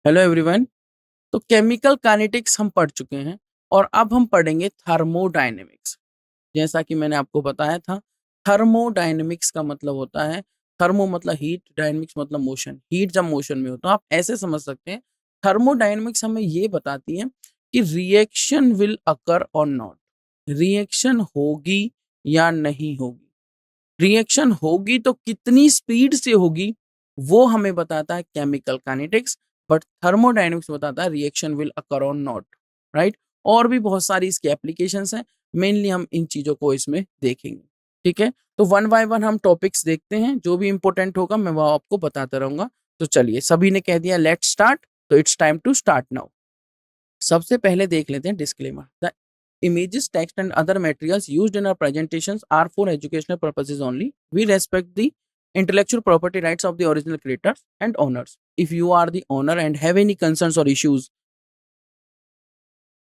Hello everyone. तो chemical kinetics हम पढ़ चुके हैं और अब हम पढ़ेंगे थर्मोडायनेमिक्स। जैसा कि मैंने आपको बताया था, थर्मोडायनेमिक्स का मतलब होता है, थर्मो मतलब हीट, डायनेमिक्स मतलब मोशन। हीट जब मोशन में हो तो आप ऐसे समझ सकते हैं, थर्मोडायनेमिक्स हमें ये बताती है कि रिएक्शन विल अकर और नॉट, रिएक्शन होगी या नहीं होगी। रिएक्शन होगी तो कितनी स्पीड से होगी वो हमें बताता है केमिकल काइनेटिक्स। बट थर्मोडायनेमिक्स बताता है रिएक्शन विल अकर और नॉट, राइट। और भी बहुत सारी इसकी एप्लीकेशंस हैं, मेनली हम इन चीजों को इसमें देखेंगे। ठीक है, तो वन बाय वन हम टॉपिक्स देखते हैं, जो भी इंपॉर्टेंट होगा मैं वो आपको बताता रहूंगा। तो चलिए, सभी ने कह दिया लेट स्टार्ट, तो it's time to start now. सबसे पहले देख लेते हैं disclaimer. The images, text and other materials used in our presentations are for educational purposes only. We respect the intellectual property rights of the original creators and owners. If you are the owner and have any concerns or issues,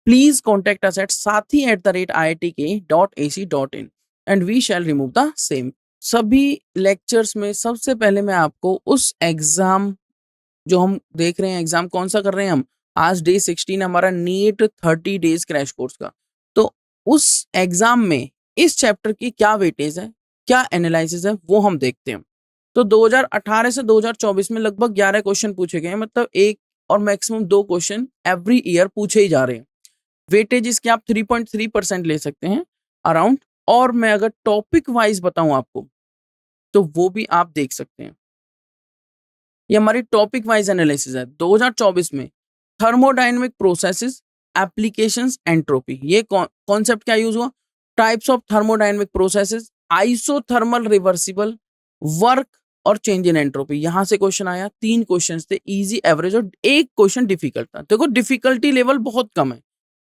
please contact us at sathi@iitk.ac.in and we shall remove the same. सभी lectures में सबसे पहले मैं आपको उस exam, जो हम देख रहे हैं, एग्जाम कौन सा कर रहे हैं हम, आज डे 16 हमारा नीट 30 डेज क्रैश कोर्स का। तो उस एग्जाम में इस चैप्टर की क्या वेटेज है, क्या एनालिसिस है, वो हम देखते हैं। तो 2018 से 2024 में लगभग 11 क्वेश्चन पूछे गए हैं, मतलब एक और मैक्सिमम 2 क्वेश्चन एवरी ईयर पूछे ही जा रहे हैं। वेटेज इसके आप 3.3% ले सकते हैं अराउंड। और मैं अगर टॉपिक वाइज बताऊं आपको, तो वो भी आप देख सकते हैं। ये हमारी टॉपिक वाइज एनालिसिस है 2024 में। थर्मोडायनेमिक प्रोसेसेस, एप्लीकेशंस, एंट्रोपी, ये कॉन्सेप्ट क्या यूज हुआ। Types of thermodynamic processes, isothermal reversible, work और चेंज इन एंट्रोपी। यहां से क्वेश्चन आया, 3 क्वेश्चन थे, इजी, एवरेज और एक क्वेश्चन डिफिकल्ट था। देखो डिफिकल्टी लेवल बहुत कम है।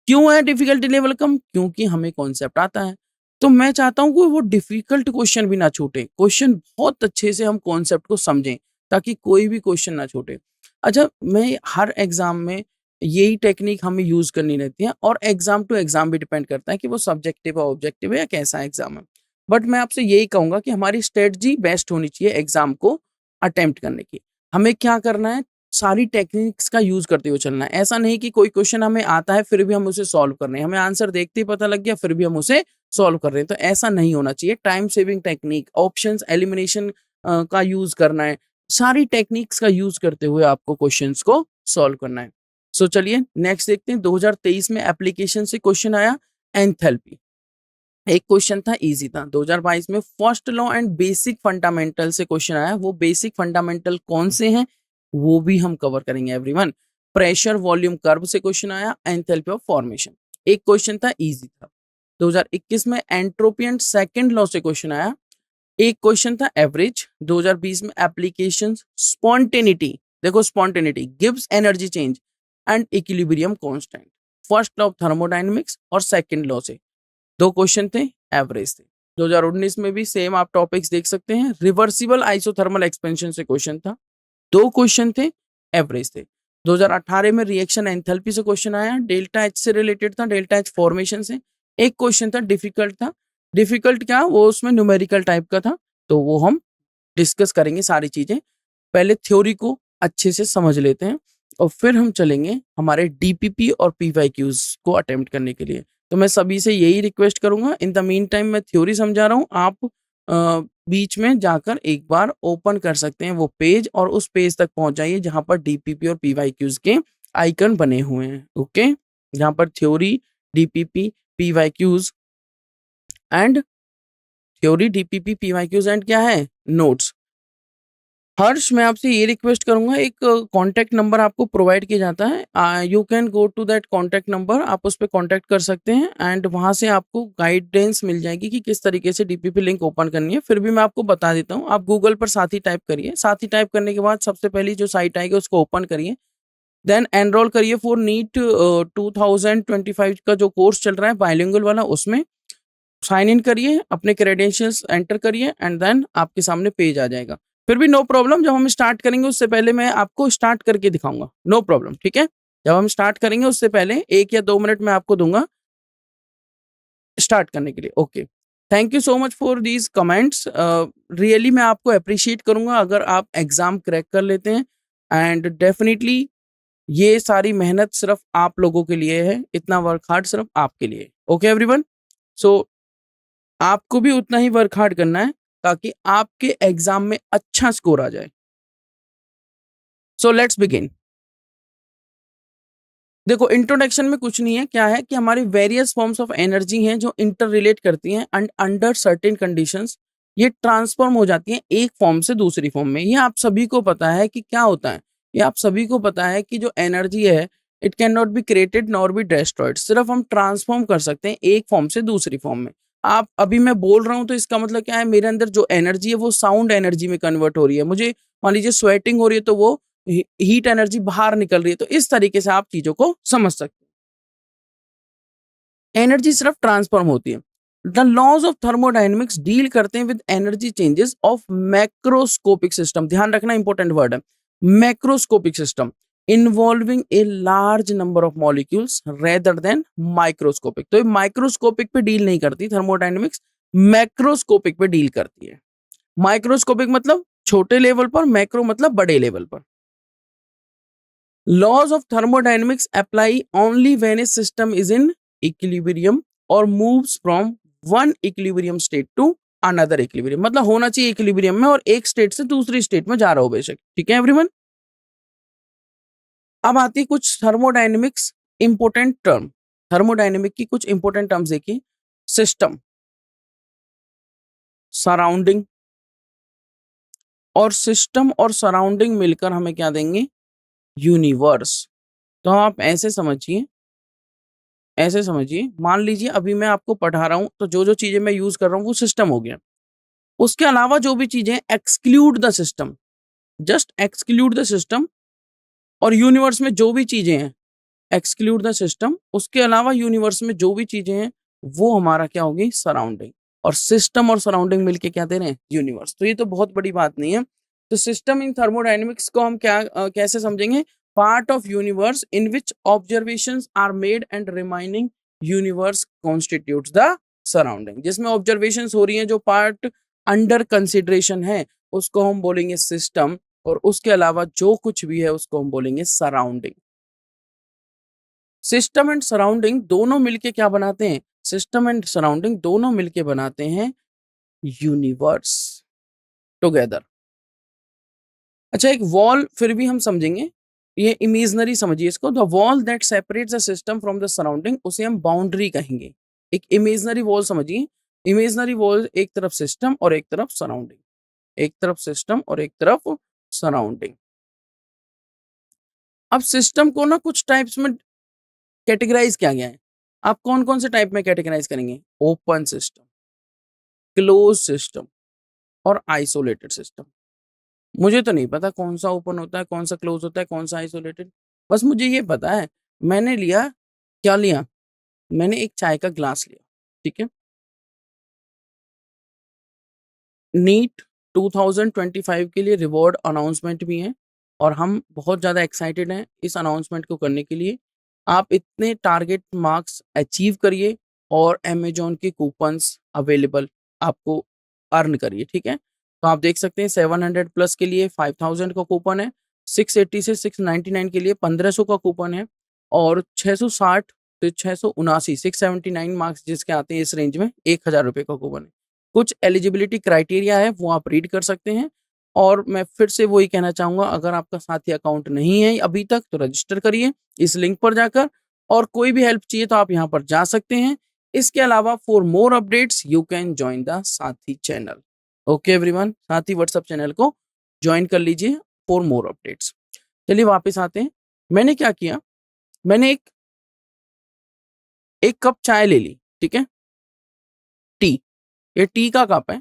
क्यों है डिफिकल्टी लेवल कम? क्योंकि हमें कॉन्सेप्ट आता है। तो मैं चाहता हूं कि वो डिफिकल्ट क्वेश्चन भी ना छूटे, क्वेश्चन बहुत अच्छे से हम कॉन्सेप्ट को समझें, ताकि कोई भी क्वेश्चन ना छूटे। अच्छा, मैं हर एग्जाम में यही टेक्निक हमें यूज करनी रहती है, और एग्जाम टू एग्जाम भी डिपेंड करता है कि वो सब्जेक्टिव है, ऑब्जेक्टिव है या कैसा एग्जाम है। बट मैं आपसे यही कहूंगा कि हमारी स्ट्रेटजी बेस्ट होनी चाहिए एग्जाम को अटेम्प्ट करने की। हमें क्या करना है, सारी टेक्निक्स का यूज करते हुए चलना है। ऐसा नहीं कि कोई क्वेश्चन हमें आता है फिर भी हम उसे सॉल्व कर रहे हैं, हमें आंसर देखते ही पता लग गया फिर भी हम उसे सॉल्व कर रहे हैं, तो ऐसा नहीं होना चाहिए। Time saving technique, options, elimination का यूज करना है। सारी टेक्निक्स का यूज करते हुए आपको क्वेश्चंस को सॉल्व करना है। सो चलिए नेक्स्ट देखते हैं। 2023 में एप्लीकेशन से क्वेश्चन आया, एंथैल्पी। एक क्वेश्चन था, इजी था। 2022 में first law and basic fundamental से क्वेश्चन आया। वो बेसिक फंडामेंटल कौन से हैं वो भी हम कवर करेंगे एवरीवन। प्रेशर वॉल्यूम कर्व से क्वेश्चन आया, एंथैल्पी ऑफ फॉर्मेशन। एक क्वेश्चन था, इजी था। 2021 में एंट्रोपी एंड सेकंड लॉ से क्वेश्चन आया। एक क्वेश्चन था, एवरेज। 2020 में एप्लीकेशन, स्पॉन्टेनिटी। देखो spontaneity gives energy change and equilibrium constant, first law of thermodynamics और सेकंड लॉ से। 2 क्वेश्चन थे, एवरेज थे। 2019 में भी सेम आप टॉपिक्स देख सकते हैं। रिवर्सिबल आइसोथर्मल एक्सपेंशन से क्वेश्चन था, 2 क्वेश्चन थे, एवरेज थे। 2018 में रिएक्शन एंथैल्पी से क्वेश्चन आया, डेल्टा एच से रिलेटेड था, डेल्टा एच फॉर्मेशन से। एक क्वेश्चन था, डिफिकल्ट था। डिफिकल्ट क्या, वो उसमें न्यूमेरिकल टाइप का था, तो वो हम डिस्कस करेंगे सारी चीजें। पहले थ्योरी को अच्छे से समझ लेते हैं और फिर हम चलेंगे हमारे डीपीपी और पीवाईक्यूज को अटेम्प्ट करने के लिए। तो मैं सभी से यही रिक्वेस्ट करूंगा, इन द मीन टाइम मैं थ्योरी समझा रहा हूँ, आप बीच में जाकर एक बार ओपन कर सकते हैं वो पेज, और उस पेज तक पहुंच जाइए जहां पर डीपीपी और पीवाईक्यूज के आइकन बने हुए हैं। ओके, जहां पर theory, DPP, PYQs and theory, DPP, PYQs and क्या है, नोट्स। हर्ष, मैं आपसे ये रिक्वेस्ट करूंगा, एक कॉन्टैक्ट नंबर आपको प्रोवाइड किया जाता है, you can go to that contact number, आप उस पर कॉन्टैक्ट कर सकते हैं एंड वहां से आपको गाइडेंस मिल जाएगी कि किस तरीके से डीपीपी लिंक ओपन करनी है। फिर भी मैं आपको बता देता हूँ, आप गूगल पर साथी टाइप करिए, साथी टाइप करने के बाद सबसे पहली जो साइट आएगी उसको ओपन करिए, देन एनरोल करिए फॉर नीट 2025 का जो कोर्स चल रहा है बाइलिंगुअल वाला, उसमें साइन इन करिए, अपने क्रेडेंशियल्स एंटर करिए एंड देन आपके सामने पेज आ जाएगा। फिर भी नो प्रॉब्लम, जब हम स्टार्ट करेंगे उससे पहले मैं आपको स्टार्ट करके दिखाऊंगा, नो प्रॉब्लम, ठीक है। जब हम स्टार्ट करेंगे उससे पहले 1 या 2 मिनट मैं आपको दूंगा स्टार्ट करने के लिए। Okay, thank you so much for these comments. Really मैं आपको अप्रिशिएट करूंगा अगर आप एग्जाम क्रैक कर लेते हैं, एंड डेफिनेटली ये सारी मेहनत सिर्फ आप लोगों के लिए है, इतना वर्क हार्ड सिर्फ आपके लिए। ओके एवरीवन, सो आपको भी उतना ही वर्क हार्ड करना है ताकि आपके एग्जाम में अच्छा स्कोर आ जाए। So let's begin. देखो इंट्रोडक्शन में कुछ नहीं है, क्या है कि हमारी वेरियस फॉर्म्स ऑफ एनर्जी हैं जो इंटर रिलेट करती हैं एंड अंडर सर्टेन कंडीशंस ये ट्रांसफॉर्म हो जाती हैं एक फॉर्म से दूसरी फॉर्म में। ये आप सभी को पता है कि क्या होता है। ये आप सभी को पता है कि जो एनर्जी है it can not be created nor be destroyed, सिर्फ हम ट्रांसफॉर्म कर सकते हैं एक फॉर्म से दूसरी फॉर्म में। आप अभी मैं बोल रहा हूं तो इसका मतलब क्या है, मेरे अंदर जो एनर्जी है वो साउंड एनर्जी में कन्वर्ट हो रही है। मुझे मान लीजिए स्वेटिंग हो रही है तो वो हीट एनर्जी बाहर निकल रही है। तो इस तरीके से आप चीजों को समझ सकते हैं। एनर्जी सिर्फ ट्रांसफॉर्म होती है। The laws of thermodynamics deal करते हैं with energy changes of macroscopic system. ध्यान रखना इंपॉर्टेंट वर्ड है macroscopic system, involving a large number of molecules rather than microscopic. तो ये माइक्रोस्कोपिक पे डील नहीं करती थर्मोडायनेमिक्स, मैक्रोस्कोपिक पे डील करती है। माइक्रोस्कोपिक मतलब छोटे लेवल पर, मैक्रो मतलब बड़े लेवल पर। Laws of thermodynamics apply only when a system is in equilibrium or moves from one equilibrium state to another equilibrium। मतलब होना चाहिए इक्विलिब्रियम में और एक स्टेट से दूसरी स्टेट में जा रहा हो बेशक। ठीक है एवरीवन। अब आती है कुछ थर्मोडायनेमिक्स इंपोर्टेंट टर्म। थर्मोडायनेमिक की कुछ इंपोर्टेंट टर्म्स देखिए। सिस्टम, सराउंडिंग, और सिस्टम और सराउंडिंग मिलकर हमें क्या देंगे, यूनिवर्स। तो आप ऐसे समझिए, मान लीजिए अभी मैं आपको पढ़ा रहा हूं तो जो जो चीजें मैं यूज कर रहा हूं वो सिस्टम हो गया। उसके अलावा जो भी चीजें exclude the system, just exclude the system. और यूनिवर्स में जो भी चीजें हैं एक्सक्लूड द सिस्टम, उसके अलावा यूनिवर्स में जो भी चीजें हैं वो हमारा क्या होगी, सराउंडिंग। और सिस्टम और सराउंडिंग मिलके क्या दे रहे हैं, यूनिवर्स। तो ये तो बहुत बड़ी बात नहीं है। तो सिस्टम इन थर्मोडायनेमिक्स को हम कैसे समझेंगे, part of universe in which observations are made and remaining universe constitutes the surrounding. जिसमें ऑब्जर्वेशंस हो रही हैं, जो पार्ट अंडर कंसिडरेशन है उसको हम बोलेंगे सिस्टम, और उसके अलावा जो कुछ भी है उसको हम बोलेंगे सराउंडिंग। सिस्टम एंड सराउंडिंग दोनों मिलके क्या बनाते हैं, सिस्टम एंड सराउंडिंग दोनों मिलके बनाते हैं यूनिवर्स टुगेदर। अच्छा, एक वॉल फिर भी हम समझेंगे, ये इमेजनरी समझिए इसको। The wall that separates the system from the surrounding उसे हम बाउंड्री कहेंगे। एक इमेजनरी वॉल समझिए, इमेजनरी वॉल एक तरफ सिस्टम और एक तरफ सराउंडिंग, एक तरफ सिस्टम और एक तरफ सराउंडिंग। अब सिस्टम को ना कुछ टाइप्स में कैटेगराइज किया गया है। आप कौन कौन से टाइप में कैटेगराइज करेंगे, ओपन सिस्टम, क्लोज सिस्टम और आइसोलेटेड सिस्टम। मुझे तो नहीं पता कौन सा ओपन होता है, कौन सा क्लोज होता है, कौन सा आइसोलेटेड। बस मुझे ये पता है, मैंने लिया, क्या लिया, मैंने एक चाय का ग्लास लिया। ठीक है, नीट 2025 के लिए रिवॉर्ड अनाउंसमेंट भी है और हम बहुत ज़्यादा एक्साइटेड हैं इस अनाउंसमेंट को करने के लिए। आप इतने टारगेट मार्क्स अचीव करिए और अमेजोन के कूपन्स अवेलेबल आपको अर्न करिए। ठीक है, तो आप देख सकते हैं 700 प्लस के लिए 5000 का कूपन है, 680 से 699 के लिए 1500 का कूपन है, और 660 से 679 679 मार्क्स जिसके आते हैं इस रेंज में 1000 रुपये का कूपन है। कुछ एलिजिबिलिटी क्राइटेरिया है वो आप रीड कर सकते हैं। और मैं फिर से वही कहना चाहूंगा, अगर आपका साथी अकाउंट नहीं है अभी तक तो रजिस्टर करिए इस लिंक पर जाकर, और कोई भी हेल्प चाहिए तो आप यहाँ पर जा सकते हैं। इसके अलावा for more updates you can join the साथी चैनल। ओके एवरीवन, साथी व्हाट्सएप चैनल को ज्वाइन कर लीजिए फॉर मोर अपडेट्स। चलिए वापस आते हैं। मैंने क्या किया, मैंने एक एक कप चाय ले ली। ठीक है, टी, ये टी का कप है।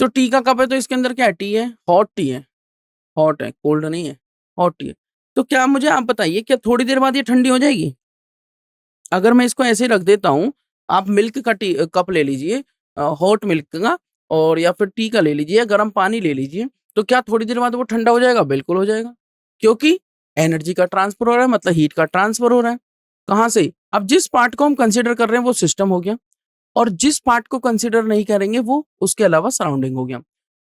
तो टी का कप है तो इसके अंदर क्या है, टी है, हॉट टी है, हॉट है, कोल्ड नहीं है, हॉट टी है। तो क्या मुझे आप बताइए, क्या थोड़ी देर बाद ये ठंडी हो जाएगी? अगर मैं इसको ऐसे ही रख देता हूँ, आप मिल्क का टी कप ले लीजिए, हॉट मिल्क का, और या फिर टी का ले लीजिए, गर्म पानी ले लीजिए, तो क्या थोड़ी देर बाद वो ठंडा हो जाएगा? बिल्कुल हो जाएगा, क्योंकि एनर्जी का ट्रांसफर हो रहा है, मतलब हीट का ट्रांसफर हो रहा है। कहाँ से? अब जिस पार्ट को हम कंसिडर कर रहे हैं वो सिस्टम हो गया, और जिस पार्ट को कंसिडर नहीं करेंगे वो उसके अलावा सराउंडिंग हो गया।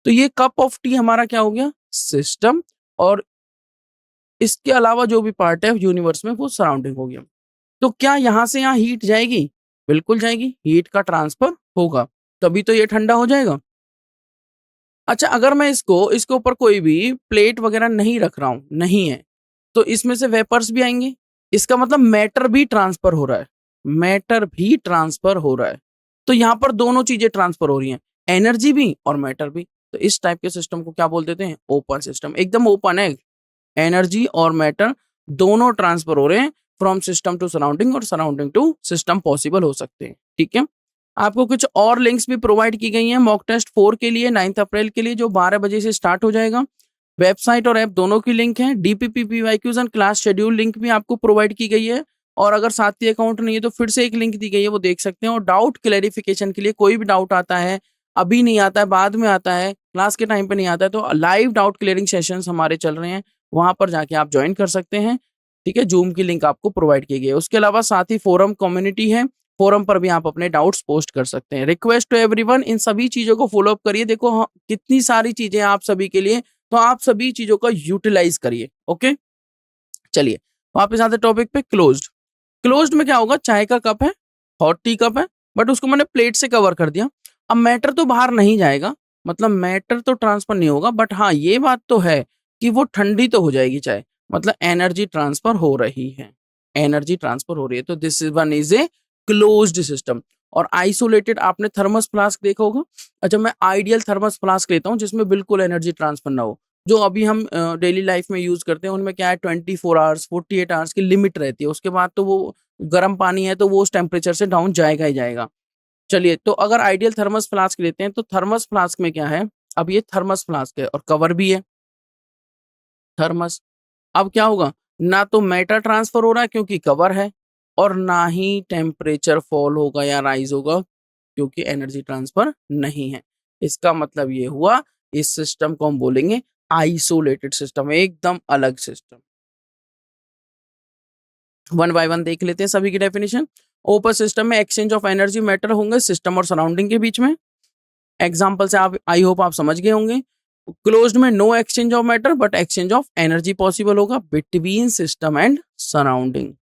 तो ये कप ऑफ टी हमारा क्या हो गया, सिस्टम, और इसके अलावा जो भी पार्ट है यूनिवर्स में वो सराउंडिंग हो गया। तो क्या यहाँ से यहाँ हीट जाएगी? बिल्कुल जाएगी, हीट का ट्रांसफर होगा, तभी तो ये ठंडा हो जाएगा। अच्छा, अगर मैं इसके ऊपर कोई भी प्लेट वगैरह नहीं रख रहा हूँ, नहीं है, तो इसमें से वेपर्स भी आएँगे। इसका मतलब मैटर भी ट्रांसफर हो रहा है, मैटर भी ट्रांसफर हो रहा है। तो यहाँ पर दोनों चीज़ें ट्रांसफर हो रही हैं, एनर्जी भी और मैटर भी। तो इस टाइप के सिस्टम को क्या बोल देते हैं? Open system. एकदम ओपन है, एनर्जी और मैटर दोनों ट्रांसफर हो रहे हैं फ्रॉम सिस्टम टू सराउंडिंग और सराउंडिंग टू सिस्टम पॉसिबल हो सकते हैं। ठीक है, आपको कुछ और लिंक्स भी प्रोवाइड की गई हैं मॉक टेस्ट 4 के लिए 9 अप्रैल के लिए, जो 12 बजे से स्टार्ट हो जाएगा। वेबसाइट और ऐप दोनों की लिंक है। डीपीपीपीवाईक्यूज एंड क्लास शेड्यूल लिंक भी आपको प्रोवाइड की गई है। और अगर साथी अकाउंट नहीं है तो फिर से एक लिंक दी गई है, वो देख सकते हैं। और डाउट क्लेरिफिकेशन के लिए कोई भी डाउट आता है, अभी नहीं आता है, बाद में आता है, क्लास के टाइम पे नहीं आता है, तो लाइव डाउट क्लियरिंग सेशंस हमारे चल रहे हैं, वहां पर जाके आप ज्वाइन कर सकते हैं। ठीक है, जूम की लिंक आपको प्रोवाइड की गई है। उसके अलावा साथ ही फोरम कम्युनिटी है, फोरम पर भी आप अपने डाउट्स पोस्ट कर सकते हैं। रिक्वेस्ट टू एवरीवन, इन सभी चीजों को फॉलो अप करिए। देखो कितनी सारी चीजें आप सभी के लिए, तो आप सभी चीजों का यूटिलाइज करिए। ओके, चलिए वापस आते टॉपिक पे। क्लोज्ड, क्लोज्ड में क्या होगा? चाय का कप है, हॉट टी कप है, बट उसको मैंने प्लेट से कवर कर दिया। अब मैटर तो बाहर नहीं जाएगा, मतलब मैटर तो ट्रांसफर नहीं होगा, बट हाँ ये बात तो है कि वो ठंडी तो हो जाएगी चाय, मतलब एनर्जी ट्रांसफर हो रही है, एनर्जी ट्रांसफर हो रही है। तो this is one is a closed system. और आइसोलेटेड, आपने थर्मस फ्लास्क देखा होगा। अच्छा, मैं आइडियल थर्मस फ्लास्क लेता हूँ जिसमें बिल्कुल एनर्जी ट्रांसफर ना हो। जो अभी हम डेली लाइफ में यूज करते हैं उनमें क्या है, 24 आवर्स 48 आवर्स की लिमिट रहती है, उसके बाद तो वो गर्म पानी है तो वो उस टेम्परेचर से डाउन जाएगा ही जाएगा। चलिए, तो अगर आइडियल थर्मस फ्लास्क लेते हैं तो थर्मस फ्लास्क में क्या है, अब ये थर्मस फ्लास्क है और कवर भी है थर्मस। अब क्या होगा, ना तो मैटर ट्रांसफर हो रहा है क्योंकि कवर है, और ना ही टेम्परेचर फॉल होगा या राइज होगा क्योंकि एनर्जी ट्रांसफर नहीं है। इसका मतलब ये हुआ, इस सिस्टम को हम बोलेंगे आइसोलेटेड सिस्टम, एकदम अलग सिस्टम। वन बाय वन देख लेते हैं सभी की डेफिनेशन। ओपन सिस्टम में एक्सचेंज ऑफ एनर्जी मैटर होंगे सिस्टम और सराउंडिंग के बीच में। एग्जाम्पल से आप, आई होप आप समझ गए होंगे। क्लोज्ड में no exchange of matter but exchange of energy possible होगा बिटवीन सिस्टम एंड सराउंडिंग।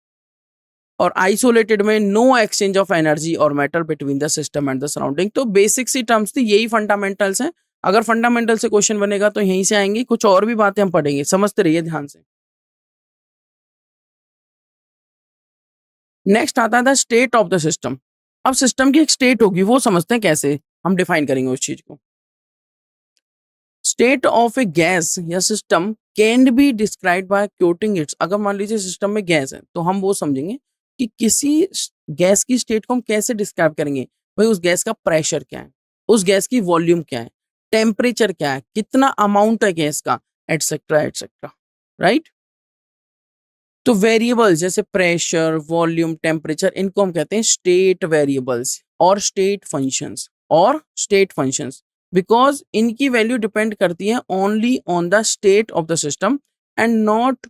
और आइसोलेटेड में नो एक्सचेंज ऑफ एनर्जी और matter between the system and the surrounding. तो बेसिक सी टर्म्स थी, यही फंडामेंटल्स हैं। अगर फंडामेंटल से क्वेश्चन बनेगा तो यहीं से आएंगे, कुछ और भी बातें हम पढ़ेंगे, समझते रहिए ध्यान से। नेक्स्ट आता है the state of the system. अब सिस्टम की एक स्टेट होगी, वो समझते हैं कैसे हम डिफाइन करेंगे उस चीज को। स्टेट ऑफ ए गैस या system can be describe by coating it's. अगर मान लीजिए सिस्टम में गैस है तो हम वो समझेंगे कि किसी गैस की स्टेट को हम कैसे डिस्क्राइब करेंगे। भाई उस गैस का प्रेशर क्या है, उस गैस की वॉल्यूम क्या है, टेम्परेचर क्या है, कितना अमाउंट है गैस का, एटसेट्रा एटसेट्रा, राइट। तो वेरिएबल्स जैसे प्रेशर, वॉल्यूम, टेम्परेचर, इनको हम कहते हैं स्टेट वेरिएबल्स और स्टेट फंक्शंस, और स्टेट फंक्शंस, बिकॉज इनकी वैल्यू डिपेंड करती है only on the state of the system and not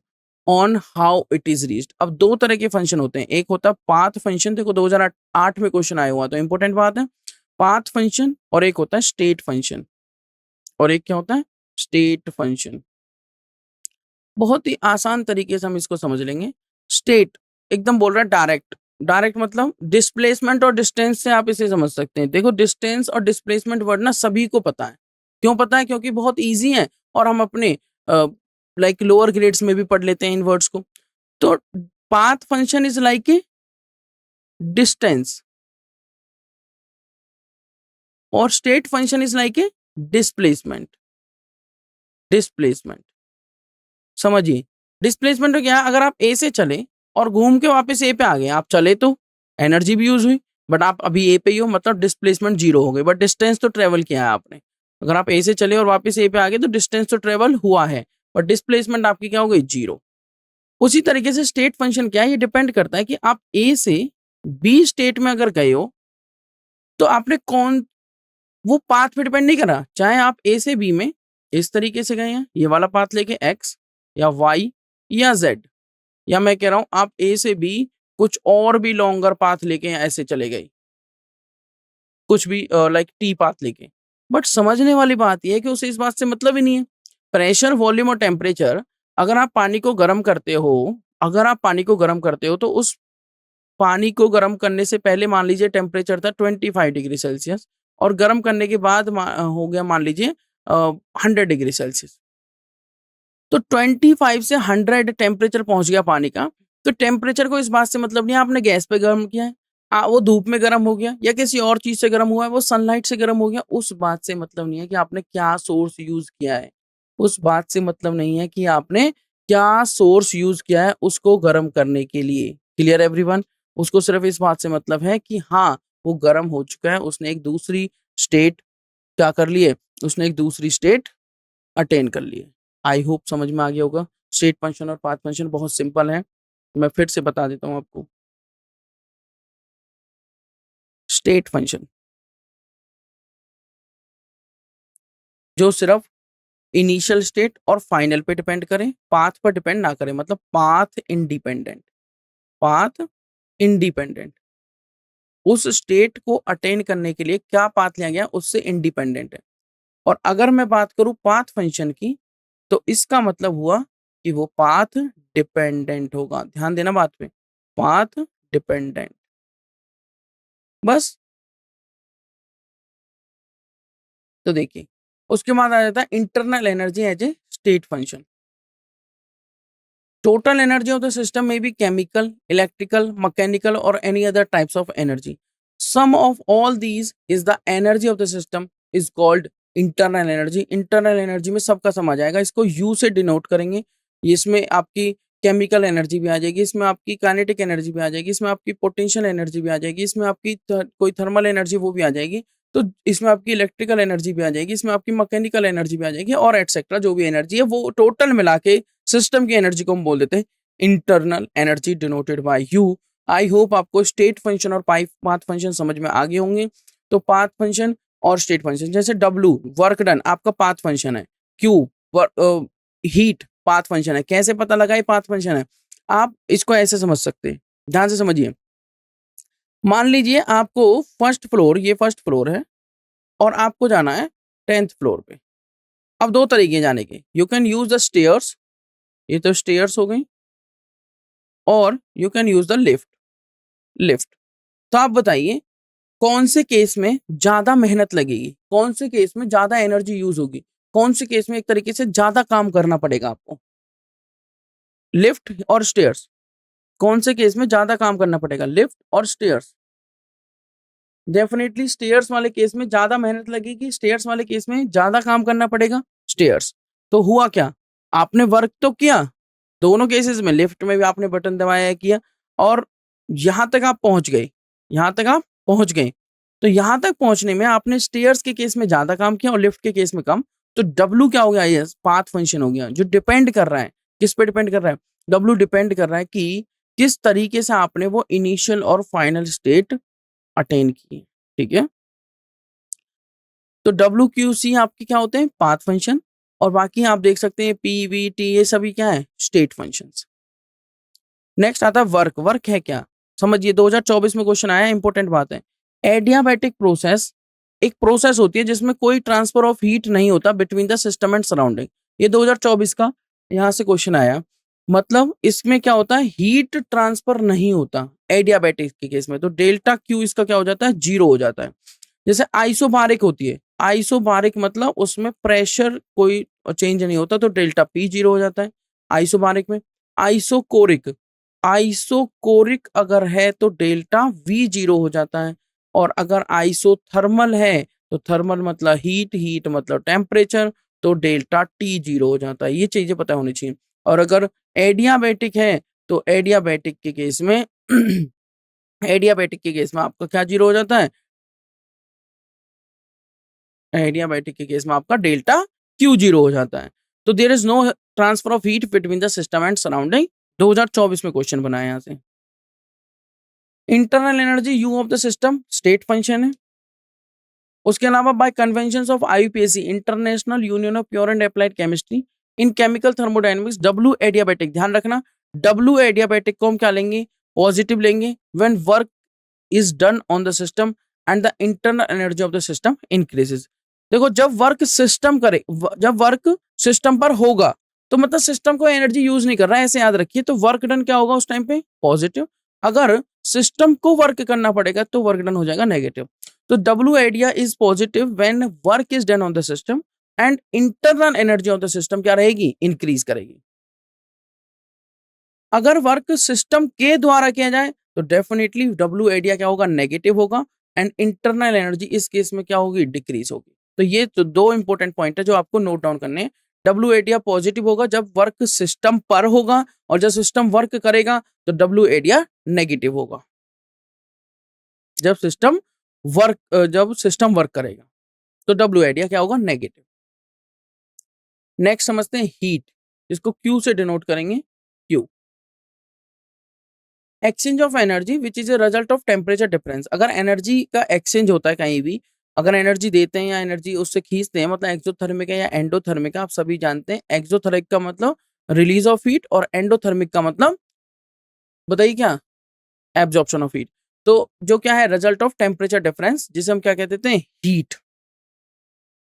on how it is reached. अब दो तरह के फंक्शन होते हैं, एक होता है पाथ फंक्शन, देखो 2008 में क्वेश्चन आया हुआ तो इंपॉर्टेंट बात है, पाथ फंक्शन, और एक होता है स्टेट फंक्शन, और एक क्या होता है, स्टेट फंक्शन। बहुत ही आसान तरीके से हम इसको समझ लेंगे। स्टेट एकदम बोल रहा है डायरेक्ट, डायरेक्ट मतलब डिस्प्लेसमेंट और डिस्टेंस से आप इसे समझ सकते हैं। देखो डिस्टेंस और डिस्प्लेसमेंट वर्ड ना सभी को पता है, क्यों पता है, क्योंकि बहुत इजी है और हम अपने लाइक लोअर ग्रेड्स में भी पढ़ लेते हैं इन वर्ड्स को। तो path function is like a distance और state function is like a displacement, displacement समझिए। डिस्प्लेसमेंट क्या है, अगर आप ए से चले और घूम के वापस ए पे आ गए, आप चले तो एनर्जी भी यूज हुई, बट आप अभी ए पे ही हो, मतलब डिस्प्लेसमेंट जीरो हो गई, बट डिस्टेंस तो ट्रेवल किया है आपने। अगर आप ए से चले और वापस ए पे आ गए तो डिस्टेंस तो ट्रेवल हुआ है, बट डिस्प्लेसमेंट आपकी क्या हो गई, जीरो। उसी तरीके से स्टेट फंक्शन क्या है, ये डिपेंड करता है कि आप ए से बी स्टेट में अगर गए हो तो आपने कौन, वो पाथ पे डिपेंड नहीं कर रहा, चाहे आप ए से बी में इस तरीके से गए हैं, ये वाला पाथ लेके एक्स या वाई या जेड, या मैं कह रहा हूं आप ए से बी कुछ और भी लॉन्गर पाथ लेके ऐसे चले गए, कुछ भी लाइक टी पाथ लेके। बट समझने वाली बात यह है कि उसे इस बात से मतलब ही नहीं है। प्रेशर, वॉल्यूम और टेम्परेचर अगर आप पानी को गर्म करते हो तो उस पानी को गर्म करने से पहले मान लीजिए टेम्परेचर था 25 डिग्री सेल्सियस और गर्म करने के बाद हो गया मान लीजिए 100 डिग्री सेल्सियस। तो 25 से 100 टेम्परेचर पहुंच गया पानी का। तो टेम्परेचर को इस बात से मतलब नहीं है आपने गैस पे गर्म किया है, वो धूप में गर्म हो गया या किसी और चीज से गर्म हुआ है, वो सनलाइट से गर्म हो गया, उस बात से मतलब नहीं है कि आपने क्या सोर्स यूज किया है। उस बात से मतलब नहीं है कि आपने क्या सोर्स यूज किया है उसको गर्म करने के लिए। Clear everyone? उसको सिर्फ इस बात से मतलब है कि हाँ, वो गर्म हो चुका है, उसने एक दूसरी स्टेट क्या कर ली है, उसने एक दूसरी स्टेट अटेन कर ली है। आई होप समझ में आ गया होगा। स्टेट फंक्शन और पाथ फंक्शन बहुत सिंपल है, मैं फिर से बता देता हूँ आपको। स्टेट फंक्शन जो सिर्फ इनिशियल स्टेट और फाइनल पे डिपेंड करें, पाथ पर डिपेंड ना करें, मतलब पाथ इंडिपेंडेंट। पाथ इंडिपेंडेंट उस स्टेट को अटेन करने के लिए क्या पाथ लिया गया उससे इंडिपेंडेंट है। और अगर मैं बात करूं पाथ फंक्शन की, तो इसका मतलब हुआ कि वो पाथ डिपेंडेंट होगा। ध्यान देना बात पे, पाथ डिपेंडेंट। बस। तो देखिए, उसके बाद आ जाता है internal energy as a state function. Total energy of the system में बी केमिकल, इलेक्ट्रिकल, मैकेनिकल और any other types of energy. Sum of all these is the energy of the system is called internal energy. Internal energy में सबका सम आ जाएगा, इसको you से denote करेंगे। इसमें आपकी केमिकल एनर्जी भी आ जाएगी, इसमें आपकी काइनेटिक एनर्जी भी आ जाएगी, इसमें आपकी पोटेंशियल एनर्जी भी आ जाएगी, इसमें आपकी कोई थर्मल एनर्जी वो भी आ जाएगी, तो इसमें आपकी इलेक्ट्रिकल एनर्जी भी आ जाएगी, इसमें आपकी मैकेनिकल एनर्जी भी आ जाएगी और एटसेट्रा जो भी एनर्जी है वो टोटल मिला के सिस्टम की एनर्जी को हम बोल देते हैं internal energy denoted by you. I hope आपको स्टेट फंक्शन और पाथ फंक्शन समझ में आ गए होंगे। तो पाथ फंक्शन और स्टेट फंक्शन, जैसे डब्लू वर्क डन आपका पाथ फंक्शन है, क्यू हीट पाथ फंक्शन है। कैसे पता लगा ये पाथ फंक्शन है? आप इसको ऐसे समझ सकते हैं, ध्यान से समझिए। मान लीजिए आपको फर्स्ट फ्लोर, ये फर्स्ट फ्लोर है और आपको जाना है 10th फ्लोर पे। अब दो तरीके जाने के, you can use the stairs, ये तो स्टेयर्स हो गई, और you can use the lift. Lift तो आप बताइए कौन से केस में ज्यादा मेहनत लगेगी, कौन से केस में ज्यादा एनर्जी यूज होगी, कौन से केस में एक तरीके से ज्यादा काम करना पड़ेगा आपको? लिफ्ट और स्टेयर्स, कौन से केस में ज्यादा काम करना पड़ेगा, लिफ्ट और स्टेयर्स? डेफिनेटली स्टेयर्स वाले केस में ज्यादा मेहनत लगेगी, स्टेयर्स वाले केस में ज्यादा काम करना पड़ेगा, स्टेयर्स। तो हुआ क्या, आपने वर्क तो किया दोनों केसेस में, लिफ्ट में भी आपने बटन दबाया है किया, और यहां तक आप पहुंच गए, यहां तक आप पहुंच गए। तो यहां तक पहुंचने में आपने स्टेयर्स के केस में ज्यादा काम किया और लिफ्ट के केस में कम। तो डब्ल्यू क्या हो गया, ये पाथ फंक्शन हो गया, जो डिपेंड कर रहा है, किस पे डिपेंड कर रहा है? डब्ल्यू डिपेंड कर रहा है कि किस तरीके से आपने वो इनिशियल और फाइनल स्टेट अटेन की। ठीक है, तो डब्ल्यू क्यू सी आपके क्या होते हैं, पाथ फंक्शन, और बाकी आप देख सकते हैं पी वी टी, ये सभी क्या है, स्टेट फंक्शंस। नेक्स्ट आता है वर्क। वर्क है क्या, समझिए 2024 में क्वेश्चन आया, इंपॉर्टेंट बात है। एडियाबैटिक प्रोसेस एक प्रोसेस होती है जिसमें कोई ट्रांसफर ऑफ हीट नहीं होता between the system and surrounding. ये 2024 का यहाँ से क्वेश्चन आया। मतलब इसमें क्या होता है, हीट ट्रांसफर नहीं होता एडियाबैटिक के केस में, तो डेल्टा क्यू इसका क्या हो जाता है, जीरो हो जाता है। जैसे आइसोबारिक होती है, आइसोबारिक मतलब उसमें प्रेशर कोई चेंज नहीं होता, तो डेल्टा पी जीरो हो जाता है आइसोबारिक में। आइसोकोरिक, आइसोकोरिक अगर है तो डेल्टा वी जीरो हो जाता है। और अगर आइसोथर्मल है तो थर्मल मतलब हीट, हीट मतलब टेम्परेचर, तो डेल्टा टी जीरो हो जाता है। ये चीजें पता होनी चाहिए। और अगर एडियाबैटिक है तो एडियाबैटिक के केस में एडियाबैटिक के केस में आपका क्या जीरो हो जाता है, एडियाबैटिक के केस में आपका डेल्टा क्यू जीरो हो जाता है। तो there is no transfer of heat between the system and surrounding. 2024 में क्वेश्चन बनाया यहाँ से। Internal energy U of the system state function है। उसके अलावा by convention of IUPAC, international union of pure and applied chemistry, in chemical thermodynamics, W adiabatic, ध्यान रखना W adiabatic को हम क्या लेंगे, पॉजिटिव लेंगे, when work is done on the system and the internal energy of the system increases. देखो जब work system करे, जब वर्क सिस्टम पर होगा तो मतलब सिस्टम को एनर्जी यूज नहीं कर रहा है, ऐसे याद रखिए। तो वर्क डन क्या होगा उस टाइम पे? पॉजिटिव। अगर सिस्टम को वर्क करना पड़ेगा तो वर्क डन हो जाएगा नेगेटिव। तो W idea is positive when work is done on the system and internal energy of the system क्या रहेगी? इंक्रीज करेगी। अगर वर्क सिस्टम के द्वारा किया जाए तो डेफिनेटली डब्ल्यू आइडिया क्या होगा? नेगेटिव होगा एंड इंटरनल एनर्जी इस केस में क्या होगी? डिक्रीज होगी। तो ये तो दो इंपॉर्टेंट पॉइंट है जो आपको नोट डाउन करने हैं। डब्ल्यू आइडिया पॉजिटिव होगा जब वर्क सिस्टम पर होगा, और जब सिस्टम वर्क करेगा तो डब्ल्यू आइडिया नेगेटिव होगा। जब सिस्टम वर्क करेगा तो डब्ल्यू आइडिया क्या होगा? नेगेटिव। नेक्स्ट समझते हैं हीट, जिसको क्यू से डिनोट करेंगे। Q exchange of energy which is a result of temperature difference. अगर एनर्जी का एक्सचेंज होता है कहीं भी, अगर एनर्जी देते हैं या एनर्जी उससे खींचते हैं, मतलब एक्सोथर्मिक है या एंडोथर्मिक है, आप सभी जानते हैं। एक्सोथर्मिक का मतलब रिलीज ऑफ हीट और एंडोथर्मिक का मतलब बताइए क्या? Absorption of heat. तो जो क्या है? रिजल्ट ऑफ टेम्परेचर डिफरेंस, जिसे हम क्या कहते हैं? हीट।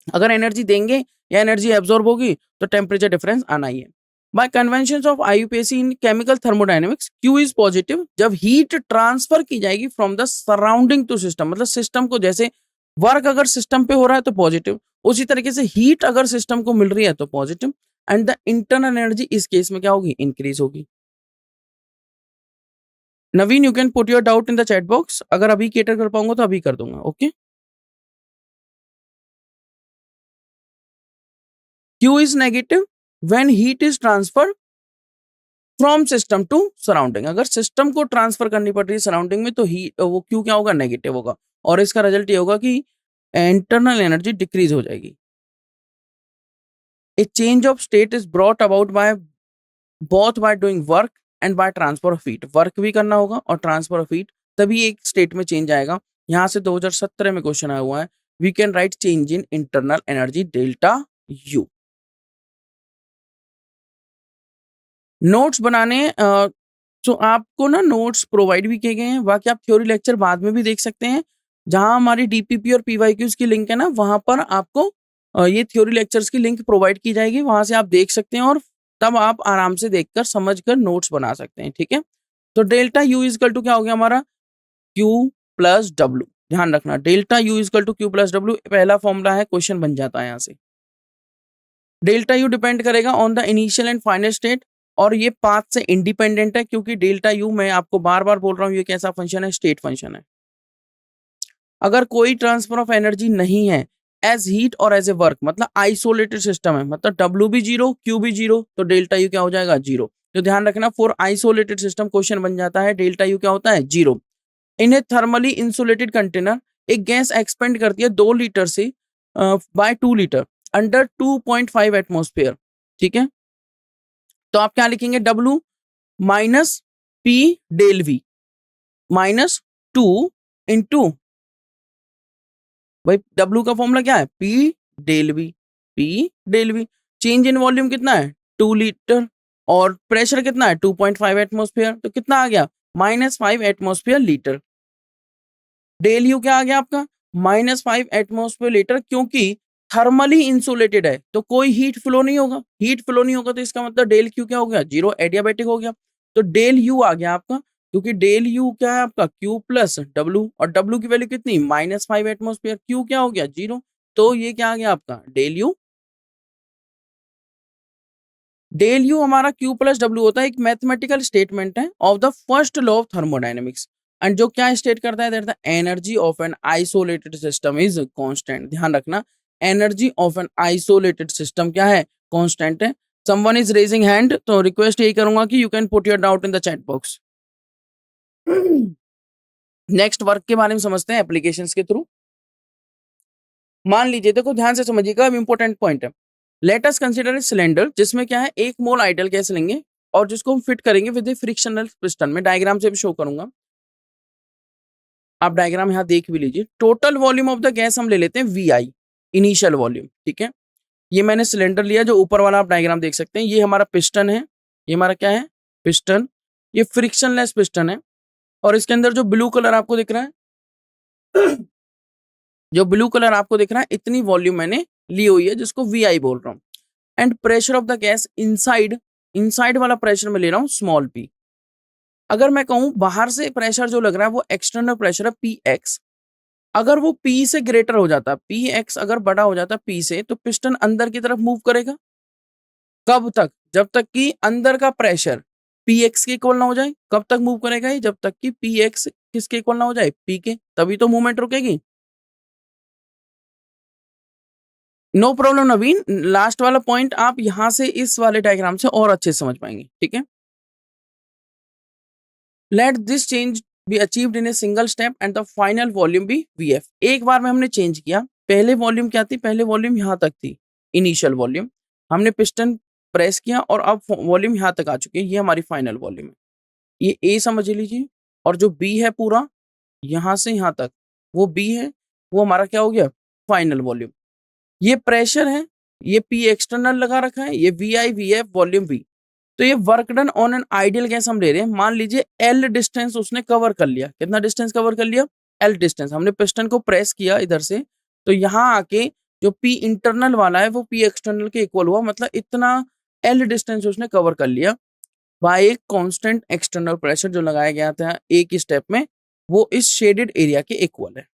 अगर एनर्जी देंगे या एनर्जी एब्जॉर्ब होगी तो टेम्परेचर डिफरेंस आना ही है। By convention of IUPAC in chemical thermodynamics, Q is positive जब हीट ट्रांसफर की जाएगी from the surrounding to system. मतलब सिस्टम को जैसे वर्क अगर सिस्टम पे हो रहा है तो पॉजिटिव, उसी तरीके से हीट अगर सिस्टम को मिल रही है तो positive, and the internal energy इस केस में क्या होगी? इंक्रीज होगी। Naveen, you can put your doubt in the chat box. अगर अभी केटर कर पाऊंगा तो अभी कर दूंगा। Okay. Q is negative when heat is transfer from system to surrounding. अगर सिस्टम को ट्रांसफर करनी पड़ रही है सराउंडिंग में तो वो क्यू क्या होगा? नेगेटिव होगा, और इसका रिजल्ट ये होगा कि इंटरनल एनर्जी डिक्रीज हो जाएगी। ए change of state is brought about by both by doing work and by transfer of heat. Work भी करना होगा और ट्रांसफर ऑफ हीट, तभी एक स्टेट में चेंज आएगा। यहां से 2017 में क्वेश्चन आया हुआ है। We can write change in internal energy delta U. Notes बनाने तो आपको ना नोट्स प्रोवाइड भी किए गए हैं, बाकी आप थ्योरी लेक्चर बाद में भी देख सकते हैं। जहां हमारी डीपीपी और पीवाईक्यूज की लिंक है ना, वहां पर आपको ये थ्योरी लेक्चर्स की लिंक प्रोवाइड की जाएगी, वहां से आप देख सकते हैं और तब आप आराम से देखकर समझकर नोट्स बना सकते हैं। ठीक है। तो डेल्टा यू इजकल टू क्या हो गया हमारा? Q plus W. ध्यान रखना, delta U equal to Q plus W पहला फॉर्मूला है, क्वेश्चन बन जाता है यहाँ से। डेल्टा यू डिपेंड करेगा on the initial and final state, और ये पाथ से इंडिपेंडेंट है, क्योंकि डेल्टा यू मैं आपको बार बार बोल रहा हूं ये कैसा फंक्शन है? स्टेट फंक्शन है। अगर कोई ट्रांसफर ऑफ एनर्जी नहीं है एज हीट और एज ए वर्क, मतलब आइसोलेटेड सिस्टम है, मतलब डब्ल्यू भी जीरो क्यू भी जीरो, तो डेल्टा यू क्या हो जाएगा? जीरो। तो ध्यान रखना, फॉर आइसोलेटेड सिस्टम क्वेश्चन बन जाता है डेल्टा यू क्या होता है? जीरो। इन ए थर्मली इंसुलेटेड कंटेनर, एक गैस एक्सपेंड करती है 2 लीटर से बाय 2 लीटर अंडर 2.5 एटमोस्फेयर। ठीक है। तो आप क्या लिखेंगे? W minus P del V minus 2 into, भाई डब्ल्यू का फॉर्मूला क्या है? P del V. P del V. Change in volume कितना है? 2 लीटर, और प्रेशर कितना है? 2.5 एटमोस्फेयर, तो कितना आ गया? -5 एटमोस्फेयर लीटर। डेल यू क्या आ गया आपका? -5 एटमोस्फेयर लीटर, क्योंकि थर्मली इंसुलेटेड है तो कोई हीट फ्लो नहीं होगा। हीट फ्लो नहीं होगा तो इसका मतलब डेल क्यू क्या हो गया? जीरो, एडियाबेटिक हो गया। तो डेल यू आ गया आपका, क्योंकि डेल यू क्या है आपका? क्यू प्लस डब्ल्यू, और डब्ल्यू की वैल्यू कितनी? -5 एटमोस्फेयर। क्यू क्या हो गया? जीरो। तो ये क्या आ गया आपका? Del U. डेल यू हमारा क्यू प्लस डब्ल्यू होता है, एक मैथमेटिकल स्टेटमेंट है of the first law of thermodynamics, and जो क्या स्टेट करता है? That the energy of an isolated system is constant. ध्यान रखना, energy of an isolated system क्या है? कांस्टेंट है। समवन इज रेजिंग हैंड, तो रिक्वेस्ट यही करूंगा कि you can put your doubt in the chat box. Next work के बारे में समझते हैं एप्लीकेशंस के थ्रू। मान लीजिए, देखो ध्यान से समझिएगा, इंपॉर्टेंट पॉइंट है। Let us consider a cylinder जिसमें क्या है? 1 मोल आइडियल गैस लेंगे और जिसको हम फिट करेंगे विद ए फ्रिक्शनल पिस्टन। में डायग्राम से भी शो करूंगा, आप डायग्राम यहाँ देख भी लीजिए। Total volume of the gas हम ले लेते हैं VI, इनिशियल वॉल्यूम। ठीक है। ये मैंने सिलेंडर लिया, जो ऊपर वाला आप डायग्राम देख सकते हैं। ये हमारा पिस्टन है, ये हमारा क्या है? पिस्टन। ये फ्रिक्शनलेस पिस्टन है, और इसके अंदर जो ब्लू कलर आपको दिख रहा है जो ब्लू कलर आपको दिख रहा है, इतनी वॉल्यूम मैंने ली हुई है, जिसको VI बोल रहा हूँ। And pressure of the gas inside, inside वाला प्रेशर में ले रहा हूं स्मॉल p। अगर मैं कहूं बाहर से प्रेशर जो लग रहा है वो एक्सटर्नल प्रेशर है px, अगर वो p से ग्रेटर हो जाता, px अगर बड़ा हो जाता p से, तो पिस्टन अंदर की तरफ मूव करेगा। कब तक? जब तक कि अंदर का प्रेशर px के इक्वल ना हो जाए। कब तक मूव करेगा ये? जब तक कि px किसके इक्वल ना हो जाए? p के, तभी तो मूवमेंट रुकेगी। नो प्रॉब्लम नवीन, लास्ट वाला पॉइंट आप यहां से इस वाले डायग्राम से और अच्छे से समझ पाएंगे, ठीक है। Let this change be achieved in a single step and the final volume be VF. एक बार में हमने चेंज किया, पहले वॉल्यूम क्या थी? पहले वॉल्यूम यहां तक थी, इनिशियल वॉल्यूम। हमने पिस्टन प्रेस किया और अब वॉल्यूम यहां तक आ चुकी है, ये हमारी फाइनल वॉल्यूम है। ये ए समझ लीजिए, और जो बी है पूरा यहां से यहां तक, वो बी है, वो हमारा क्या हो गया? Final volume. ये प्रेशर है, ये पी एक्सटर्नल लगा रखा है, ये V I V F volume V. तो ये work done on an ideal gas हम ले रहे हैं। मान लीजिए एल डिस्टेंस उसने कवर कर लिया। कितना डिस्टेंस कवर कर लिया? L distance. हमने पिस्टन को प्रेस किया इधर से, तो यहाँ आके जो पी इंटरनल वाला है वो पी एक्सटर्नल के इक्वल हुआ, मतलब इतना एल डिस्टेंस उसने कवर कर लिया बाय एक कांस्टेंट एक्सटर्नल प्रेशर जो लगाया गया था एक ही स्टेप में, वो इस शेडेड एरिया के इक्वल है।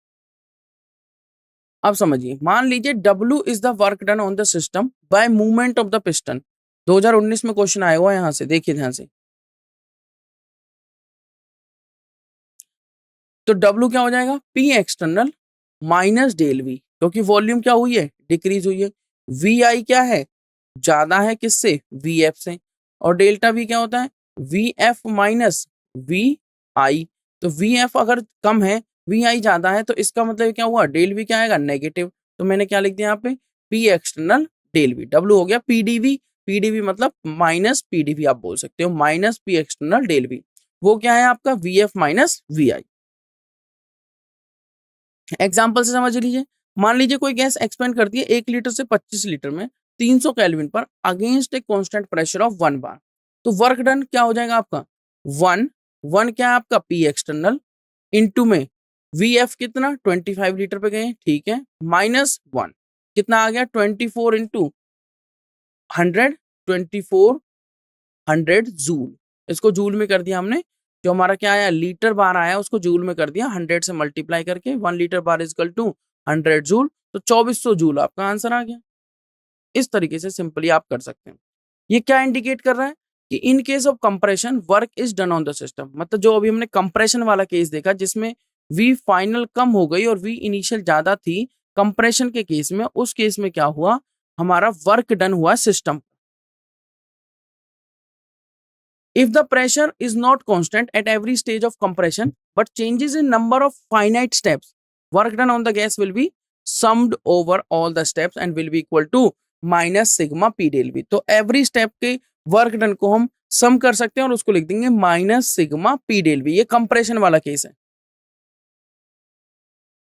अब समझिए, मान लीजिए W is the work done on the system by movement of the piston. 2019 में क्वेश्चन आया हुआ है, यहां से देखिए ध्यान से। तो W क्या हो जाएगा? P external minus del V, क्योंकि वॉल्यूम क्या हुई है? डिक्रीज हुई है। VI क्या है? ज्यादा है किससे? VF से। और डेल्टा V क्या होता है? VF minus VI। तो VF अगर कम है, VI ज्यादा है, तो इसका मतलब क्या हुआ? डेल V क्या आएगा? नेगेटिव। तो मैंने क्या लिख दिया यहाँ पे? P external del V। W हो गया PdV। PdV मतलब माइनस PdV आप बोल सकते हो, minus P external del V। वो क्या है आपका? VF minus VI। एग्जाम्पल से समझ लीजिए, मान लीजिए कोई गैस एक्सपेंड करती है 1 लीटर से 25 लीटर में 300 केल्विन पर against a constant pressure of 1 बार। तो वर्क डन क्या हो जाएगा आपका? 1 क्या है आपका? पी एक्सटर्नल इनटू में वी एफ कितना? 25 लीटर पे गए, ठीक है, माइनस 1 कितना आ गया? 24 इंटू 100, 2400 जूल। इसको जूल में कर दिया हमने, जो हमारा क्या आया? लीटर बार आया, उसको जूल में कर दिया 100 से मल्टीप्लाई करके। 1 litre bar equal to 100 joule, तो 2400 जूल आपका आंसर आ गया। इस तरीके से सिंपली आप कर सकते हैं। ये क्या इंडिकेट कर रहा है? कि इन case of compression work is done on the system. मतलब जो अभी हमने कंप्रेशन वाला केस देखा जिसमें वी फाइनल कम हो गई और वी इनिशियल ज्यादा थी, कंप्रेशन के केस में, उस केस में क्या हुआ? हमारा वर्क डन हुआ system. If the pressure is not constant at every stage of compression but changes in number of finite steps, work done on the gas will be summed over all the steps and will be equal to minus sigma p del v। तो every step के work done को हम सम कर सकते हैं और उसको लिख देंगे minus sigma P del V. ये कंप्रेशन वाला केस है,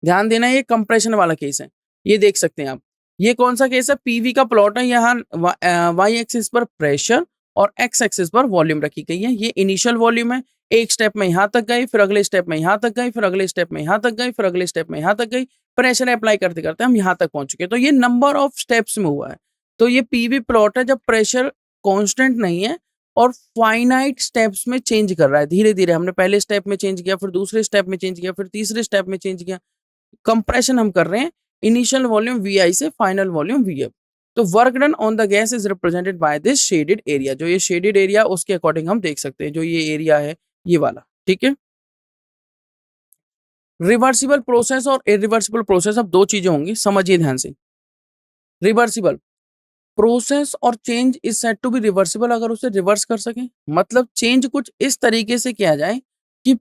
ध्यान देना, ये कंप्रेशन वाला केस है। ये देख सकते हैं आप, ये कौन सा केस है? पीवी का प्लॉट है, यहाँ वाई एक्सिस पर प्रेशर और एक्स एक्सिस पर वॉल्यूम रखी गई है। ये इनिशियल वॉल्यूम है, एक स्टेप में यहां तक गई, फिर अगले स्टेप में यहां तक गई, फिर अगले स्टेप में यहां तक गई, फिर अगले स्टेप में यहां तक गई। प्रेशर अप्लाई करते करते हम यहां तक पहुंच चुके। तो ये नंबर ऑफ स्टेप्स में हुआ है। तो ये पीवी प्लॉट है जब प्रेशर कॉन्स्टेंट नहीं है और फाइनाइट स्टेप्स में चेंज कर रहा है धीरे धीरे। हमने पहले स्टेप में चेंज किया, फिर दूसरे स्टेप में चेंज किया, फिर तीसरे स्टेप में चेंज किया। कंप्रेशन हम कर रहे हैं इनिशियल वॉल्यूम वी से फाइनल वॉल्यूम वी। तो work done on the gas is represented by this shaded area. जो ये शेडेड एरिया उसके अकॉर्डिंग हम देख सकते हैं, जो ये एरिया है ये वाला, ठीक है। रिवर्सिबल प्रोसेस और इरिवर्सिबल प्रोसेस, अब दो चीजें होंगी, समझिए ध्यान से। रिवर्सिबल प्रोसेस और change is said to be reversible अगर उसे रिवर्स कर सके। मतलब चेंज कुछ इस तरीके से किया जाए कि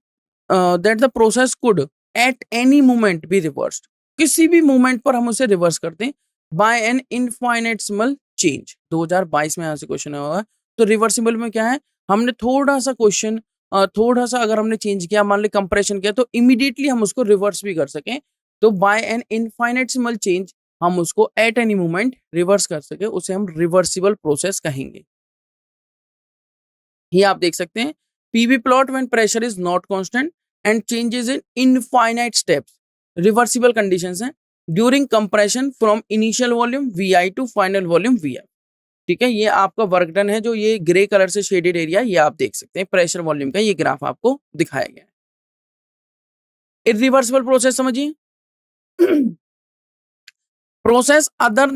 that the process could eight any moment be reversed. किसी भी मोमेंट पर हम उसे रिवर्स करते हैं बाय एन इनफाइनेटसिमल चेंज। 2022 में यहाँ से क्वेश्चन आया हुआ है। तो रिवर्सिबल में क्या है? हमने थोड़ा सा क्वेश्चन, थोड़ा सा अगर हमने चेंज किया, मान ली कंप्रेशन किया, तो इमीडिएटली हम उसको रिवर्स भी कर सकें। तो बाय एन इनफाइनेटसिमल चेंज हम उसको एट एनी मोमेंट रिवर्स कर सके, उसे हम रिवर्सिबल प्रोसेस कहेंगे। ये आप देख सकते हैं, PV plot when pressure is not constant and changes in infinite steps, reversible conditions हैं during compression from initial volume V to final volume V. ठीक है, ये आपका वर्क डन है, जो ये ग्रे कलर से शेडेड एरिया ये आप देख सकते हैं, प्रेशर वॉल्यूम का ये ग्राफ आपको दिखाया गया है। इरिवर्सिबल प्रोसेस समझिए। Process other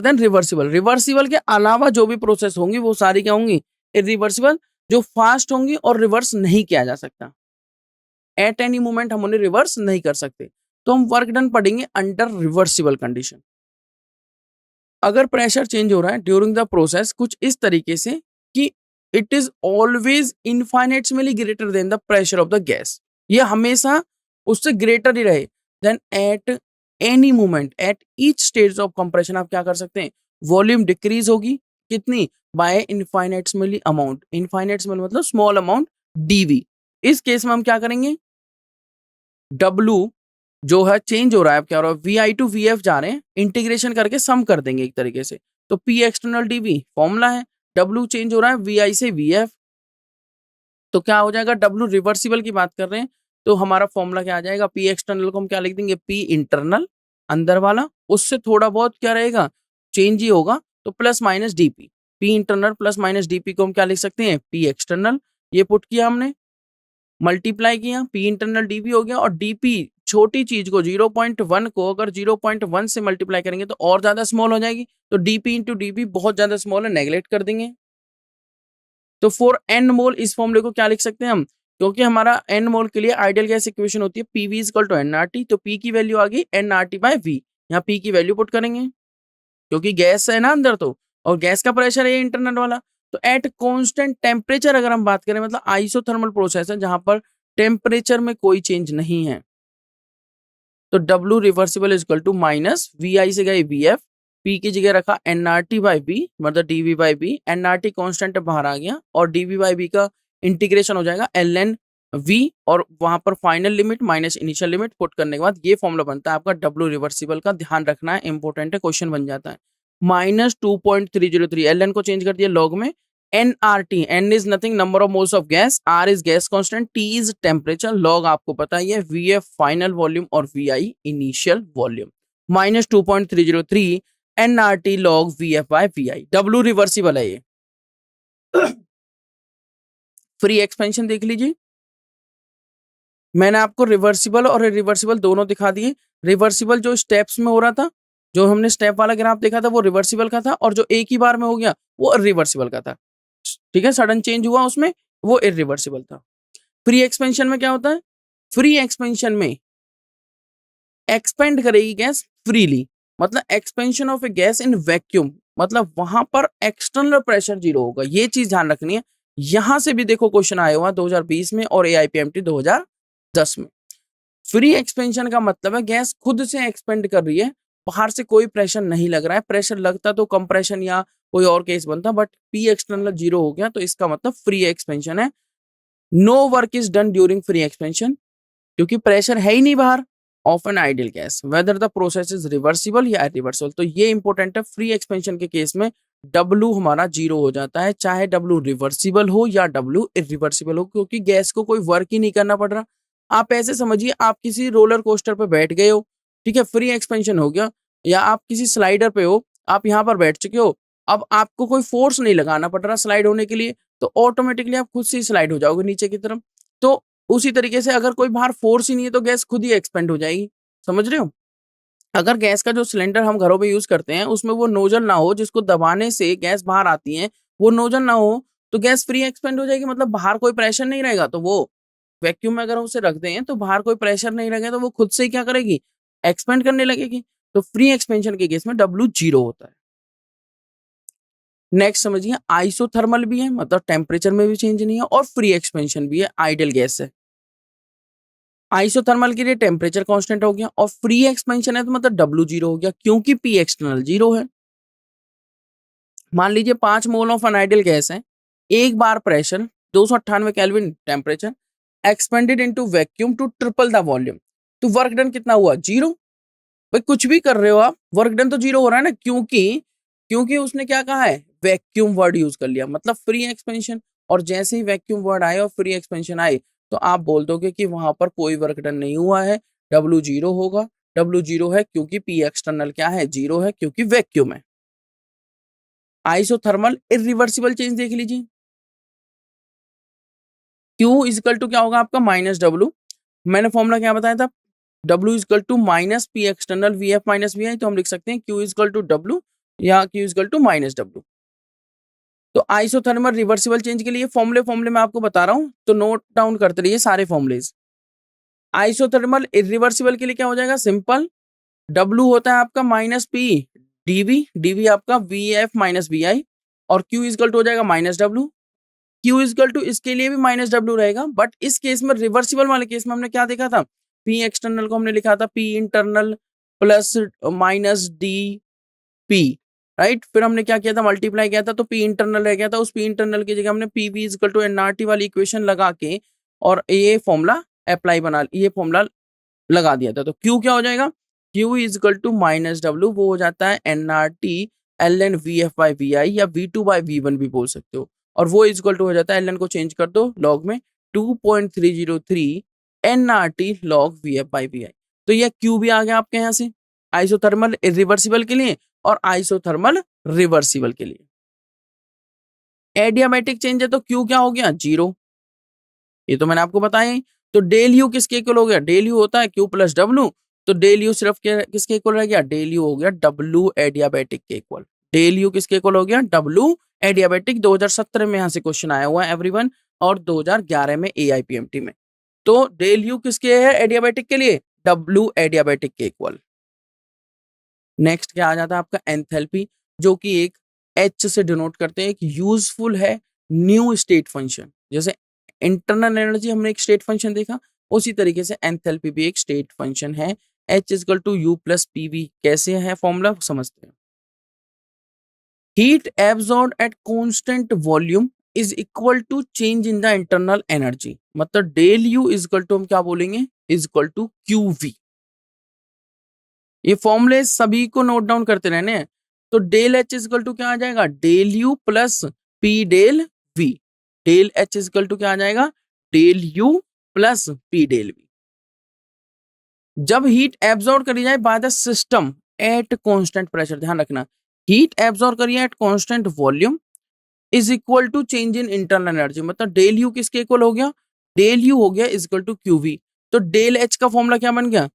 than reversible, reversible के अलावा जो भी प्रोसेस होंगी वो सारी क्या होंगी, इरिवर्सिबल, जो फास्ट होंगी और रिवर्स नहीं किया जा सकता, एट एनी मोमेंट हम उन्हें रिवर्स नहीं कर सकते। तो हम वर्क डन पढ़ेंगे अंडर रिवर्सिबल कंडीशन। अगर प्रेशर चेंज हो रहा है ड्यूरिंग द प्रोसेस कुछ इस तरीके से कि it is always infinitely greater than the pressure of the gas, ये हमेशा उससे ग्रेटर ही रहे, then at any moment at each stage of compression आप क्या कर सकते हैं, वॉल्यूम डिक्रीज होगी, कितनी, बाय इनफाइनेटली अमाउंट, इनफाइनेटली मतलब स्मॉल अमाउंट डीवी। इस केस में हम क्या करेंगे, डब्लू जो है चेंज हो रहा है, अब क्या हो रहा है, V I to V F जा रहे हैं, इंटीग्रेशन करके सम कर देंगे एक तरीके से, तो पी एक्सटर्नल डीवी फॉर्मूला है, डब्लू चेंज हो रहा है वी आई से वी एफ, तो क्या हो जाएगा, डब्लू रिवर्सिबल की बात कर रहे हैं तो हमारा फॉर्मूला क्या आ जाएगा, पी एक्सटर्नल को हम क्या लिख देंगे, पी इंटरनल अंदर वाला, उससे थोड़ा बहुत क्या रहेगा, चेंज ही होगा, तो plus minus DP, P internal plus minus DP को हम क्या लिख सकते हैं, पी एक्सटर्नल, ये पुट किया हमने, मल्टीप्लाई किया, पी इंटरनल डीपी हो गया, और डीपी छोटी चीज को 0.1 को अगर 0.1 से मल्टीप्लाई करेंगे तो और ज्यादा स्मॉल हो जाएगी, तो डीपी इंटू डीपी बहुत ज्यादा स्मॉल है, नेगलेक्ट कर देंगे। तो फॉर एन मोल इस फॉर्मूले को क्या लिख सकते हैं हम, क्योंकि हमारा एन मोल के लिए आइडियल गैस इक्वेशन होती है पीवी इक्वल टू एनआरटी, तो पी की वैल्यू आ गई एनआरटी बाय वी, यहाँ पी की वैल्यू पुट करेंगे क्योंकि गैस है ना अंदर, तो और गैस का प्रेशर है इंटरनल वाला, तो एट कांस्टेंट टेम्परेचर अगर हम बात करें मतलब आइसोथर्मल प्रोसेस है जहां पर टेम्परेचर में कोई चेंज नहीं है, तो W reversible is equal to minus V I से गए वी एफ, पी की जगह रखा एनआरटी बाई बी मतलब dV by V, nRT constant बाहर आ गया और डीवी बाई बी का इंटीग्रेशन हो जाएगा एल एन वी, और वहां पर final limit minus initial limit put करने के बाद ये फॉर्मूला बनता है आपका डब्ल्यू रिवर्सिबल का, ध्यान रखना है इंपॉर्टेंट है, क्वेश्चन बन जाता है। -2.303 एल एन को चेंज कर दिया लॉग में, NRT, N is nothing number of moles of gas, R is gas constant, T is temperature, log आपको पता ही है वी एफ फाइनल वॉल्यूम और V I initial volume, -2.303 NRT log V F by V I, W reversible है ये। Free expansion देख लीजिए, मैंने आपको रिवर्सिबल और इरिवर्सिबल दोनों दिखा दिए, रिवर्सिबल जो स्टेप्स में हो रहा था, जो हमने स्टेप वाला ग्राफ देखा था वो रिवर्सिबल का था, और जो एक ही बार में हो गया वो इरिवर्सिबल का था, ठीक है, सडन चेंज हुआ उसमें वो इरिवर्सिबल था। फ्री एक्सपेंशन में क्या होता है, फ्री एक्सपेंशन में एक्सपेंड करेगी गैस फ्रीली, मतलब expansion of A gas in vacuum, मतलब वहां पर एक्सटर्नल प्रेशर जीरो होगा, ये चीज ध्यान रखनी है। यहां से भी देखो क्वेश्चन आया हुआ 2020 में और एआईपीएमटी 2010 में। फ्री एक्सपेंशन का मतलब है गैस खुद से एक्सपेंड कर रही है, बाहर से कोई प्रेशर नहीं लग रहा है, प्रेशर लगता तो कंप्रेशन या कोई और केस बनता, बट पी एक्सटर्नल जीरो हो गया तो इसका मतलब फ्री एक्सपेंशन है। No work is done during free expansion क्योंकि प्रेशर है ही नहीं बाहर of an ideal gas, whether the process is reversible या इरिवर्सिबल, तो ये इंपॉर्टेंट है। फ्री एक्सपेंशन के केस में डब्लू हमारा जीरो हो जाता है, चाहे डब्लू रिवर्सिबल हो या डब्लू इरिवर्सिबल हो, क्योंकि गैस को कोई वर्क ही नहीं करना पड़ रहा। आप ऐसे समझिए आप किसी रोलर कोस्टर पे बैठ गए हो, ठीक है, फ्री एक्सपेंशन हो गया, या आप किसी स्लाइडर पे हो, आप यहाँ पर बैठ चुके हो, अब आपको कोई फोर्स नहीं लगाना पड़ रहा स्लाइड होने के लिए, तो ऑटोमेटिकली आप खुद से स्लाइड हो जाओगे नीचे की तरफ। तो उसी तरीके से अगर कोई बाहर फोर्स ही नहीं है तो गैस खुद ही एक्सपेंड हो जाएगी, समझ रहे हो। अगर गैस का जो सिलेंडर हम घरों में यूज करते हैं उसमें वो नोजल ना हो जिसको दबाने से गैस बाहर आती है, वो नोजल ना हो, तो गैस फ्री एक्सपेंड हो जाएगी, मतलब बाहर कोई प्रेशर नहीं रहेगा, तो वो वैक्यूम में अगर उसे रख दें तो बाहर कोई प्रेशर नहीं रहेगा, तो वो खुद से ही क्या करेगी, एक्सपेंड करने लगेगी। तो फ्री एक्सपेंशन के केस में डब्ल्यू जीरो होता है। नेक्स्ट समझिए, आइसोथर्मल भी है मतलब टेम्परेचर में भी चेंज नहीं है, और फ्री एक्सपेंशन भी है, आइडियल गैस है। आइसोथर्मल के लिए टेम्परेचर कांस्टेंट हो गया, और फ्री एक्सपेंशन है तो मतलब डब्ल्यू जीरो हो गया क्योंकि पी एक्सटर्नल जीरो है। मान लीजिए 5 मोल ऑफ अनआइडियल गैस है, एक बार pressure 298 kelvin temperature, expanded into vacuum to triple the volume, तो वर्क डन कितना हुआ, जीरो। भाई कुछ भी कर रहे हो आप, वर्क डन तो जीरो हो रहा है ना, क्योंकि क्योंकि उसने क्या कहा है, वैक्यूम वर्ड यूज कर लिया, मतलब फ्री एक्सपेंशन, और जैसे ही वैक्यूम वर्ड आए और फ्री एक्सपेंशन आए तो आप बोल दोगे कि वहां पर कोई वर्क डन नहीं हुआ है, डब्ल्यू जीरो होगा। डब्ल्यू जीरो है क्योंकि पी एक्सटर्नल क्या है, जीरो है क्योंकि वैक्यूम है। आइसोथर्मल इरिवर्सिबल चेंज देख लीजिए, Q इक्वल टू क्या होगा आपका माइनस डब्ल्यू, मैंने फॉर्मूला क्या बताया था, W equal to minus P external V F minus V I, तो हम लिख सकते हैं Q इक्वल टू डब्ल्यू या Q equal to minus W. तो आइसोथर्मल रिवर्सिबल चेंज के लिए फॉर्मूले फॉर्मूले मैं आपको बता रहा हूं, तो नोट डाउन करते रहिए सारे फॉर्मूलेज। आइसोथर्मल इरिवर्सिबल के लिए क्या हो जाएगा, सिंपल, W होता है आपका माइनस पी डीवी, डीवी आपका V F minus V I, और Q इक्वल टू हो जाएगा minus W. Q equal to इसके लिए भी माइनस डब्ल्यू रहेगा, बट इस केस में रिवर्सिबल वाले केस में हमने क्या देखा था, P एक्सटर्नल को हमने लिखा था P internal plus minus D P, right. फिर हमने क्या किया था, मल्टीप्लाई किया था, तो P इंटरनल रह गया था, उस P इंटरनल की जगह हमने P V equal to NRT वाली इक्वेशन लगा के और ये फॉर्मूला अप्लाई बना, ये फॉर्मूला लगा दिया था। तो Q क्या हो जाएगा, Q equal to minus W, वो हो जाता है nRT l n V F by V I, या V two by V one भी बोल सकते हो, और वो इक्वल टू हो जाता है, एल एन को चेंज कर दो लॉग में, 2.303 NRT log V F by V I. तो ये Q भी आ गया आपके यहाँ से आइसोथर्मल रिवर्सिबल के लिए और आइसोथर्मल रिवर्सिबल के लिए। एडियाबैटिक चेंज है तो Q क्या हो गया, जीरो, ये तो मैंने आपको बताया ही। तो डेल यू किसके इक्वल हो गया, डेल यू होता है Q प्लस डब्ल्यू, तो डेल यू सिर्फ किसके इक्वल रह गया, डेल यू हो गया डब्ल्यू एडियाबैटिक के इक्वल। डेल यू किसके इक्वल हो गया, डब्ल्यू एडियाबैटिक। 2017 में यहाँ से क्वेश्चन आया हुआ है एवरीवन, और 2011 में AIPMT में। तो डेल यू किसके है एडियाबैटिक के लिए, डब्ल्यू एडियाबैटिक के इक्वल। नेक्स्ट क्या आ जाता है आपका एंथैल्पी, जो कि एक H से डिनोट करते हैं, एक यूजफुल है न्यू स्टेट फंक्शन। जैसे इंटरनल एनर्जी हमने एक स्टेट फंक्शन देखा, उसी तरीके से एंथैल्पी भी एक स्टेट फंक्शन है। H equal to U plus P V, कैसे है फॉर्मूला समझते हैं। Heat absorb at constant volume is equal to change in the internal energy, मतलब डेल यू इक्वल टू हम क्या बोलेंगे, is equal to Q V. ये फॉर्मूले सभी को नोट डाउन करते रहने हैं। तो डेल एच इक्वल टू क्या आ जाएगा, del U plus P del V. Del H equal to क्या आ जाएगा, del U plus P del V. जब हीट एब्जॉर्ब करी जाए by the system at constant pressure, ध्यान रखना, हीट एब्जॉर्ब करिए at constant volume is equal to change in internal energy, मतलब डेल यू किसके इक्वल हो गया, डेल यू हो गया is equal to Q V. तो डेल एच का फॉर्मूला क्या बन गया,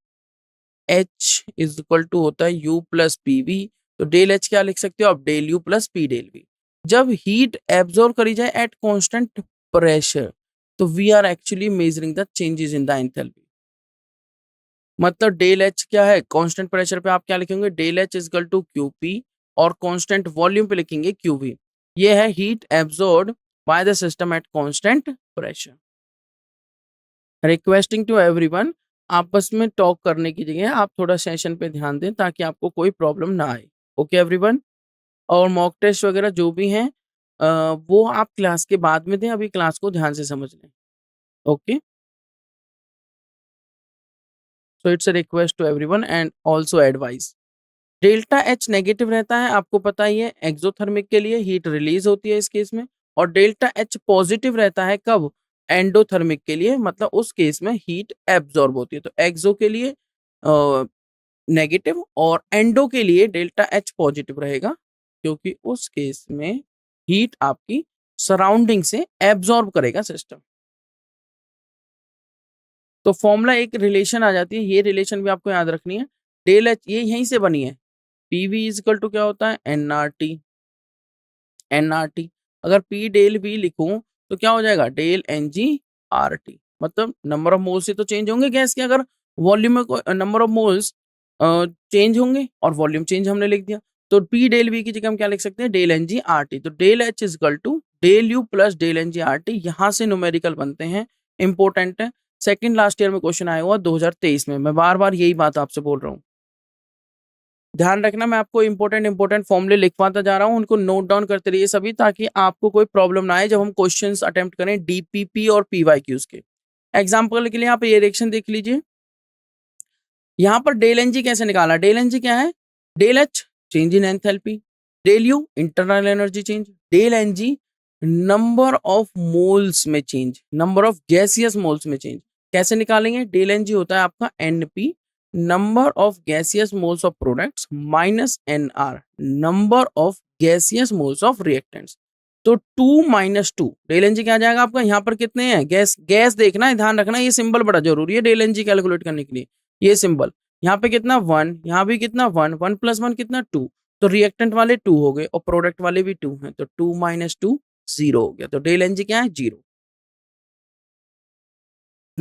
एच इज इक्वल टू होता है यू प्लस पी वी। तो डेल एच क्या लिख सकते हो आप, del U plus P del V. जब हीट एब्जॉर्ब करी जाए एट कांस्टेंट प्रेशर, तो we are actually measuring the changes in the enthalpy. मतलब डेल एच क्या है, कांस्टेंट प्रेशर पे आप क्या लिखेंगे, del H is equal to Q P, और कांस्टेंट वॉल्यूम पे लिखेंगे क्यू वी। ये है heat absorb by the system at constant pressure. Requesting to everyone, आपस में टॉक करने की जगह आप थोड़ा सेशन पे ध्यान दें ताकि आपको कोई प्रॉब्लम ना आए। ओके एवरीवन, और मॉक टेस्ट वगैरह जो भी हैं वो आप क्लास के बाद में दें, अभी क्लास को ध्यान से समझ लें। Okay, so it's a request to everyone and also advice. Delta H negative रहता है, आपको पता ही है, एक्सोथर्मिक के लिए हीट रिलीज होती है इस केस में, और डेल्टा एच पॉजिटिव रहता है कब, एंडोथर्मिक के लिए, मतलब उस केस में हीट एब्जॉर्ब होती है। तो एक्सो के लिए नेगेटिव और एंडो के लिए डेल्टा एच पॉजिटिव रहेगा, क्योंकि उस केस में हीट आपकी सराउंडिंग से एब्जॉर्ब करेगा सिस्टम। तो फॉर्मूला एक रिलेशन आ जाती है, ये रिलेशन भी आपको याद रखनी है। डेल एच ये यहीं से बनी है, पीवी इक्वल टू क्या होता है, एनआरटी। एनआरटी अगर पी डेल वी लिखूं तो क्या हो जाएगा, डेल एनजी आरटी, मतलब नंबर ऑफ मोल्स से तो चेंज होंगे गैस के, अगर वॉल्यूम में नंबर ऑफ मोल्स चेंज होंगे और वॉल्यूम चेंज हमने लिख दिया, तो पी डेल वी की जगह हम क्या लिख सकते हैं, डेल एनजी आरटी। तो del H is equal to del U plus del NG RT, यहां से न्यूमेरिकल बनते हैं, इंपॉर्टेंट है। सेकंड लास्ट ईयर में क्वेश्चन आया हुआ 2023 में, मैं बार बार यही बात आपसे बोल रहा हूँ, ध्यान रखना। मैं आपको इंपॉर्टेंट फॉर्मूले लिखवाता जा रहा हूँ, उनको नोट डाउन करते रहिए सभी, ताकि आपको कोई प्रॉब्लम ना आए जब हम क्वेश्चंस अटेम्प्ट करें डीपीपी और पीवाईक्यूज के। एग्जाम्पल के लिए आप ये रिएक्शन देख लीजिए, यहाँ पर डेल एनजी कैसे निकाला, डेल एनजी क्या है, del H change in enthalpy, del U internal energy change, del ng number of moles में change, number of gaseous moles में चेंज। कैसे निकालेंगे, डेल एनजी होता है आपका np, number of gaseous moles of products, minus nr, number of gaseous moles of reactants. तो 2 minus 2 del N G क्या आ जाएगा आपका, यहाँ पर कितने हैं गैस, गैस देखना है, ध्यान रखना, ये सिंबल बड़ा जरूरी है डेल एन जी कैलकुलेट करने के लिए। ये सिंबल यहाँ पे कितना 1, यहाँ भी कितना 1, 1 प्लस 1 कितना 2, तो रिएक्टेंट वाले 2 हो गए और प्रोडक्ट वाले भी 2 हैं, तो 2 माइनस 2 0 हो गया, तो डेल एन जी क्या है 0।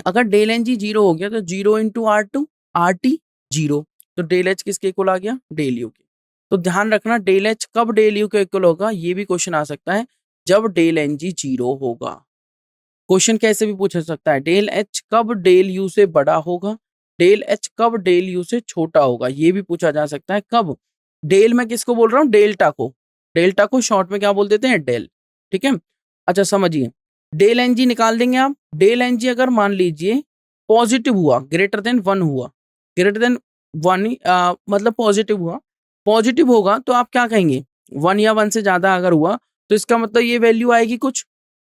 अगर डेल एन जी 0 हो गया तो 0 into R to R T 0, तो डेल एच किसके इक्वल आ गया, डेल यू के। तो ध्यान रखना डेल एच कब डेल यू के इक्वल होगा, ये भी क्वेश्चन आ सकता है, जब डेल एन जी 0 होगा। क्वेश्चन कैसे भी पूछ सकता है, डेल एच कब डेल यू से बड़ा होगा, डेल एच कब डेल यू से छोटा होगा, ये भी पूछा जा सकता है। कब, डेल मैं किसको बोल रहा हूँ, डेल्टा को, डेल्टा को शॉर्ट में क्या बोल देते हैं, डेल। ठीक है, अच्छा समझिए, डेल एन जी निकाल देंगे आप। डेल एन जी अगर मान लीजिए पॉजिटिव हुआ, ग्रेटर देन 1 हुआ, ग्रेटर देन 1 मतलब पॉजिटिव हुआ, पॉजिटिव होगा तो आप क्या कहेंगे, 1 या 1 से ज्यादा अगर हुआ तो इसका मतलब ये वैल्यू आएगी कुछ।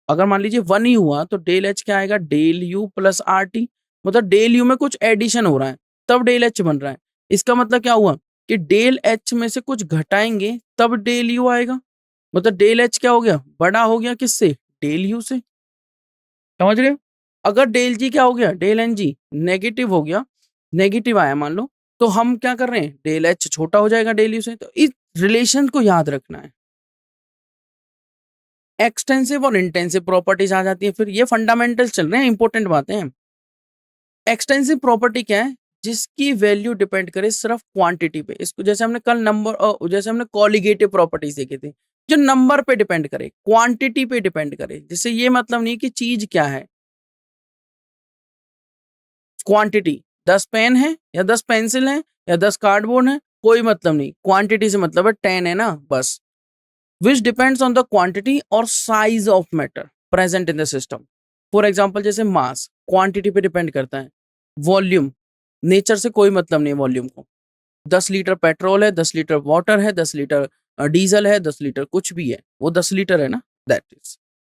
अगर मान लीजिए 1 ही हुआ तो डेल एच क्या आएगा, del U plus R T, मतलब डेल यू में कुछ एडिशन हो रहा है तब डेल एच बन रहा है। इसका मतलब क्या हुआ कि डेल एच में से कुछ घटाएंगे तब डेल यू आएगा, मतलब डेल एच क्या हो गया, बड़ा हो गया किससे, डेल यू से। समझ रहे हो, अगर डेल जी क्या हो गया, डेल एन जी नेगेटिव हो गया, नेगेटिव आया मान लो, तो हम क्या कर रहे हैं, डेल एच छोटा हो जाएगा डेल यू से। तो इस रिलेशन को याद रखना है। एक्सटेंसिव और इंटेंसिव प्रॉपर्टीज आ जाती है, फिर ये फंडामेंटल चल रहे हैं, इंपॉर्टेंट बातें हैं। एक्सटेंसिव प्रॉपर्टी क्या है, जिसकी वैल्यू डिपेंड करे सिर्फ क्वांटिटी पे। इसको जैसे हमने कल नंबर, जैसे हमने कॉलिगेटिव प्रॉपर्टीज देखे थे, जो नंबर पे डिपेंड करे, क्वांटिटी पे डिपेंड करे। जिससे ये मतलब नहीं कि चीज क्या है, क्वांटिटी 10 पेन है या 10 पेंसिल है या 10 कार्डबोर्ड है, कोई मतलब नहीं, क्वांटिटी से मतलब है 10 है ना बस। Which depends on the quantity और size of matter present in the system. For example जैसे मास क्वांटिटी पे डिपेंड करता है, वॉल्यूम नेचर से कोई मतलब नहीं है वॉल्यूम को, 10 लीटर पेट्रोल है, 10 लीटर वाटर है, 10 लीटर डीजल है, 10 लीटर कुछ भी है, वो 10 लीटर है ना, that is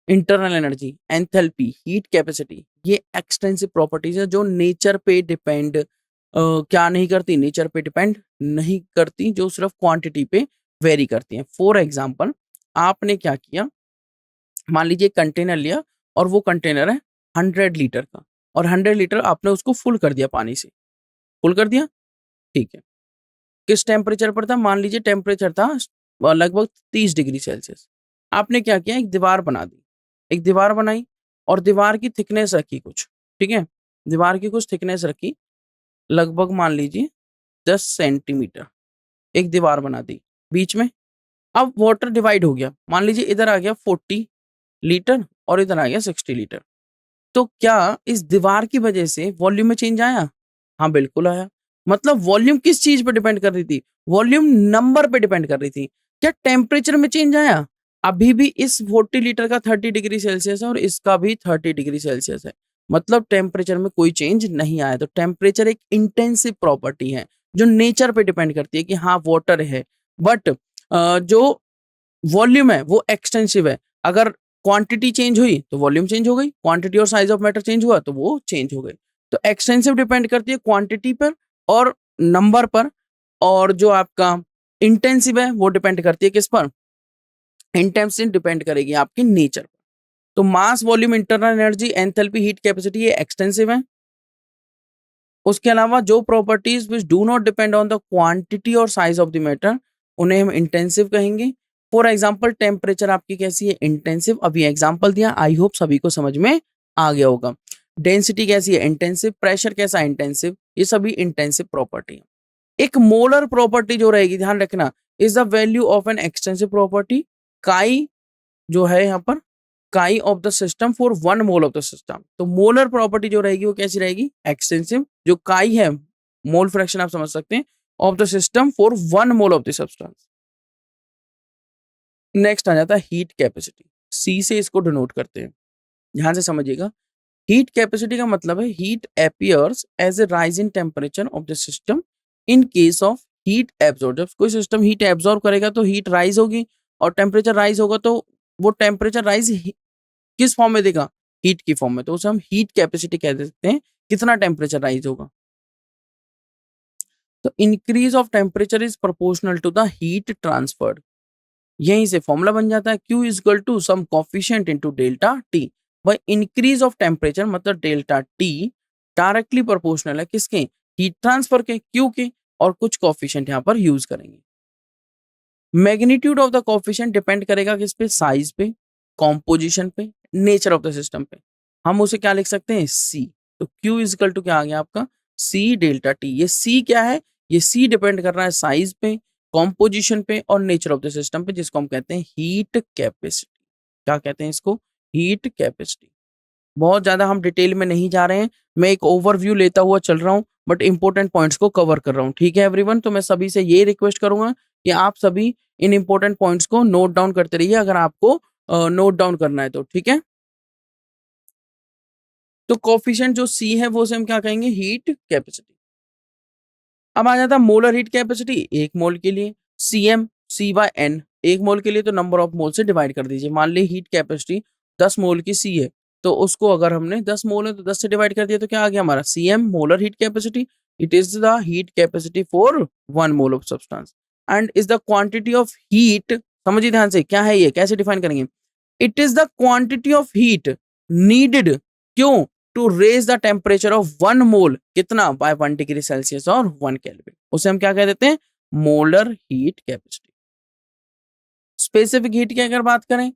internal energy, enthalpy, heat capacity. ये एक्सटेंसिव प्रॉपर्टीज है जो नेचर पे डिपेंड क्या नहीं करती, नेचर पे डिपेंड नहीं करती, जो सिर्फ क्वांटिटी पे वेरी करती हैं। फॉर एग्जाम्पल आपने क्या किया, मान लीजिए कंटेनर लिया और वो कंटेनर है 100 लीटर का, और 100 लीटर आपने उसको फुल कर दिया पानी से, फुल कर दिया, ठीक है। किस टेम्परेचर पर था, मान लीजिए टेम्परेचर था लगभग 30 डिग्री सेल्सियस। आपने क्या किया, एक दीवार बना दी, एक दीवार बनाई और दीवार की थिकनेस रखी कुछ, ठीक है, दीवार की कुछ थिकनेस रखी, लगभग मान लीजिए 10 सेंटीमीटर, एक दीवार बना दी बीच में। अब वाटर डिवाइड हो गया, मान लीजिए इधर आ गया 40 लीटर और इधर आ गया 60 लीटर। तो क्या इस दीवार की वजह से वॉल्यूम में चेंज आया, हाँ बिल्कुल आया। मतलब वॉल्यूम किस चीज पे डिपेंड कर रही थी, वॉल्यूम नंबर पे डिपेंड कर रही थी। क्या टेम्परेचर में चेंज आया, अभी भी इस 40 लीटर का 30 डिग्री सेल्सियस है और इसका भी 30 डिग्री सेल्सियस है, मतलब टेम्परेचर में कोई चेंज नहीं आया। तो टेम्परेचर एक इंटेंसिव प्रॉपर्टी है जो नेचर पे डिपेंड करती है कि हाँ वाटर है, बट जो वॉल्यूम है वो एक्सटेंसिव है। अगर क्वांटिटी चेंज हुई तो वॉल्यूम चेंज हो गई, क्वांटिटी और साइज ऑफ मैटर चेंज हुआ तो वो चेंज हो गई। तो एक्सटेंसिव डिपेंड करती है क्वांटिटी पर और नंबर पर, और जो आपका इंटेंसिव है वो डिपेंड करती है किस पर, इंटेंसिव डिपेंड करेगी आपकी नेचर पर। तो mass, volume, internal energy, enthalpy, heat capacity ये एक्सटेंसिव है। उसके अलावा जो properties which do not depend on the quantity और साइज ऑफ द मैटर, उन्हें हम इंटेंसिव कहेंगे। फॉर एग्जाम्पल टेम्परेचर आपकी कैसी है, इंटेंसिव। अभी एग्जाम्पल दिया, आई होप सभी को समझ में आ गया होगा। डेंसिटी कैसी है, इंटेंसिव। प्रेशर कैसा, इंटेंसिव। ये सभी इंटेंसिव प्रॉपर्टी है। एक मोलर प्रॉपर्टी जो रहेगी, ध्यान रखना, is the value of an extensive property. काई जो है यहाँ पर, काई of the system for 1 mole of the system. तो मोलर प्रॉपर्टी जो रहेगी वो कैसी रहेगी, एक्सटेंसिव। जो काई है, मोल फ्रैक्शन आप समझ सकते हैं, of the system for 1 mole of the substance. Next आ जाता है हीट कैपेसिटी, सी से इसको डिनोट करते हैं, ध्यान से समझिएगा। हीट कैपेसिटी का मतलब है heat appears as a rise in temperature of the system in case of heat absorb. जब कोई सिस्टम हीट एब्जॉर्ब करेगा तो हीट राइज होगी, और टेम्परेचर राइज होगा तो वो टेम्परेचर राइज किस फॉर्म में देगा, हीट की फॉर्म में। तो उसे हम हीट कैपेसिटी कह देते हैं, कितना टेम्परेचर राइज होगा। तो increase of temperature is proportional to the heat transferred. यहीं से फॉर्मूला बन जाता है Q is equal to some coefficient into delta T. भाई इंक्रीज ऑफ टेम्परेचर मतलब डेल्टा टी डायरेक्टली प्रोपोर्शनल है किसके, हीट ट्रांसफर के Q के, और कुछ कोफिशिएंट यहाँ पर यूज करेंगे। Magnitude of the coefficient depend करेगा किस पे, साइज पे, कॉम्पोजिशन पे, नेचर ऑफ द सिस्टम पे। हम उसे क्या लिख सकते हैं, सी। तो Q इज इक्वल टू क्या आ गया आपका, सी डेल्टा टी। ये सी क्या है, ये सी डिपेंड कर रहा है साइज पे, कॉम्पोजिशन पे और नेचर ऑफ द सिस्टम पे, जिसको हम कहते हैं हीट कैपेसिटी। क्या कहते हैं इसको, हीट कैपेसिटी। बहुत ज्यादा हम डिटेल में नहीं जा रहे हैं, मैं एक ओवरव्यू लेता हुआ चल रहा हूँ, बट इंपॉर्टेंट पॉइंट्स को कवर कर रहा हूँ। ठीक है एवरीवन, तो मैं सभी से ये रिक्वेस्ट करूंगा कि आप सभी इन इंपॉर्टेंट पॉइंट्स को नोट डाउन करते रहिए अगर आपको नोट डाउन करना है तो। ठीक है, तो कोफिशिएंट जो सी है वो उसे हम क्या कहेंगे, हीट कैपेसिटी। अब आ जाता है मोलर हीट कैपेसिटी एक मोल के लिए, सीएम सी बाय एन। एक मोल के लिए तो नंबर ऑफ मोल से डिवाइड कर दीजिए। मान ली हीट कैपेसिटी 10 मोल की सी है, तो उसको अगर हमने 10 मोल है तो 10 से डिवाइड कर दिया तो क्या आ गया हमारा, Cm molar heat capacity. It is the heat capacity for 1 mole of substance and is the quantity of heat. समझिए ध्यान से, क्या है ये, कैसे डिफाइन करेंगे, it is the quantity of heat needed, क्यों, to raise the temperature of 1 mole, कितना, बाय 1 डिग्री सेल्सियस और 1 केल्विन। उसे हम क्या कह देते हैं, molar heat capacity. Specific heat की अगर बात करें,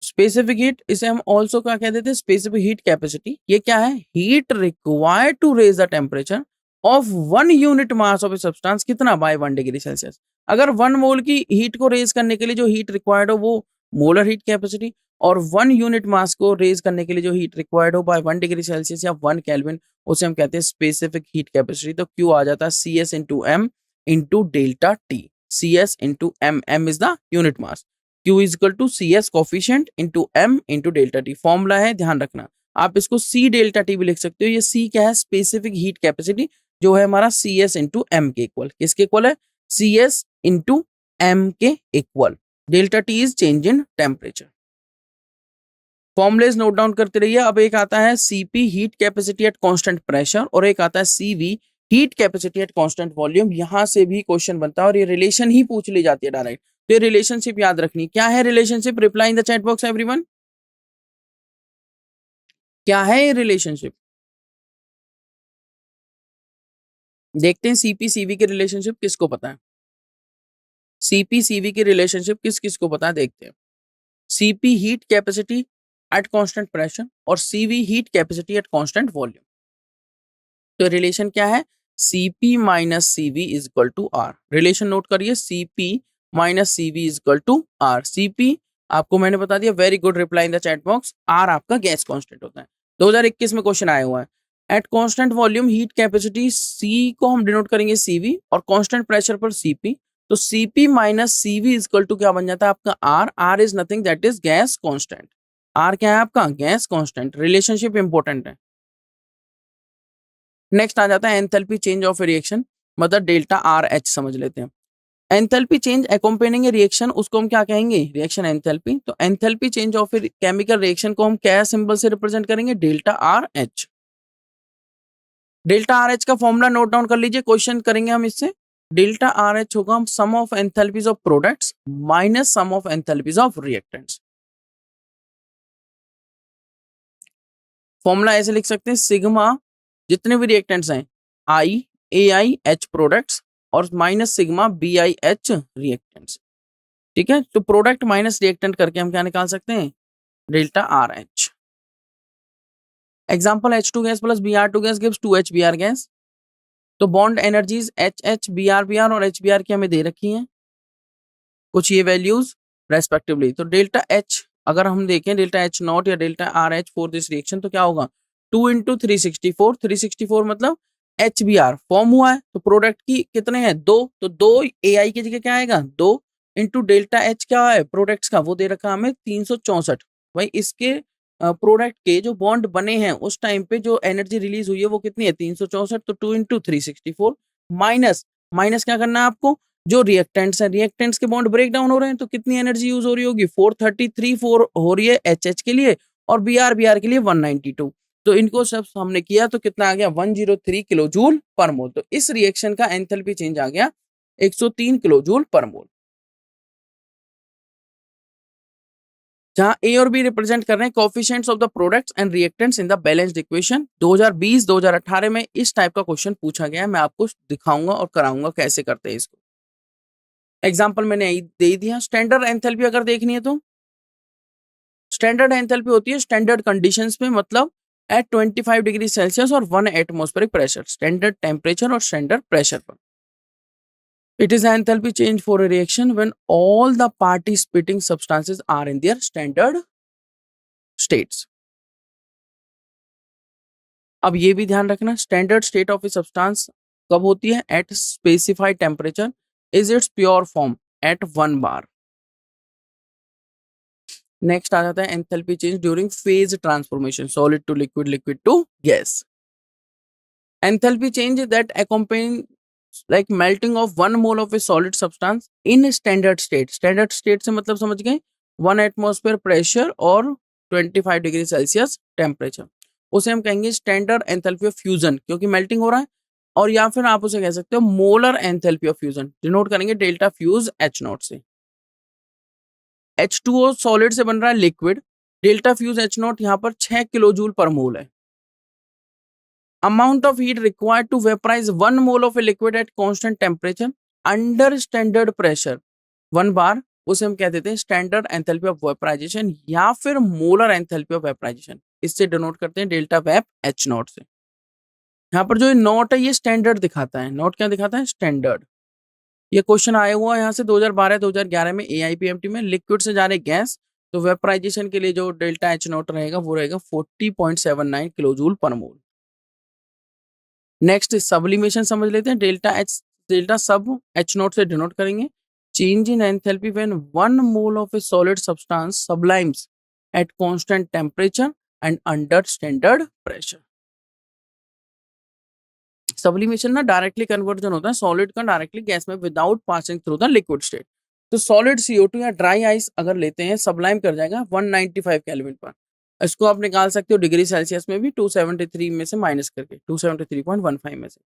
स्पेसिफिक हीट इसे हम ऑल्सो क्या कह देते हैं, स्पेसिफिक हीट कैपेसिटी। ये क्या है, heat required to raise the temperature of 1 unit mass of a substance, कितना, बाय 1 डिग्री सेल्सियस। अगर 1 मोल की हीट को रेज करने के लिए जो हीट रिक्वायर्ड हो वो मोलर हीट कैपेसिटी, और 1 यूनिट मास को रेज करने के लिए जो हीट रिक्वायर्ड हो बाय 1 डिग्री सेल्सियस या 1 केल्विन, उसे हम कहते हैं स्पेसिफिक हीट कैपेसिटी। तो क्यू आ जाता है C S into M into delta T. C S into M, M is the unit mass, Q is equal to C S coefficient into M into delta T. Formula है, ध्यान रखना। आप इसको सी delta T भी लिख सकते हो। ये सी क्या है, स्पेसिफिक हीट कैपेसिटी, जो है हमारा सी एस इंटू एम के इक्वल। किसके इक्वल है, सी एस इंटू एम के equal. Delta T is change in temperature. Formulas note down करते रहिए। अब एक आता है CP heat capacity at constant pressure, और एक आता है CV heat capacity at constant volume. यहां से भी क्वेश्चन बनता है और ये रिलेशन ही पूछ ली जाती है डायरेक्ट। तो ये रिलेशनशिप याद रखनी। क्या है relationship, reply in the chat box everyone. क्या है ये रिलेशनशिप, देखते हैं सीपी सीवी के रिलेशनशिप किसको पता है। सीपी सीवी की रिलेशनशिप किस किस को पता है, देखते हैं। Cp heat capacity at constant pressure और Cv heat capacity at constant volume. तो रिलेशन क्या है, Cp minus CV is equal to R. Relation note करिए, Cp minus CV is equal to R. Cp आपको मैंने बता दिया, very good, reply in the chat box. R आपका gas constant होता है। 2021 में क्वेश्चन आया हुआ है। At constant volume heat capacity, C को हम डिनोट करेंगे Cv और कांस्टेंट प्रेशर पर Cp। तो Cp minus CV is equal to क्या बन जाता है आपका R. R is nothing that is gas constant. R क्या है आपका, गैस कांस्टेंट। रिलेशनशिप इंपॉर्टेंट है। नेक्स्ट आ जाता है एंथैल्पी चेंज ऑफ रिएक्शन, मतलब डेल्टा आर एच समझ लेते हैं। एंथैल्पी चेंज अकोम्पेनिंग रिएक्शन, उसको हम क्या कहेंगे, रिएक्शन एंथैल्पी। तो enthalpy change of chemical reaction को हम क्या सिंबल से रिप्रेजेंट करेंगे, delta R H. Delta R H का फॉर्मूला नोट डाउन कर लीजिए, क्वेश्चन करेंगे हम इससे। डेल्टा आर एच होगा हम sum of enthalpies of products minus sum of enthalpies of reactants. Formula ऐसे लिख सकते हैं, सिग्मा जितने भी रिएक्टेंट्स हैं, I A I H products और minus sigma B I H reactants. ठीक है, तो प्रोडक्ट माइनस रिएक्टेंट करके हम क्या निकाल सकते हैं, delta R H. Example H2 gas plus Br2 gas gives 2H Br gas. तो बॉन्ड एनर्जीज HH Br और HBr की हमें दे रखी हैं कुछ ये वैल्यूज रेस्पेक्टिवली। तो डेल्टा H अगर हम देखें, डेल्टा H नॉट या delta R H for this reaction, तो क्या होगा, 2 इंटू 364। 364 मतलब HBr फॉर्म हुआ है, तो प्रोडक्ट की कितने हैं, 2। तो 2 AI की जगह क्या आएगा, 2 इंटू डेल्टा H क्या है प्रोडक्ट्स का, वो दे रखा हमें 364। भाई इसके प्रोडक्ट के जो बॉन्ड बने हैं उस टाइम पे जो एनर्जी रिलीज हुई है वो कितनी है, 364। तो 2 इंटू 364 माइनस, माइनस क्या करना है आपको, जो रिएक्टेंट्स हैं, रिएक्टेंट्स के बॉन्ड ब्रेक डाउन हो रहे हैं, तो कितनी एनर्जी यूज हो रही होगी, 433 4 हो रही है HH के लिए, और Br के लिए 192। तो इनको सब हमने किया तो कितना आ गया, 103 किलो जूल पर मोल। तो इस रिएक्शन का एंथैल्पी चेंज आ गया 103 किलो जूल पर मोल। जहां ए और बी रिप्रेजेंट कर रहे हैं coefficients of the products and reactants in the balanced equation. 2020-2018 में इस टाइप का क्वेश्चन पूछा गया है। मैं आपको दिखाऊंगा और कराऊंगा कैसे करते हैं इसको। एग्जाम्पल मैंने दे दिया। स्टैंडर्ड एंथैल्पी अगर देखनी है तो स्टैंडर्ड एंथैल्पी होती है स्टैंडर्ड कंडीशंस में, मतलब एट 25 डिग्री सेल्सियस और 1 एटमॉस्फेरिक प्रेशर, स्टैंडर्ड टेम्परेचर और स्टैंडर्ड प्रेशर पर। It is enthalpy change for a reaction when all the participating substances are in their standard states. अब ये भी ध्यान रखना, standard state of a substance कब होती है? At specified temperature is its pure form at 1 bar. Next आ जाता है enthalpy change during phase transformation, solid to liquid, liquid to gas. Enthalpy change that accompany like melting of 1 mole of a solid substance in a standard state। Standard state से मतलब समझ गए 1 atmosphere pressure और 25 degree Celsius temperature, उसे हम कहेंगे standard enthalpy of fusion, क्योंकि melting हो रहा है। और या फिर आप उसे कह सकते हो molar enthalpy of fusion, denote करेंगे डेल्टा फ्यूज H0 से। H2O सॉलिड से बन रहा है लिक्विड, डेल्टा फ्यूज H0 यहाँ पर 6 किलो जूल पर मोल है। Amount of heat required to vaporize 1 mole of a liquid at constant temperature under standard pressure 1 बार, उसे हम कह देते हैं स्टैंडर्ड एंथैल्पी ऑफ वेपराइजेशन या फिर मोलर एंथैल्पी ऑफ वेपराइजेशन। इससे डिनोट करते हैं डेल्टा वेप H0 से। यहाँ पर जो नोट है ये स्टैंडर्ड दिखाता है। नोट क्या दिखाता है? स्टैंडर्ड। ये क्वेश्चन आया हुआ है यहाँ से 2012-2011 में AIPMT में। लिक्विड से जा रहे गैस, तो वेपराइजेशन के लिए जो डेल्टा H0 रहेगा वो रहेगा 40.79 किलो जूल पर मोल। नेक्स्ट सब्लिमेशन समझ लेते हैं। डेल्टा सब H0 से डिनोट करेंगे change in enthalpy when 1 mole of A solid substance सब्लाइम्स at constant temperature and under standard pressure. Sublimation ना डायरेक्टली कन्वर्जन होता है सॉलिड का डायरेक्टली गैस में without passing through the liquid state. तो solid CO2 या dry ice अगर लेते हैं सब्लाइम कर जाएगा 195 केल्विन पर। इसको आप निकाल सकते हो डिग्री सेल्सियस में भी 273 में से माइनस करके 273.15 में से।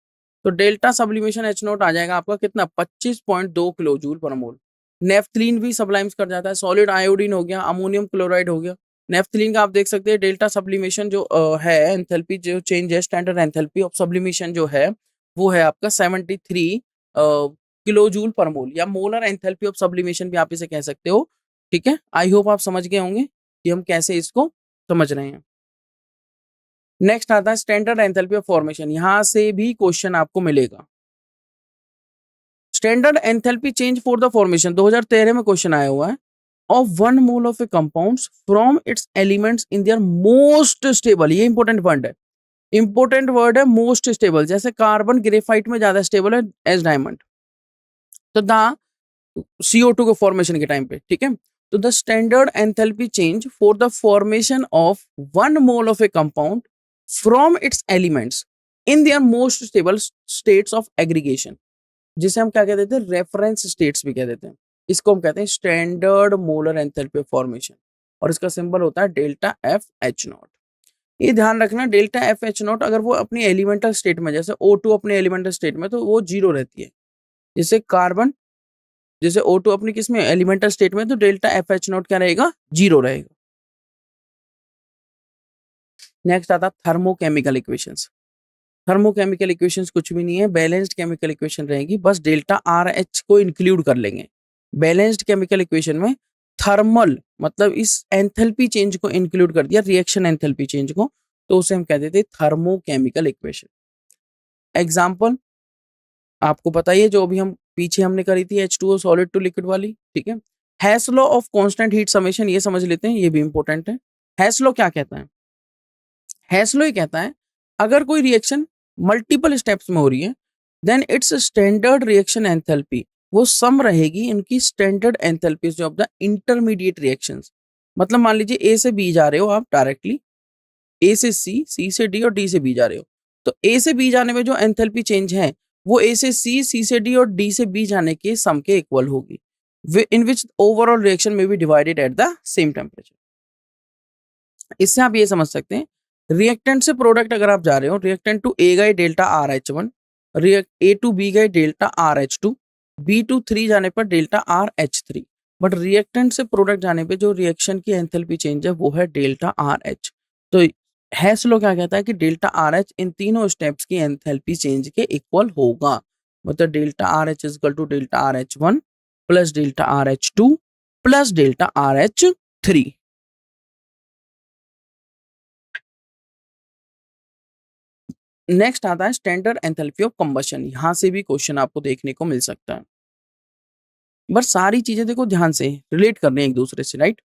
तो डेल्टा सब्लिमेशन H0 आ जाएगा आपका कितना? 25.2 किलो जूल पर मोल। नेफ्थलीन भी सब्लाइम्स कर जाता है, सॉलिड आयोडीन हो गया, अमोनियम क्लोराइड हो गया। नेफ्थलीन का आप देख सकते हैं डेल्टा सब्लिमेशन जो है एंथैल्पी जो चेंज है स्टैंडर्ड एंथैल्पी ऑफ सब्लिमेशन जो है वो है आपका 73 किलो जूल पर मोल, या मोलर एंथैल्पी ऑफ सब्लिमेशन भी आप इसे कह सकते हो। ठीक है, आई होप आप समझ गए होंगे कि हम कैसे इसको समझ रहे हैं। नेक्स्ट आता है स्टैंडर्ड एंथैल्पी ऑफ फॉर्मेशन। यहां से भी क्वेश्चन आपको मिलेगा। Standard enthalpy change for the formation 2013 में क्वेश्चन आया हुआ है of 1 mole of A compounds from its elements in their most stable. ये इंपॉर्टेंट वर्ड है, इंपॉर्टेंट वर्ड है मोस्ट स्टेबल। जैसे कार्बन ग्रेफाइट में ज्यादा स्टेबल है एज डायमंड, तो द CO2 के फॉर्मेशन के टाइम पे। ठीक है, तो the standard enthalpy change for the formation of 1 mole of a compound from its elements in their most stable states of aggregation, जिसे हम क्या कह देते हैं? रेफरेंस स्टेट्स भी कह देते हैं। इसको हम कहते हैं standard molar enthalpy of formation, और इसका सिंबल होता है डेल्टा FH0। ये ध्यान रखना डेल्टा FH0 अगर वो अपनी एलिमेंटल स्टेट में, जैसे O2 अपने एलिमेंटल स्टेट में, तो वो 0 रहती है। जैसे कार्बन, जैसे O2 अपनी किसमें? एलिमेंटल स्टेट में, तो डेल्टा FH0 क्या रहेगा? 0 रहेगा। नेक्स्ट आता है थर्मोकेमिकल इक्वेशंस। थर्मोकेमिकल इक्वेशंस कुछ भी नहीं है, बैलेंस्ड केमिकल इक्वेशन रहेगी, बस डेल्टा RH को इंक्लूड कर लेंगे। बैलेंस्ड केमिकल इक्वेशन में थर्मल मतलब इस एंथैल्पी चेंज को इंक्लूड कर दिया, रिएक्शन एंथैल्पी चेंज को, तो उसे हम कह देते हैं थर्मोकेमिकल इक्वेशन। एग्जांपल आपको पता ही है जो अभी हम पीछे हमने करी थी H2O सॉलिड टू लिक्विड वाली। ठीक है, Hess law of constant heat summation ये समझ लेते हैं, ये भी इंपॉर्टेंट है। हेस लॉ क्या कहता है? हेस लॉ ये कहता है अगर कोई रिएक्शन मल्टीपल स्टेप्स में हो रही है then it's standard reaction enthalpy वो सम रहेगी इनकी standard enthalpies of the intermediate reactions. मतलब मान लीजिए A से B जा रहे हो आप डायरेक्टली, A से C, C से D और D से B जा रहे हो, तो A से B जाने में जो एंथैल्पी चेंज है वो A से C, C से D और D से B जाने के सम के इक्वल होगी, इन विच ओवरऑल रिएक्शन में be divided at the same temperature. इससे आप ये समझ सकते हैं रिएक्टेंट से प्रोडक्ट अगर आप जा रहे हो, रिएक्टेंट टू A गए delta RH1, A to B गए डेल्टा RH2, B टू 3 जाने पर डेल्टा RH3। बट रिएक्टेंट से प्रोडक्ट जाने पे जो रिएक्शन की एंथैल्पी चेंज है वो है डेल्टा आर एच। तो हेस लॉ क्या कहता है कि डेल्टा आर एच इन तीनों स्टेप्स की एंथैल्पी चेंज के इक्वल होगा। मतलब delta R H is equal to delta R H one plus delta R H two plus delta R H three. Next आता है स्टैंडर्ड एंथैल्पी ऑफ कंबशन। यहां से भी क्वेश्चन आपको देखने को मिल सकता है, बस सारी चीजें देखो ध्यान से रिलेट कर रहे हैं एक दूसरे से, राइट।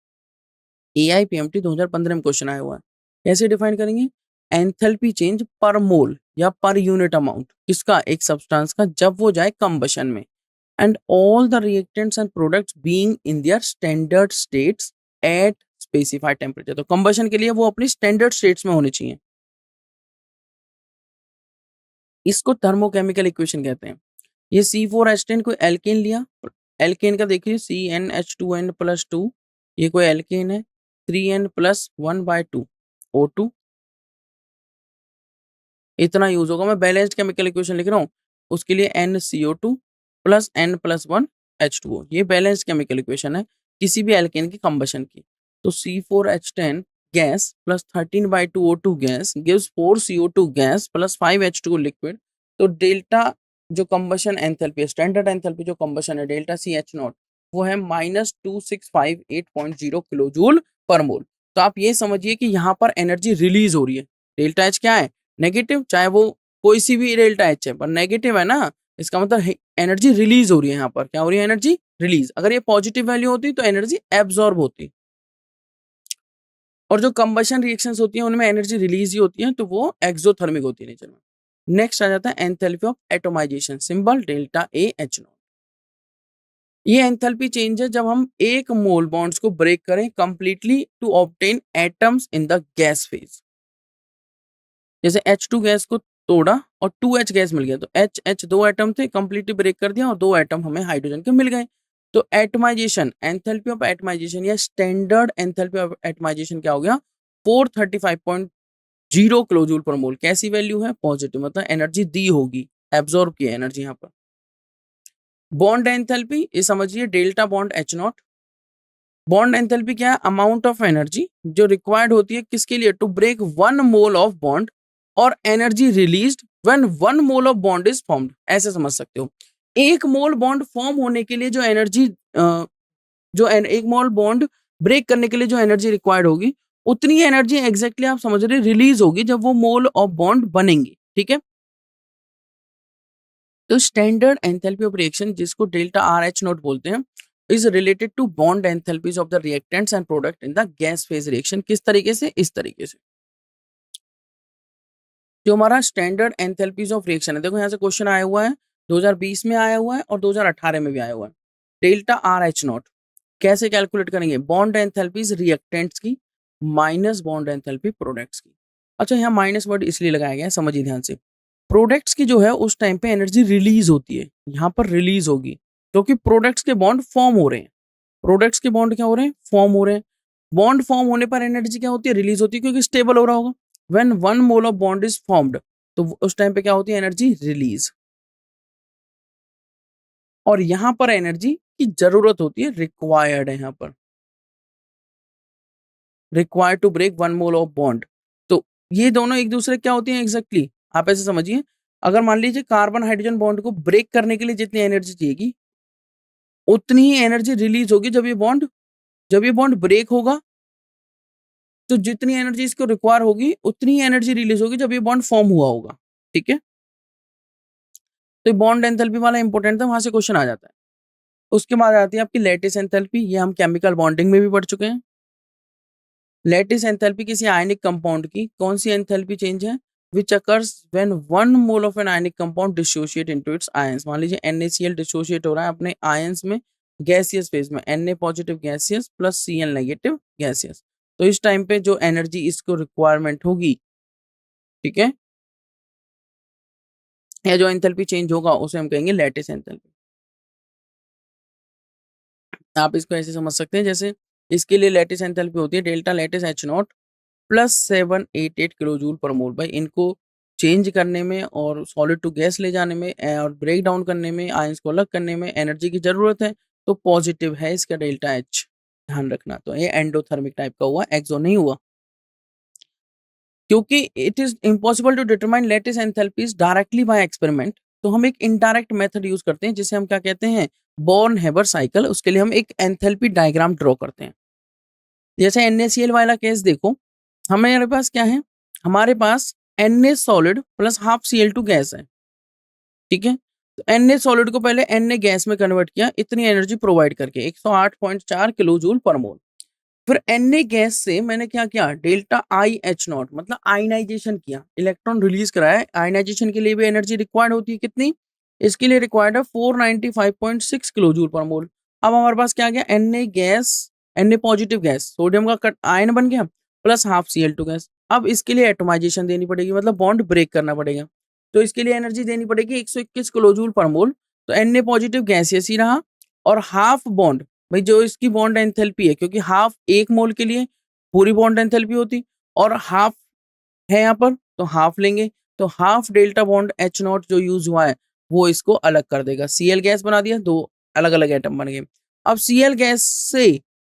AIPMT 2015 में क्वेश्चन आया हुआ है। कैसे डिफाइन करेंगे? एंथैल्पी चेंज पर मोल या पर यूनिट अमाउंट किसका, एक सब्सटेंस का, जब वो जाए कंबशन में, and all the reactants and products being in their standard states eight specified temperature. तो कंबशन के लिए वो अपनी स्टैंडर्ड स्टेट्स में होने चाहिए। इसको थर्मोकेमिकल इक्वेशन कहते हैं। ये C4H10 कोई एल्केन लिया, एल्केन का देखिए CnH2n प्लस 2, ये कोई एल्केन है 3n प्लस 1/2 O2, इतना यूज होगा। मैं बैलेंस्ड केमिकल इक्वेशन लिख रहा हूँ, उसके लिए NCO2 plus n plus 1 H2O, ये बैलेंस्ड केमिकल इक्वेशन है किसी भी एल्केन की कंबशन की। तो C4H10 gas plus 13/2 O2 gas gives 4CO2 gas plus 5H2O liquid. तो डेल्टा जो कंबशन एंथैल्पी है, स्टैंडर्ड एंथैल्पी जो कंबशन है डेल्टा CH0 वो है -2658.0 किलो जूल पर मोल। तो आप ये समझिए कि यहाँ पर एनर्जी रिलीज हो रही है। डेल्टा एच क्या है? नेगेटिव, चाहे वो कोई सी भी डेल्टा एच है पर नेगेटिव है ना, इसका मतलब एनर्जी रिलीज हो रही है। यहाँ पर क्या हो रही है? Energy release. अगर ये पॉजिटिव वैल्यू होती तो एनर्जी एब्जॉर्ब होती, और जो कंबशन रिएक्शंस होती हैं उनमें एनर्जी रिलीज ही होती है, तो वो एक्सोथर्मिक होती है नेचर में। नेक्स्ट आ जाता है enthalpy of atomization, symbol delta A H naught. ये एंथैल्पी चेंज है जब हम एक मोल बॉन्ड्स को ब्रेक करें completely to obtain atoms in the gas phase. जैसे H2 गैस को तोड़ा और 2H गैस मिल गया, तो H दो एटम थे, कंप्लीटली ब्रेक कर दिया और दो एटम हमें हाइड्रोजन के मिल गए। तो एटमाइजेशन, एंथैल्पी ऑफ एटमाइजेशन या स्टैंडर्ड एंथैल्पी ऑफ एटमाइजेशन क्या हो गया? 435.0 किलो जूल पर मोल। कैसी वैल्यू है? पॉजिटिव, मतलब एनर्जी दी होगी, एब्जॉर्ब की एनर्जी यहाँ पर। बॉन्ड एंथैल्पी ये समझिए delta bond H0। Bond enthalpy क्या है? अमाउंट ऑफ एनर्जी जो रिक्वायर्ड होती है किसके लिए? To break 1 mole of bond और energy released when 1 mole of bond is formed. ऐसे समझ सकते हो, एक मोल बॉन्ड फॉर्म होने के लिए जो एनर्जी, एक मोल बॉन्ड ब्रेक करने के लिए जो एनर्जी रिक्वायर्ड होगी उतनी एनर्जी एग्जैक्टली आप समझ रहे रिलीज होगी जब वो मोल ऑफ बॉन्ड बनेंगे, ठीक है। तो स्टैंडर्ड एंथैल्पी ऑफ रिएक्शन जिसको डेल्टा आर एच नॉट बोलते हैं is related to bond enthalpies of the reactants and product in the gas phase reaction. किस तरीके से? इस तरीके से। जो हमारा स्टैंडर्ड एंथैल्पीज ऑफ रिएक्शन है, देखो यहाँ से क्वेश्चन आया हुआ है, 2020 में आया हुआ है और 2018 में भी आया हुआ है। डेल्टा आर एच नॉट कैसे कैलकुलेट करेंगे? बॉन्ड एंथैल्पीज रिएक्टेंट्स की माइनस बॉन्ड एंथैल्पी प्रोडक्ट्स की। अच्छा, यहाँ माइनस वर्ड इसलिए लगाया गया है, समझिए ध्यान से। प्रोडक्ट्स की जो है उस टाइम पे एनर्जी रिलीज होती है, यहाँ पर रिलीज होगी क्योंकि प्रोडक्ट्स के बॉन्ड फॉर्म हो रहे हैं। प्रोडक्ट्स के बॉन्ड क्या हो रहे हैं? फॉर्म हो रहे हैं। बॉन्ड फॉर्म होने पर एनर्जी क्या होती है? रिलीज होती है, क्योंकि स्टेबल हो रहा होगा। When 1 mole of bond is formed, तो उस टाइम पे क्या होती है? Energy release. और यहाँ पर एनर्जी की जरूरत होती है, रिक्वायर्ड है यहाँ पर, required to break 1 mole of bond. तो ये दोनों एक दूसरे क्या होती हैं एग्जैक्टली? आप ऐसे समझिए, अगर मान लीजिए कार्बन हाइड्रोजन बॉन्ड को ब्रेक करने के लिए जितनी एनर्जी चाहिएगी उतनी ही एनर्जी रिलीज होगी जब ये बॉन्ड ब्रेक होगा। तो जितनी एनर्जी इसको रिक्वायर होगी उतनी ही एनर्जी रिलीज होगी जब ये बॉन्ड फॉर्म हुआ होगा, ठीक है। तो बॉन्ड एंथैल्पी वाला इंपॉर्टेंट था, वहां से क्वेश्चन आ जाता है। उसके बाद आती है आपकी लैटिस एंथैल्पी, ये हम केमिकल बॉन्डिंग में भी पढ़ चुके हैं। लैटिस एंथैल्पी किसी आयनिक कंपाउंड की कौन सी एंथैल्पी चेंज है? Which occurs when 1 mole of an ionic compound dissociate into its ions. मान लीजिए NaCl डिसोशिएट हो रहा है अपने आयंस में गैसियस फेज में, Na positive gaseous plus Cl negative gaseous. तो इस टाइम पे जो एनर्जी इसको रिक्वायरमेंट होगी, ठीक है, या जो एंथैल्पी चेंज होगा उसे हम कहेंगे लैटिस एंथैल्पी। आप इसको ऐसे समझ सकते हैं, जैसे इसके लिए लैटिस एंथैल्पी होती है delta lattice H0 plus 788 kilo joule per mole. भाई इनको चेंज करने में और सॉलिड टू गैस ले जाने में और ब्रेक डाउन करने में, आयंस को अलग करने में एनर्जी की जरूरत है। तो पॉजिटिव है इसका डेल्टा एच, ध्यान रखना। तो ये एंडोथर्मिक टाइप का हुआ, एक्सो नहीं हुआ। क्योंकि it is impossible to determine lattice enthalpies directly by experiment, तो हम एक इनडायरेक्ट मेथड यूज करते हैं जिसे हम क्या कहते हैं, बॉर्न हेबर साइकिल। उसके लिए हम एक एंथैल्पी डायग्राम ड्रॉ करते हैं। जैसे NaCl वाला केस देखो, हमारे पास क्या है, हमारे पास Na solid plus half Cl2 gas है, ठीक है। तो Na सॉलिड को पहले Na गैस में कन्वर्ट किया इतनी एनर्जी प्रोवाइड करके 108.4 किलो जूल पर मोल। फिर Na गैस से मैंने क्या किया, डेल्टा IH0 मतलब आयनाइजेशन किया, इलेक्ट्रॉन रिलीज कराया। आयनाइजेशन के लिए भी एनर्जी रिक्वायर्ड होती है कितनी, इसके लिए रिक्वायर्ड है 495.6 किलो जूल पर मोल। अब हमारे पास क्या गया, Na gas, Na positive gas, sodium का कट आयन बन गया प्लस हाफ Cl2 गैस। अब इसके लिए एटोमाइजेशन देनी पड़ेगी, मतलब बॉन्ड ब्रेक करना पड़ेगा। तो इसके लिए एनर्जी देनी पड़ेगी 121 किलो जूल पर मोल। तो Na पॉजिटिव गैसियस ही रहा, और हाफ बॉन्ड, भाई जो इसकी बॉन्ड एंथैल्पी है, क्योंकि हाफ एक मोल के लिए पूरी बॉन्ड एंथैल्पी होती, और हाफ है यहाँ पर तो हाफ लेंगे। तो हाफ डेल्टा बॉन्ड H0 जो यूज हुआ है वो इसको अलग कर देगा, Cl गैस बना दिया, दो अलग अलग एटम बन गए। अब Cl गैस से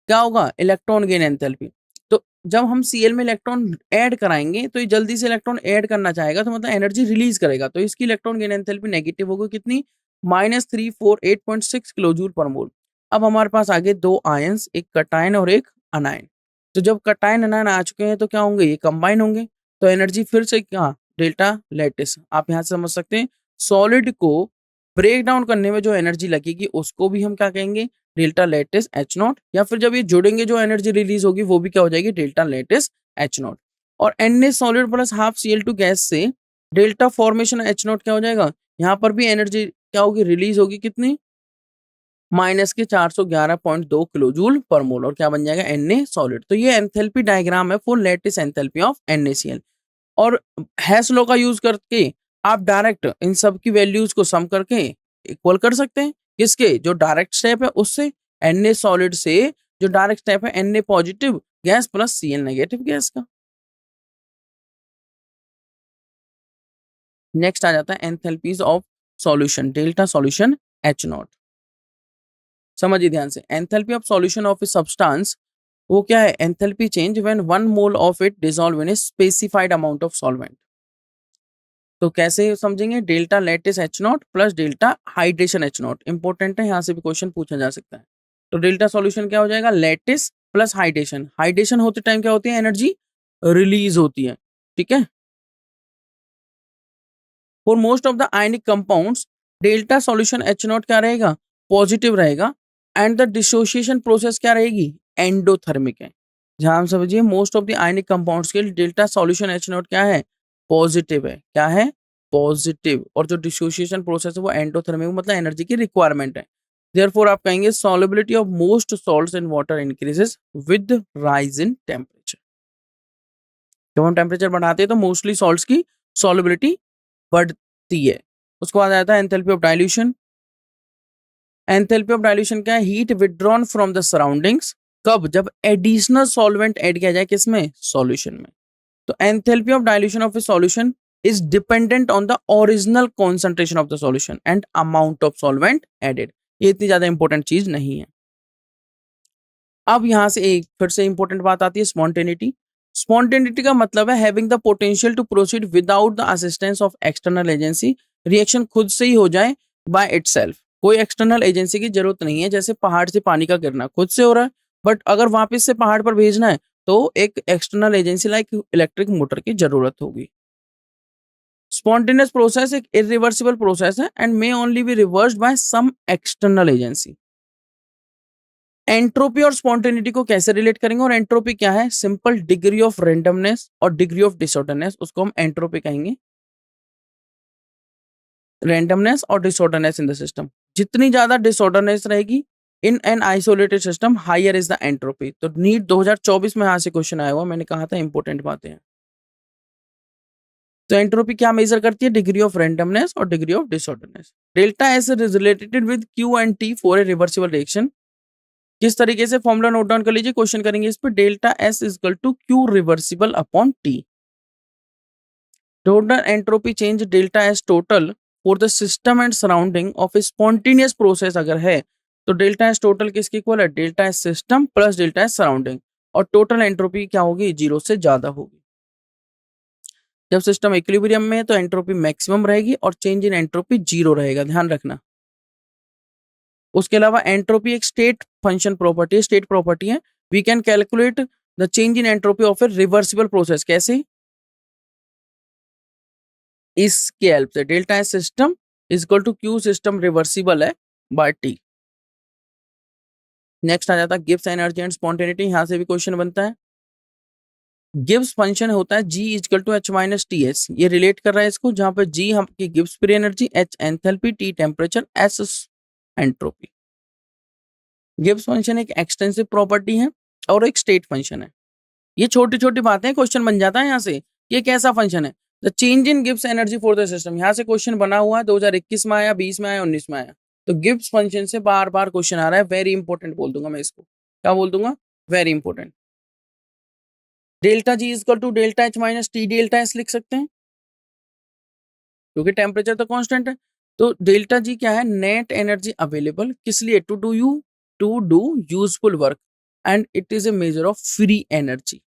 क्या होगा, इलेक्ट्रॉन गेन एंथैल्पी। तो जब हम Cl में इलेक्ट्रॉन ऐड कराएंगे तो ये जल्दी से इलेक्ट्रॉन ऐड करना चाहेगा, तो मतलब एनर्जी रिलीज करेगा, तो इसकी इलेक्ट्रॉन गेन एंथैल्पी नेगेटिव होगी कितनी, -348.6 किलो जूल पर मोल। अब हमारे पास आगे दो आयंस, एक कटायन और एक अनायन। तो जब कटायन अनायन आ चुके हैं तो क्या होंगे, ये कंबाइन होंगे, तो एनर्जी फिर से क्या, डेल्टा लैटिस। आप यहाँ से समझ सकते हैं सॉलिड को ब्रेक डाउन करने में जो एनर्जी लगेगी उसको भी हम क्या कहेंगे, डेल्टा लैटिस H0, या फिर जब ये जुड़ेंगे जो एनर्जी रिलीज होगी वो भी क्या हो जाएगी, डेल्टा लैटिस H0। और Na solid plus half Cl2 gas से डेल्टा फॉर्मेशन H0 क्या हो जाएगा, यहाँ पर भी एनर्जी क्या होगी, रिलीज होगी कितनी, माइनस के 411.2 किलो जूल पर मोल, और क्या बन जाएगा, Na सॉलिड। तो ये एंथैल्पी डायग्राम है for lattice enthalpy of NaCl। और हैस लॉ का यूज करके आप डायरेक्ट इन सब की वैल्यूज को सम करके इक्वल कर सकते हैं, किसके, जो डायरेक्ट स्टेप है उससे, Na सॉलिड से जो डायरेक्ट स्टेप है Na positive gas plus Cl negative gas का। नेक्स्ट आ जाता है enthalpies of solution, delta solution H0। समझिए ध्यान से, enthalpy of solution of a substance वो क्या है, enthalpy change when 1 mole of it dissolve in a specified amount of solvent. तो कैसे समझेंगे, delta lattice H0 plus delta hydration H0, important है, यहाँ से भी क्वेश्चन पूछा जा सकता है। तो डेल्टा सॉल्यूशन क्या हो जाएगा, लैटिस प्लस हाइड्रेशन। हाइड्रेशन होते टाइम क्या होती है, एनर्जी रिलीज होती है, ठीक है। For most of the ionic compounds delta solution H0 क्या रहेगा, पॉजिटिव रहेगा, एंड द डिसोसिएशन प्रोसेस क्या रहेगी, एंडोथर्मिक है। जहां हम समझिए most of the ionic compounds के लिए डेल्टा सॉल्यूशन H0 क्या है, पॉजिटिव है, क्या है, पॉजिटिव, और जो डिसोसिएशन प्रोसेस है वो एंडोथर्मिक, मतलब एनर्जी की रिक्वायरमेंट है। देयरफॉर आप कहेंगे solubility of most salts in water increases with rise in temperature. जब हम टेम्परेचर बढ़ाते हैं तो मोस्टली सॉल्ट्स की सॉल्युबिलिटी बढ़ती है। उसके बाद आता है enthalpy of dilution. Enthalpy of dilution क्या है, heat withdrawn from the surroundings, कब, जब एडिशनल सॉल्वेंट ऐड किया जाए, किसमें, सॉल्यूशन में। तो enthalpy of dilution of a solution is dependent on the original concentration of the solution and amount of solvent added. ये इतनी ज्यादा इंपॉर्टेंट चीज नहीं है। अब यहां से एक फिर से इंपॉर्टेंट बात आती है, स्पॉन्टेनिटी। स्पॉन्टेनिटी का मतलब है having the potential to proceed without the assistance of external agency, reaction खुद से ही हो जाए बाय इटसेल्फ, कोई एक्सटर्नल एजेंसी की जरूरत नहीं है। जैसे पहाड़ से पानी का गिरना खुद से हो रहा है, बट अगर वापस से पहाड़ पर भेजना है तो एक external agency like electric motor की जरूरत होगी। स्पॉन्टेनियस प्रोसेस एक इरिवर्सिबल प्रोसेस है and may only be reversed by some external agency. Entropy और स्पॉन्टेनिटी को कैसे रिलेट करेंगे, और एंट्रोपी क्या है, सिंपल डिग्री ऑफ रेंडमनेस और डिग्री ऑफ डिसऑर्डरनेस, उसको हम एंट्रोपी कहेंगे। रेंडमनेस और डिसऑर्डरनेस इन द सिस्टम, जितनी ज्यादा डिसऑर्डरनेस रहेगी in an isolated system higher is the entropy. तो नीट 2024 में यहाँ से क्वेश्चन आया हुआ, मैंने कहा था इंपॉर्टेंट बातें हैं। तो एंट्रोपी क्या मेजर करती है, डिग्री ऑफ रेंडमनेस और degree of disorderness. Delta S is related with Q and T for a reversible reaction. किस तरीके से, फॉर्मूला नोट डाउन कर लीजिए, क्वेश्चन करेंगे इस पर। Delta S is equal to Q reversible upon T. Total entropy change delta S total for the system and surrounding of a spontaneous process अगर है तो डेल्टा एस टोटल किसके equal है? Delta S system plus delta S surrounding, और total entropy क्या होगी? 0 से ज्यादा होगी। जब सिस्टम इक्विलिब्रियम में है तो एंट्रोपी मैक्सिमम रहेगी और चेंज इन एंट्रोपी 0 रहेगा, ध्यान रखना। उसके अलावा एंट्रोपी एक स्टेट फंक्शन प्रॉपर्टी है, स्टेट प्रॉपर्टी है। We can calculate the change in entropy of a reversible process. कैसे? इसके हेल्प से delta S system is equal to Q system reversible है बाय टी। नेक्स्ट आ जाता है गिब्स एनर्जी एंड स्पॉन्टेनिटी। यहां से भी क्वेश्चन बनता है। गिब्स फंक्शन होता है G is equal to H minus T S. ये रिलेट कर रहा है इसको, जहां पर जी आपकी Gibbs free energy, H enthalpy, T temperature, S entropy. Gibbs function एक एक्सटेंसिव प्रॉपर्टी है और एक स्टेट फंक्शन है। ये छोटी छोटी बातें, क्वेश्चन बन जाता है यहाँ से। ये कैसा फंक्शन है? The change in Gibbs energy for the system. यहाँ से क्वेश्चन बना हुआ है, 2021 में आया, 20 में आया, 19 में आया। तो गिब्स फंक्शन से बार बार क्वेश्चन आ रहा है, वेरी इंपॉर्टेंट बोल दूंगा मैं इसको। क्या बोल दूंगा? Very important. Delta G is equal to delta H minus T delta S लिख सकते हैं, क्योंकि टेम्परेचर तो कांस्टेंट है। तो डेल्टा जी क्या है? नेट एनर्जी अवेलेबल, किस लिए? To do useful work, and it is a measure of free energy.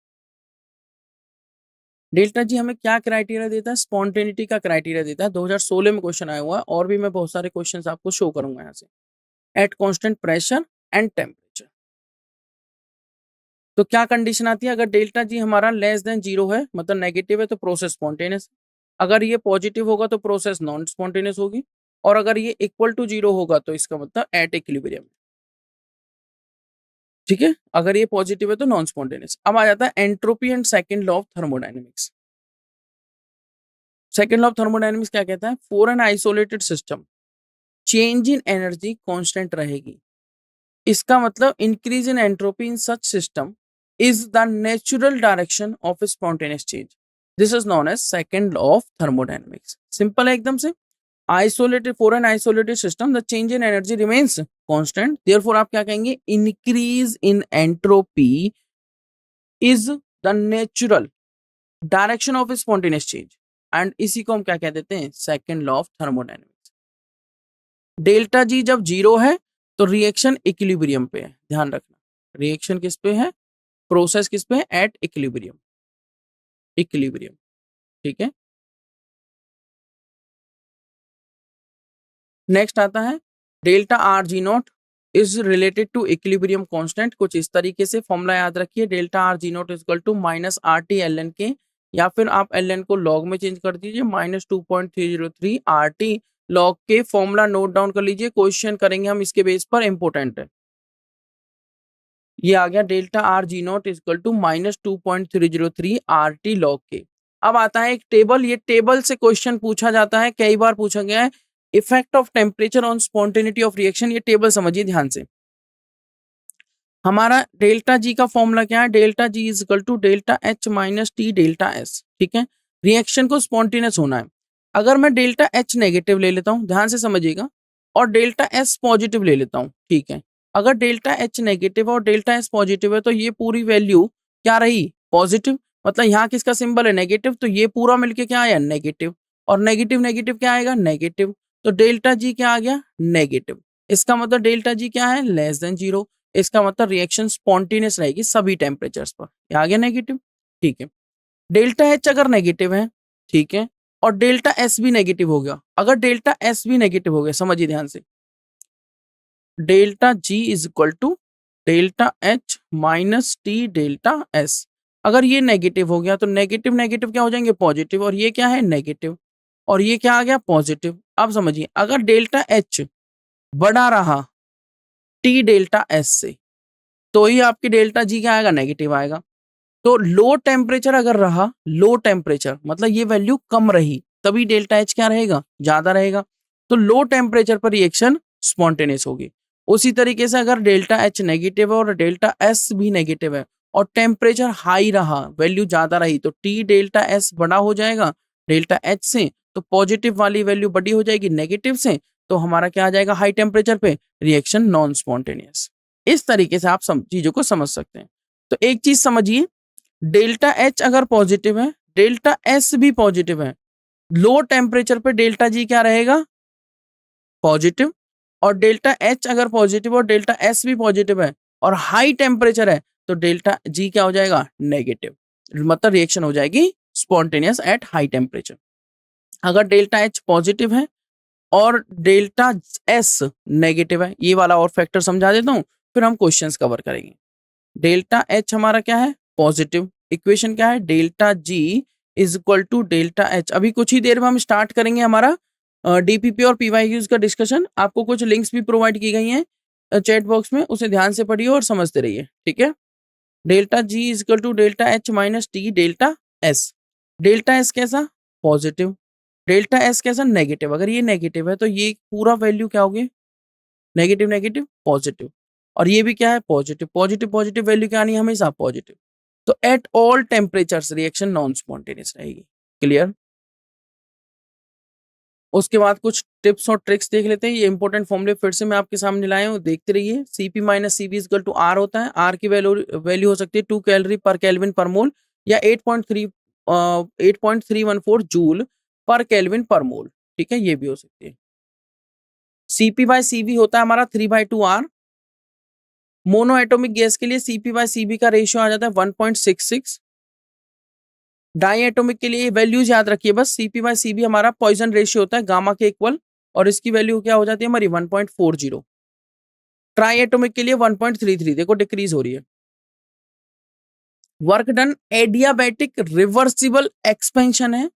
Delta G हमें क्या क्राइटेरिया देता है? स्पॉन्टेनिटी का क्राइटेरिया देता है। 2016 में क्वेश्चन आया हुआ है, और भी मैं बहुत सारे क्वेश्चंस आपको शो करूंगा यहाँ से। Eight constant pressure and temperature. तो क्या कंडीशन आती है? अगर डेल्टा जी हमारा लेस देन 0 है, मतलब नेगेटिव है, तो प्रोसेस स्पॉन्टेनियस। अगर ये पॉजिटिव होगा तो प्रोसेस नॉन स्पॉन्टेनियस होगी, और अगर ये इक्वल टू 0 होगा तो इसका मतलब एट इक्विलिब्रियम। ठीक है, अगर ये पॉजिटिव है तो नॉन स्पॉन्टेनियस। अब आ जाता है entropy and second law of thermodynamics. Second law of thermodynamics क्या कहता है? For an isolated system change in energy constant रहेगी। इसका मतलब increase in entropy in such system is the natural direction of spontaneous change. This is known as second law of thermodynamics. Simple है एकदम से। Isolated, for an isolated system the change in energy remains constant, therefore आप क्या कहेंगे? Increase in entropy is the natural direction of spontaneous change, and इसी को हम क्या कह देते हैं? Second law of thermodynamics. Delta G जब 0 है तो रिएक्शन इक्विलिब्रियम पे है, ध्यान रखना। रिएक्शन किस पे है? प्रोसेस किस पे है? At equilibrium. इक्विलिब्रियम, ठीक है। नेक्स्ट आता है delta R G not is related to equilibrium constant. कुछ इस तरीके से फॉर्मूला याद रखिए, delta R G not is equal to minus R T L N K, या फिर आप एल एन को लॉग में चेंज कर दीजिए, minus 2.303 R T log K. Formula note down कर लीजिए, क्वेश्चन करेंगे हम इसके बेस पर, इंपोर्टेंट है। ये आ गया delta R G not is equal to minus 2.303 R T log K. अब आता है एक टेबल, ये टेबल से क्वेश्चन पूछा जाता है, कई बार पूछा गया है। Effect of temperature on spontaneity of reaction. ये टेबल समझिए ध्यान से। हमारा डेल्टा जी का फॉर्मूला क्या है? Delta G is equal to delta H minus T delta S, ठीक है। रिएक्शन को स्पॉन्टेनियस होना है। अगर मैं डेल्टा एच नेगेटिव ले लेता हूं, ध्यान से समझिएगा, और डेल्टा एस पॉजिटिव ले लेता हूं, ठीक है। अगर डेल्टा एच नेगेटिव और डेल्टा एस पॉजिटिव है तो ये पूरी वैल्यू क्या रही? पॉजिटिव। मतलब यहाँ किसका सिंबल है? नेगेटिव, तो ये पूरा मिलके क्या आया? नेगेटिव। और नेगेटिव नेगेटिव क्या आएगा? नेगेटिव। तो डेल्टा जी क्या आ गया? नेगेटिव। इसका मतलब डेल्टा जी क्या है? Less than 0। इसका मतलब रिएक्शन स्पॉन्टेनियस रहेगी सभी टेम्परेचर्स पर। ये आ गया नेगेटिव, ठीक है। डेल्टा एच अगर नेगेटिव है, ठीक है, और डेल्टा एस भी नेगेटिव हो गया। अगर डेल्टा एस भी नेगेटिव हो गया, समझिए ध्यान से, delta G is equal to delta H minus T delta S. अगर ये नेगेटिव हो गया तो नेगेटिव नेगेटिव क्या हो जाएंगे? पॉजिटिव। और ये क्या है? नेगेटिव। और ये क्या आ गया? पॉजिटिव। अब समझिए, अगर डेल्टा एच बड़ा रहा टी डेल्टा एस से, तो ही आपकी डेल्टा जी क्या आएगा? नेगेटिव आएगा। तो लो टेम्परेचर अगर रहा, लो टेम्परेचर मतलब ये वैल्यू कम रही, तभी डेल्टा एच क्या रहेगा? ज्यादा रहेगा। तो लो टेम्परेचर पर रिएक्शन स्पॉन्टेनियस होगी। उसी तरीके से अगर डेल्टा एच नेगेटिव है और डेल्टा एस भी नेगेटिव है और टेम्परेचर हाई रहा, वैल्यू ज्यादा रही, तो टी डेल्टा एस बड़ा हो जाएगा डेल्टा एच से, तो पॉजिटिव वाली वैल्यू बड़ी हो जाएगी नेगेटिव से, तो हमारा क्या आ जाएगा? हाई टेम्परेचर पे रिएक्शन नॉन स्पॉन्टेनियस। इस तरीके से आप चीजों को समझ सकते हैं। तो एक चीज समझिए, डेल्टा एच अगर पॉजिटिव है, डेल्टा एस भी पॉजिटिव है, लो टेम्परेचर पे डेल्टा जी क्या रहेगा? पॉजिटिव। और डेल्टा एच अगर पॉजिटिव और डेल्टा एस भी पॉजिटिव है और हाई टेम्परेचर है तो डेल्टा जी क्या हो जाएगा, नेगेटिव, मतलब रिएक्शन हो जाएगी स्पॉन्टेनियस एट हाई टेम्परेचर। अगर डेल्टा एच पॉजिटिव है और डेल्टा एस नेगेटिव है, ये वाला और फैक्टर समझा देता हूं, फिर हम क्वेश्चंस कवर करेंगे। डेल्टा एच हमारा क्या है, पॉजिटिव, इक्वेशन क्या है, delta G is equal to delta H. अभी कुछ ही देर में हम स्टार्ट करेंगे हमारा डीपीपी और पीवाईक्यूज का डिस्कशन। आपको कुछ लिंक्स भी प्रोवाइड की गई हैं चैट बॉक्स में, उसे ध्यान से पढ़िए और समझते रहिए, ठीक है। Delta G is equal to delta H minus T delta S. Delta S कैसा, पॉजिटिव, डेल्टा एस कैसा, नेगेटिव। अगर ये नेगेटिव है तो ये पूरा वैल्यू क्या होगी, नेगेटिव नेगेटिव पॉजिटिव, और ये भी क्या है, पॉजिटिव पॉजिटिव पॉजिटिव, वैल्यू क्या आनी है हमेशा पॉजिटिव। तो at all temperatures reaction non spontaneous रहेगी, क्लियर। उसके बाद कुछ टिप्स और ट्रिक्स देख लेते हैं। ये इंपॉर्टेंट फॉर्मूले फिर से मैं आपके सामने लाया हूँ, देखते रहिए। Cp minus Cv equal to R होता है। R की वैल्यू हो सकती है 2 कैलोरी पर केल्विन पर मोल या 8.314 जूल पर केल्विन पर मोल, ठीक है, ये भी हो सकती है। Cp बाय Cv होता है हमारा 3/2 R। मोनो एटोमिक गैस के लिए Cp बाय Cv का रेशियो आ जाता है 1.66। डाई एटोमिक के लिए वैल्यूज याद रखिए बस, Cp बाय Cv हमारा पॉइजन रेशियो होता है गामा के इक्वल, और इसकी वैल्यू क्या हो जाती है हमारी 1.40। ट्राई एटोमिक के लिए 1.33, देखो डिक्रीज हो रही है। Work done adiabatic reversible expansion है,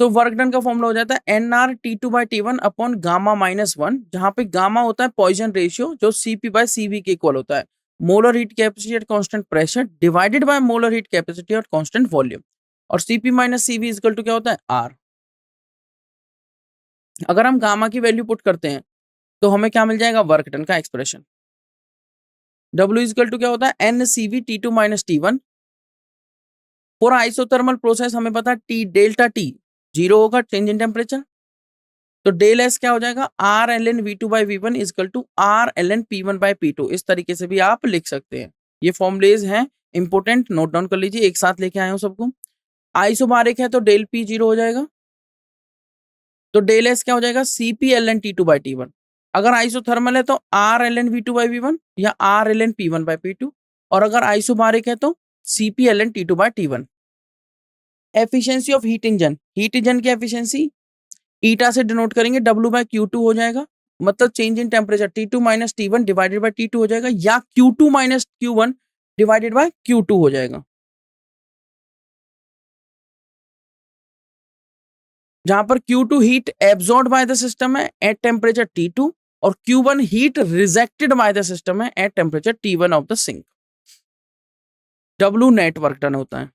तो वर्क डन का फॉर्मूला हो जाता है nR(T2/T1) अपॉन गामा -1, जहां पे गामा होता है पॉइजन रेशियो जो Cp बाय Cv के इक्वल होता है, molar heat capacity at constant pressure divided by molar heat capacity at constant volume, और Cp minus Cv equal to क्या होता है, R। अगर हम गामा की वैल्यू पुट करते हैं तो हमें क्या मिल जाएगा, वर्क डन का एक्सप्रेशन। W इक्वल टू क्या होता है, NCV(T2 - T1) for isothermal process हमें पता है T डेल्टा T 0 होगा, चेंज इन टेम्परेचर, तो डेल एस क्या हो जाएगा, R(ln)V2/V1 equal to R(ln)P1/P2। इस तरीके से भी आप लिख सकते हैं। ये फॉर्मुलेज हैं इंपोर्टेंट, नोट डाउन कर लीजिए, एक साथ लेके आए हूं सबको। आइसोबारिक है तो डेल P 0 हो जाएगा, तो डेल एस क्या हो जाएगा, CP(ln)T2/T1। अगर आइसोथर्मल है तो R(ln)V2/V1 या R(ln)P1/P2, और अगर आइसोबारिक है तो CP(ln)T2/T1। Efficiency of heat engine की एफिशिएंसी ईटा से डिनोट करेंगे, W/Q2 हो जाएगा, मतलब change in temperature T2 - T1 divided by T2 हो जाएगा, या Q2 - Q1 divided by Q2 हो जाएगा, जहां पर Q2 heat absorb by the system है एट टेम्परेचर T2 और Q1 heat rejected by the system है at temperature T1 of the sink. W net work done होता है।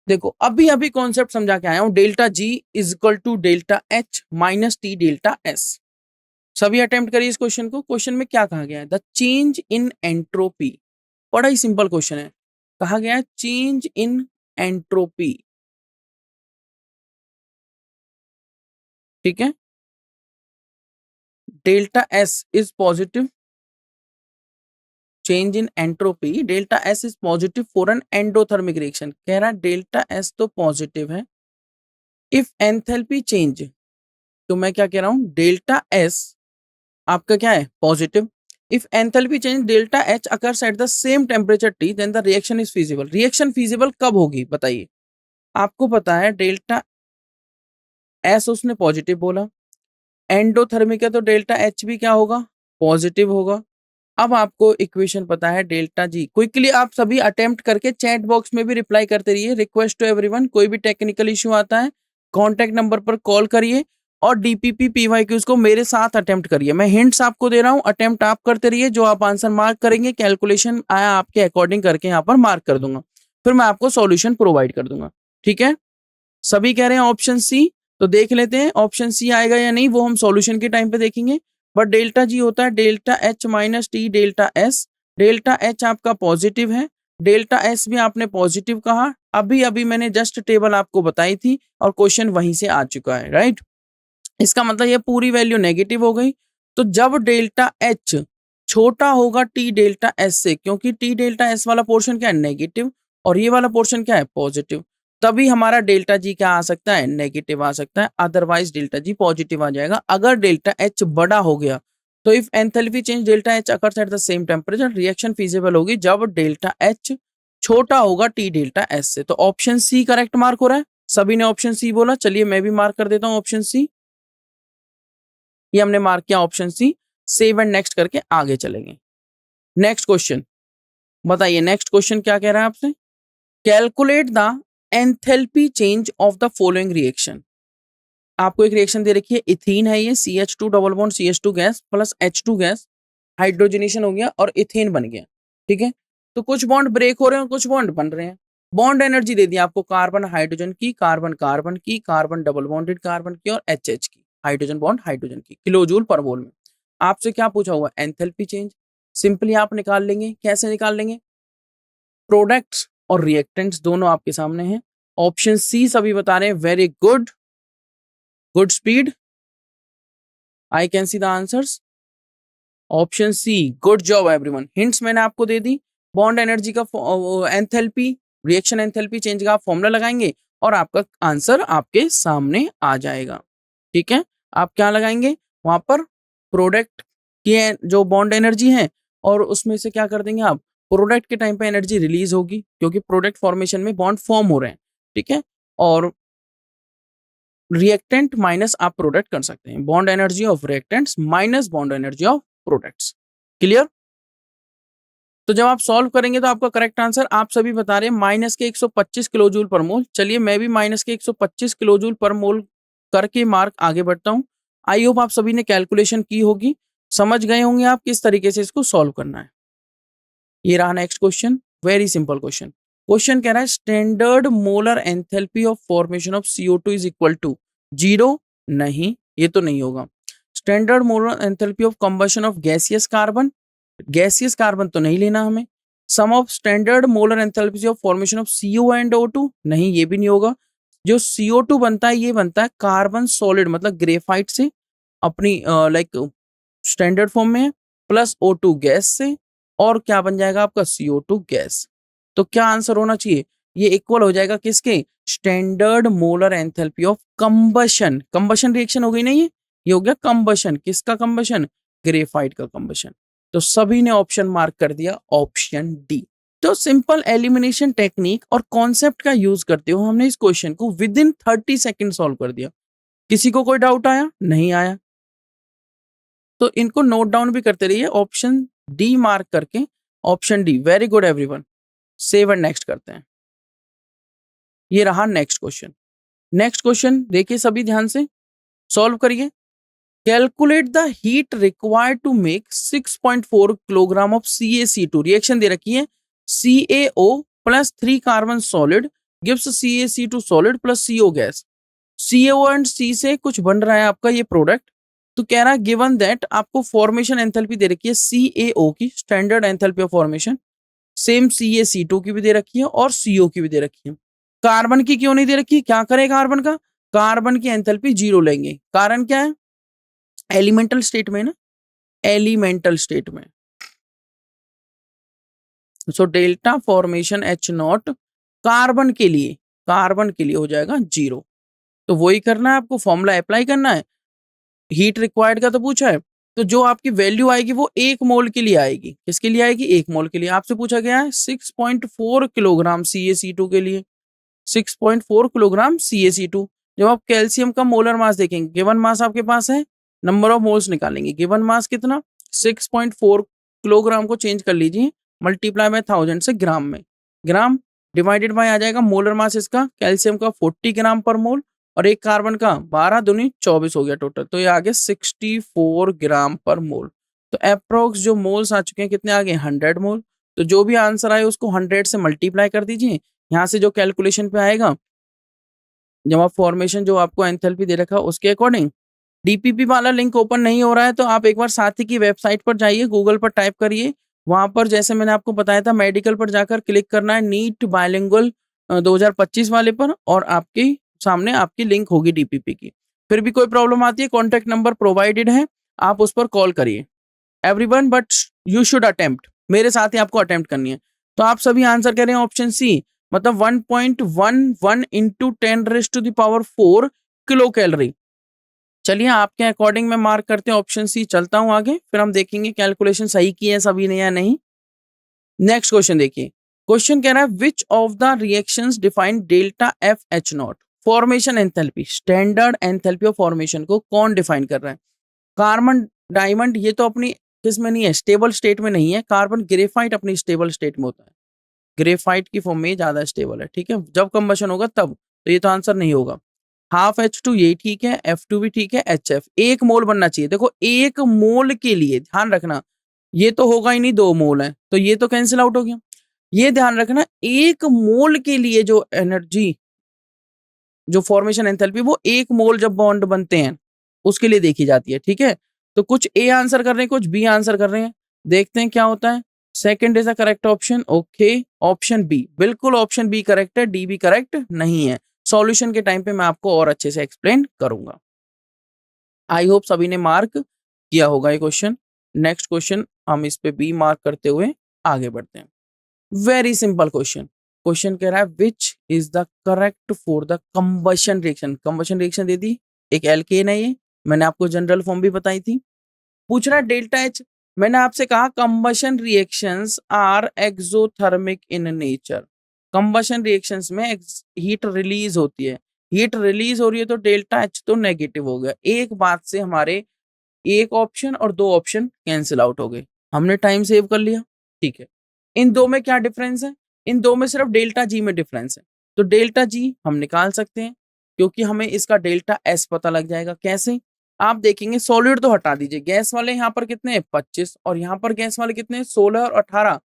देखो अभी अभी कॉन्सेप्ट समझा के आया हूं, delta G is equal to delta H minus T delta S। सभी अटेम्प्ट करिए इस क्वेश्चन को। क्वेश्चन में क्या कहा गया है, द चेंज इन एंट्रोपी, बड़ा ही सिंपल क्वेश्चन है। कहा गया है चेंज इन एंट्रोपी, ठीक है, delta S is positive, change in entropy delta S is positive for an endothermic reaction. कह रहा है डेल्टा एस तो पॉजिटिव है, इफ एंथैल्पी चेंज, तो मैं क्या कह रहा हूं, डेल्टा एस आपका क्या है, positive. If enthalpy change delta H occurs at the same temperature T then the reaction is feasible. Reaction feasible कब होगी बताइए। आपको पता है डेल्टा एस उसने पॉजिटिव बोला, एंडोथर्मिक है तो डेल्टा एच भी क्या होगा, पॉजिटिव होगा। अब आपको इक्वेशन पता है डेल्टा जी। क्विकली आप सभी अटेम्प्ट करके चैट बॉक्स में भी रिप्लाई करते रहिए। रिक्वेस्ट टू एवरीवन, कोई भी टेक्निकल इश्यू आता है कॉन्टैक्ट नंबर पर कॉल करिए और डीपीपी पीवाईक्यूज को मेरे साथ अटेम्प्ट करिए। मैं हिंट्स आपको दे रहा हूँ, अटेम्प्ट आप करते रहिए। जो आप आंसर मार्क करेंगे कैलकुलेशन आया आपके अकॉर्डिंग करके यहाँ पर मार्क कर दूंगा, फिर मैं आपको सॉल्यूशन प्रोवाइड कर दूंगा, ठीक है। सभी कह रहे हैं ऑप्शन सी, तो देख लेते हैं ऑप्शन सी आएगा या नहीं, वो हम सॉल्यूशन के टाइम पे देखेंगे। बट डेल्टा जी होता है delta H minus T delta S. Delta H आपका पॉजिटिव है, डेल्टा एस भी आपने पॉजिटिव कहा। अभी अभी मैंने जस्ट टेबल आपको बताई थी और क्वेश्चन वहीं से आ चुका है, राइट। इसका मतलब ये पूरी वैल्यू नेगेटिव हो गई। तो जब डेल्टा एच छोटा होगा टी डेल्टा एस से, क्योंकि टी डेल्टा एस वाला पोर्शन क्या है, नेगेटिव, और ये वाला पोर्शन क्या है, पॉजिटिव, तभी हमारा डेल्टा जी क्या आ सकता है, नेगेटिव आ सकता है, अदरवाइज डेल्टा जी पॉजिटिव आ जाएगा। अगर डेल्टा एच बड़ा हो गया तो if enthalpy change delta H occurs at the same temperature, reaction feasible होगी जब डेल्टा एच छोटा होगा टी डेल्टा एस से। तो ऑप्शन सी करेक्ट मार्क हो रहा है। सभी ने ऑप्शन सी बोला, चलिए मैं भी मार्क कर देता हूं ऑप्शन सी। ये हमने मार्क किया option C. Save and next करके आगे चलेंगे। नेक्स्ट क्वेश्चन बताइए, नेक्स्ट क्वेश्चन क्या कह रहा है आपसे, calculate the enthalpy change of the following reaction. आपको एक रिएक्शन दे रखी है, इथीन है ये, CH2 double bond CH2 gas plus H2 gas, hydrogenation हो गया और इथेन बन गया। ठीक है, तो कुछ बॉन्ड ब्रेक हो रहे हैं और कुछ बॉन्ड बन रहे हैं। बॉन्ड एनर्जी दे दी आपको, कार्बन हाइड्रोजन की, कार्बन कार्बन की, कार्बन डबल बॉन्डेड कार्बन की और HH की, हाइड्रोजन बॉन्ड हाइड्रोजन की, किलो जूल पर मोल में। आपसे क्या पूछा हुआ, एंथैल्पी चेंज। सिंपली आप निकाल लेंगे, कैसे निकाल लेंगे, प्रोडक्ट्स और रिएक्टेंट्स दोनों आपके सामने हैं। ऑप्शन सी सभी बता रहे हैं, very good, good speed, I can see the answers. Option C, good job everyone. Hints मैंने आपको दे दी। बॉन्ड एनर्जी का एंथैल्पी, रिएक्शन एंथैल्पी चेंज का आप फॉर्मूला लगाएंगे और आपका आंसर आपके सामने आ जाएगा। ठीक है, आप क्या लगाएंगे वहां पर, प्रोडक्ट की जो बॉन्ड एनर्जी है और उसमें से क्या कर देंगे आप, प्रोडक्ट के टाइम पे एनर्जी रिलीज होगी क्योंकि प्रोडक्ट फॉर्मेशन में बॉन्ड फॉर्म हो रहे हैं। ठीक है, और रिएक्टेंट माइनस आप प्रोडक्ट कर सकते हैं, bond energy of reactants minus bond energy of products. Clear. तो जब आप सॉल्व करेंगे तो आपका करेक्ट आंसर आप सभी बता रहे हैं माइनस के 125 किलो जूल पर मोल। चलिए मैं भी माइनस के 125 किलो जूल पर मोल करके मार्क आगे बढ़ता हूं। आई होप आप सभी ने कैलकुलेशन की होगी, समझ गए होंगे आप किस तरीके से इसको सॉल्व करना है। ये रहा next question, very simple question. Question कह रहा है standard molar enthalpy of formation of CO2 is equal to 0, नहीं ये तो नहीं होगा। Standard molar enthalpy of combustion of gaseous carbon, gaseous carbon तो नहीं लेना हमें। Sum of standard molar enthalpy of formation of CO and O2, नहीं ये भी नहीं होगा। जो CO2 बनता है ये बनता है कार्बन सॉलिड मतलब ग्रेफाइट से, अपनी लाइक स्टैंडर्ड फॉर्म में, प्लस O2 गैस से, और क्या बन जाएगा आपका CO2 गैस। तो क्या आंसर होना चाहिए, ये इक्वल हो जाएगा किसके, standard molar enthalpy of combustion. Combustion reaction हो गई नहीं ये हो गया कंबशन। किसका कंबशन, ग्रेफाइट का कंबशन। तो सभी ने ऑप्शन मार्क कर दिया ऑप्शन डी। तो सिंपल एलिमिनेशन टेक्निक और कॉन्सेप्ट का यूज करते हुए हमने इस क्वेश्चन को विद इन 30 सेकेंड सॉल्व कर दिया। किसी को कोई डाउट आया, नहीं आया, तो इनको नोट डाउन भी करते रहिए, ऑप्शन डी मार्क करके, option D, very good everyone. Save and next करते हैं। ये रहा नेक्स्ट क्वेश्चन। नेक्स्ट क्वेश्चन देखिए सभी ध्यान से, सॉल्व करिए। Calculate the heat required to make 6.4 kilogram of CaC2। Reaction दे रखी है, CaO plus 3 carbon solid gives CaC2 solid plus CO gas. CaO and C से कुछ बन रहा है आपका ये प्रोडक्ट। तो कह रहा है गिवन दैट, आपको फॉर्मेशन एंथैल्पी दे रखी है CaO की, standard enthalpy of formation, same CaC2 की भी दे रखी है और CO की भी दे रखी है। कार्बन की क्यों नहीं दे रखी, क्या करे कार्बन का, कार्बन की एंथैल्पी 0 लेंगे। कारण क्या है, एलिमेंटल स्टेट में ना, एलिमेंटल स्टेट में। So delta formation H0 carbon के लिए, कार्बन के लिए हो जाएगा 0। तो वही करना है आपको, फॉर्मूला अप्लाई करना है। हीट रिक्वायर्ड का तो पूछा है, तो जो आपकी वैल्यू आएगी वो 1 मोल के लिए आएगी। किसके लिए आएगी, 1 मोल के लिए। आपसे पूछा गया है 6.4 किलोग्राम CaC2 के लिए, 6.4 किलोग्राम CaC2। जब आप कैल्शियम का मोलर मास देखेंगे, गिवन मास आपके पास है, नंबर ऑफ मोल्स निकालेंगे, गिवन मास कितना 6.4 किलोग्राम को चेंज कर लीजिए, मल्टीप्लाई बाय 1000 से ग्राम में, ग्राम डिवाइडेड बाय आ जाएगा मोलर मास इसका, कैल्शियम का 40 ग्राम पर मोल और एक कार्बन का 12 दूनी 24 हो गया टोटल, तो ये आ गया 64 ग्राम पर मोल। तो अप्रोक्स जो मोल्स आ चुके हैं कितने आ गए, 100 मोल। तो जो भी आंसर आए उसको 100 से मल्टीप्लाई कर दीजिए। यहाँ से जो कैलकुलेशन पे आएगा, जब आप फॉर्मेशन जो आपको एंथैल्पी दे रखा है उसके अकॉर्डिंग, डीपीपी वाला लिंक ओपन नहीं हो रहा है तो आप एक बार साथी की वेबसाइट पर जाइए, गूगल पर टाइप करिए, वहां पर जैसे मैंने आपको बताया था मेडिकल पर जाकर क्लिक करना है नीट बायलिंगुअल 2025 वाले पर, और आपके सामने आपकी लिंक होगी डीपीपी की। फिर भी कोई प्रॉब्लम आती है, कॉन्टैक्ट नंबर प्रोवाइडेड है, आप उस पर कॉल करिए everyone, but you should attempt, मेरे साथ ही आपको अटेम्प्ट करनी है। तो आप सभी आंसर करें ऑप्शन सी, मतलब 1.11 इंटू 10⁻⁴ किलो कैलोरी। चलिए आपके अकॉर्डिंग मैं मार्क करते हैं ऑप्शन सी, चलता हूं आगे, फिर हम देखेंगे कैलकुलेशन सही की है सभी ने या नहीं। नेक्स्ट क्वेश्चन देखिए, क्वेश्चन कह रहा है विच of the reactions define delta F H not formation enthalpy, standard enthalpy of formation को कौन डिफाइन कर रहा है? कार्बन डायमंड ये तो अपनी किसमें नहीं है, स्टेबल स्टेट में नहीं है, कार्बन ग्रेफाइट अपनी स्टेबल स्टेट में होता है, ग्रेफाइट की फॉर्म में ज्यादा स्टेबल है, ठीक है, जब कंबशन होगा तब, तो ये तो आंसर नहीं होगा। हाफ H2 ये ठीक है, F2 भी ठीक है, HF 1 मोल बनना चाहिए। देखो 1 मोल के लिए ध्यान रखना, ये तो होगा ही नहीं, 2 मोल है तो ये तो कैंसिल आउट हो गया। ये ध्यान रखना 1 मोल के लिए जो एनर्जी, जो फॉर्मेशन एंथैल्पी, वो 1 मोल जब बॉन्ड बनते हैं उसके लिए देखी जाती है, ठीक है। तो कुछ ए आंसर कर रहे हैं, कुछ बी आंसर कर रहे हैं, देखते हैं क्या होता है। Second is a correct option, okay, option B, बिल्कुल ऑप्शन बी करेक्ट है, डी भी करेक्ट नहीं है। सॉल्यूशन के टाइम पे मैं आपको और अच्छे से एक्सप्लेन करूंगा। आई होप सभी ने मार्क किया होगा ये क्वेश्चन। नेक्स्ट क्वेश्चन हम इस पे बी मार्क करते हुए आगे बढ़ते हैं। वेरी सिंपल क्वेश्चन, क्वेश्चन कह रहा है which is the correct for the combustion reaction. Combustion reaction दे दी, एक एल्केन है ये, मैंने आपको जनरल फॉर्म भी बताई थी। पूछ रहा है डेल्टा एच, मैंने आपसे कहा combustion reactions are exothermic in nature. Combustion reactions में हीट रिलीज होती है, हीट रिलीज हो रही है तो डेल्टा एच तो नेगेटिव हो गया। एक बात से हमारे एक ऑप्शन और 2 ऑप्शन कैंसिल आउट हो गए, हमने टाइम सेव कर लिया, ठीक है। इन दो में क्या डिफरेंस है? इन दो में सिर्फ डेल्टा जी में डिफरेंस है, तो डेल्टा जी हम निकाल सकते हैं क्योंकि हमें इसका डेल्टा एस पता लग जाएगा। कैसे? आप देखेंगे, सॉलिड तो हटा दीजिए, गैस वाले यहाँ पर कितने हैं 25, और यहाँ पर गैस वाले कितने 16 और 18,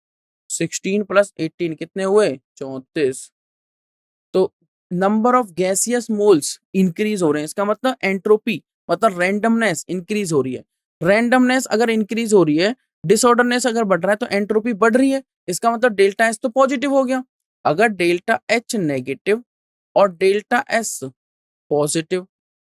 16 प्लस 18 कितने हुए 34। तो number of gaseous moles increase हो रहे हैं, इसका मतलब एंट्रोपी, मतलब रैंडमनेस इंक्रीज हो रही है। रैंडमनेस अगर इंक्रीज हो रही है, डिसऑर्डरनेस अगर बढ़ रहा है, तो एंट्रोपी बढ़ रही है, इसका मतलब डेल्टा एस तो पॉजिटिव हो गया। अगर डेल्टा एच नेगेटिव और डेल्टा एस पॉजिटिव,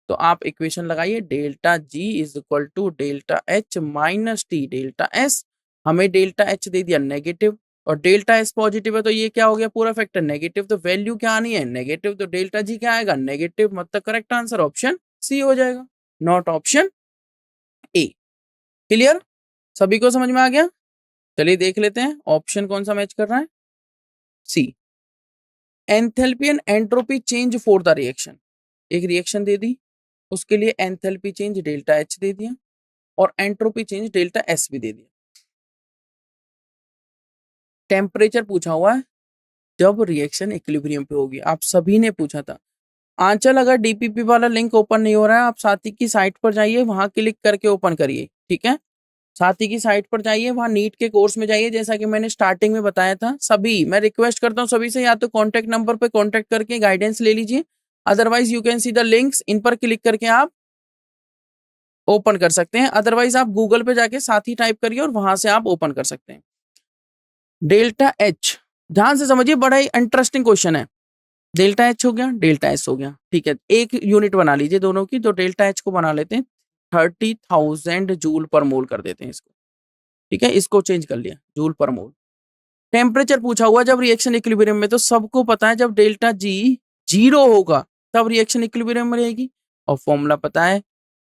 तो आप इक्वेशन लगाइए, delta G is equal to delta H minus T delta S. हमें डेल्टा एच दे दिया नेगेटिव और डेल्टा एस पॉजिटिव है, तो ये क्या हो गया, पूरा फैक्टर नेगेटिव, तो वैल्यू क्या आनी है नेगेटिव, तो डेल्टा जी क्या आएगा नेगेटिव, मतलब करेक्ट आंसर ऑप्शन सी हो जाएगा, नॉट ऑप्शन ए। क्लियर? सभी को समझ में आ गया? चलिए देख लेते हैं ऑप्शन कौन सा मैच कर रहा है, C. Enthalpy and entropy change for the reaction, एक रिएक्शन दे दी, उसके लिए एंथैल्पी चेंज डेल्टा एच दे दिया और एंट्रोपी चेंज डेल्टा एस भी दे दिया। टेम्परेचर पूछा हुआ है जब रिएक्शन इक्विलिब्रियम पे होगी, आप सभी ने पूछा था। आंचल, अगर डीपीपी वाला लिंक ओपन नहीं हो रहा है, आप साथी की साइट पर जाइए, वहां क्लिक करके ओपन करिए, ठीक है। साथी की साइट पर जाइए, वहां नीट के कोर्स में जाइए, जैसा कि मैंने स्टार्टिंग में बताया था। सभी मैं रिक्वेस्ट करता हूं सभी से, या तो कॉन्टेक्ट नंबर पे कॉन्टेक्ट करके गाइडेंस ले लीजिए, otherwise you can see the links, इन पर क्लिक करके आप ओपन कर सकते हैं। अदरवाइज आप गूगल पे जाके साथी टाइप करिए और वहां से आप ओपन कर सकते हैं। डेल्टा एच, ध्यान से समझिए, बड़ा ही इंटरेस्टिंग क्वेश्चन है। डेल्टा एच हो गया, डेल्टा एस हो गया, ठीक है, एक यूनिट बना लीजिए दोनों की, तो डेल्टा एच को बना लेते हैं 30,000 जूल पर मोल कर देते हैं इसको, ठीक है, इसको चेंज कर लिया जूल पर मोल। टेम्परेचर पूछा हुआ जब रिएक्शन इक्विलिब्रियम में, तो सबको पता है जब डेल्टा जी 0 होगा तब रिएक्शन इक्विलिब्रियम में रहेगी, और फॉर्मूला पता है,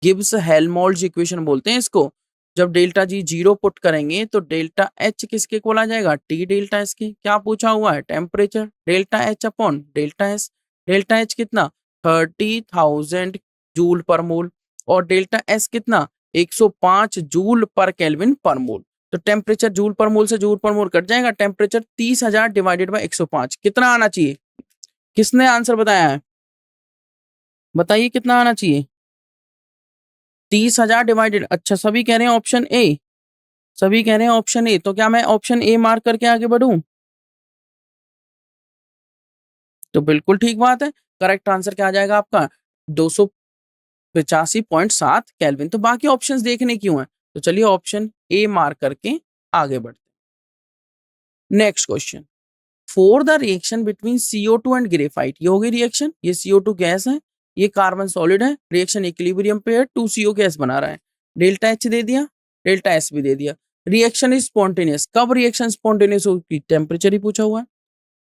गिब्स हेल्महोल्ट्ज इक्वेशन बोलते हैं इसको। जब डेल्टा जी 0 पुट करेंगे तो डेल्टा एच किसके इक्वल आ जाएगा, टी डेल्टा एस के। क्या पूछा हुआ है, temperature, delta H upon delta S. Delta H कितना 30,000 जूल पर मोल और डेल्टा एस कितना 105 जूल पर केल्विन पर मोल। तो टेम्परेचर जूल पर मोल से जूल पर मोल कट जाएगा, टेम्परेचर 30,000 डिवाइडेड बाय 105 कितना आना चाहिए? किसने आंसर बताया है, बताइए कितना आना चाहिए? 30,000 डिवाइडेड, अच्छा सभी कह रहे हैं ऑप्शन ए, सभी कह रहे हैं ऑप्शन ए, तो क्या मैं ऑप्शन ए मार्क करके आगे बढ़ूं? तो बिल्कुल ठीक बात है, करेक्ट आंसर क्या आ जाएगा आपका 285.7 केल्विन। तो बाकी ऑप्शंस देखने क्यों हैं, तो चलिए ऑप्शन ए मार्क करके आगे बढ़ते हैं। Next question, for the reaction between CO2 and graphite, ये हो गई रिएक्शन, ये CO2 गैस है, ये कार्बन सॉलिड है, रिएक्शन इक्विलिब्रियम पे है, 2CO गैस बना रहा है, डेल्टा एच दे दिया, डेल्टा एस भी दे दिया। रिएक्शन इज स्पॉन्टेनियस, कब रिएक्शन स्पॉन्टेनियस होगी, टेम्परेचर ही पूछा हुआ है।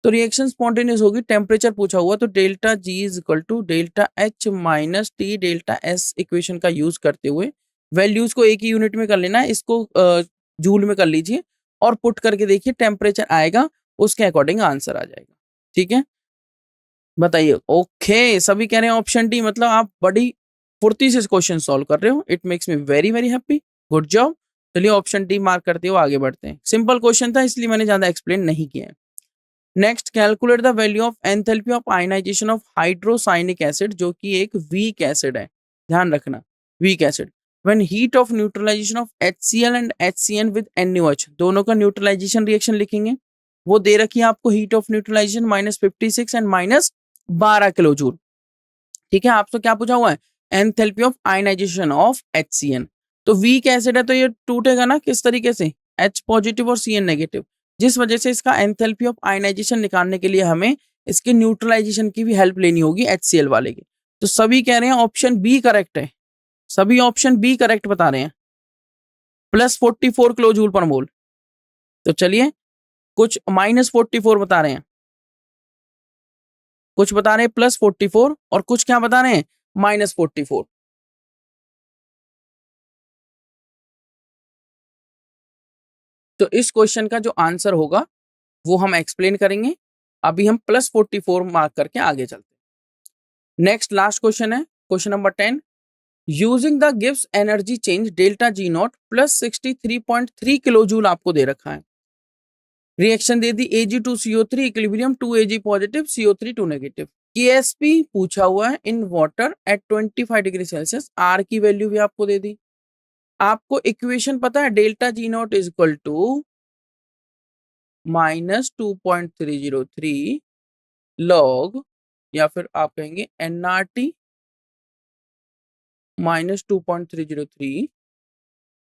तो रिएक्शन स्पॉन्टेनियस होगी, टेम्परेचर पूछा हुआ तो delta G is equal to delta H minus T delta S equation का यूज करते हुए वैल्यूज को एक ही यूनिट में कर लेना, इसको जूल में कर लीजिए और पुट करके देखिए टेम्परेचर आएगा, उसके अकॉर्डिंग आंसर आ जाएगा। ठीक है, बताइए। ओके, सभी कह रहे हैं ऑप्शन डी, मतलब आप बड़ी फुर्ती से क्वेश्चन सॉल्व कर रहे हो। It makes me very very happy, good job. चलिए ऑप्शन डी मार्क करते हो, आगे बढ़ते हैं। सिंपल क्वेश्चन था इसलिए मैंने ज्यादा एक्सप्लेन नहीं किया है। Next, calculate the value of enthalpy of ionization of hydrocyanic acid, जो कि एक वीक एसिड है, ध्यान रखना, weak acid. When heat of neutralization of HCl and HCN with NaOH, दोनों का न्यूट्रलाइजेशन रिएक्शन लिखेंगे। वो दे रखी है आपको heat of neutralization -56 and -12 kilo joule. ठीक है, आपसे क्या पूछा हुआ है, enthalpy of ionization of HCN। तो वीक एसिड है तो ये टूटेगा ना किस तरीके से, H पॉजिटिव और Cn नेगेटिव, जिस वजह से इसका एंथैल्पी ऑफ आयनाइजेशन निकालने के लिए हमें इसके न्यूट्रलाइजेशन की भी हेल्प लेनी होगी HCl वाले की। तो सभी कह रहे हैं ऑप्शन बी करेक्ट है, सभी ऑप्शन बी करेक्ट बता रहे हैं, +44 किलो जूल पर मोल। तो चलिए, कुछ -44 बता रहे हैं, कुछ बता रहे हैं +44 और कुछ क्या बता रहे हैं, -44। तो इस क्वेश्चन का जो आंसर होगा वो हम एक्सप्लेन करेंगे। अभी हम +44 मार्क करके आगे चलते हैं। नेक्स्ट लास्ट क्वेश्चन है, क्वेश्चन नंबर 10। यूजिंग द गिव्स energy change delta G nought +63.3 kilo joule आपको दे रखा है। रिएक्शन दे दी Ag2CO3 equilibrium 2Ag positive CO3 2 negative. KSP पूछा हुआ है in water at 25 degree Celsius, R की वैल्यू भी आपको दे दी। आपको इक्वेशन पता है, delta G not is equal to -2.303 log, या फिर आप कहेंगे NRT -2.303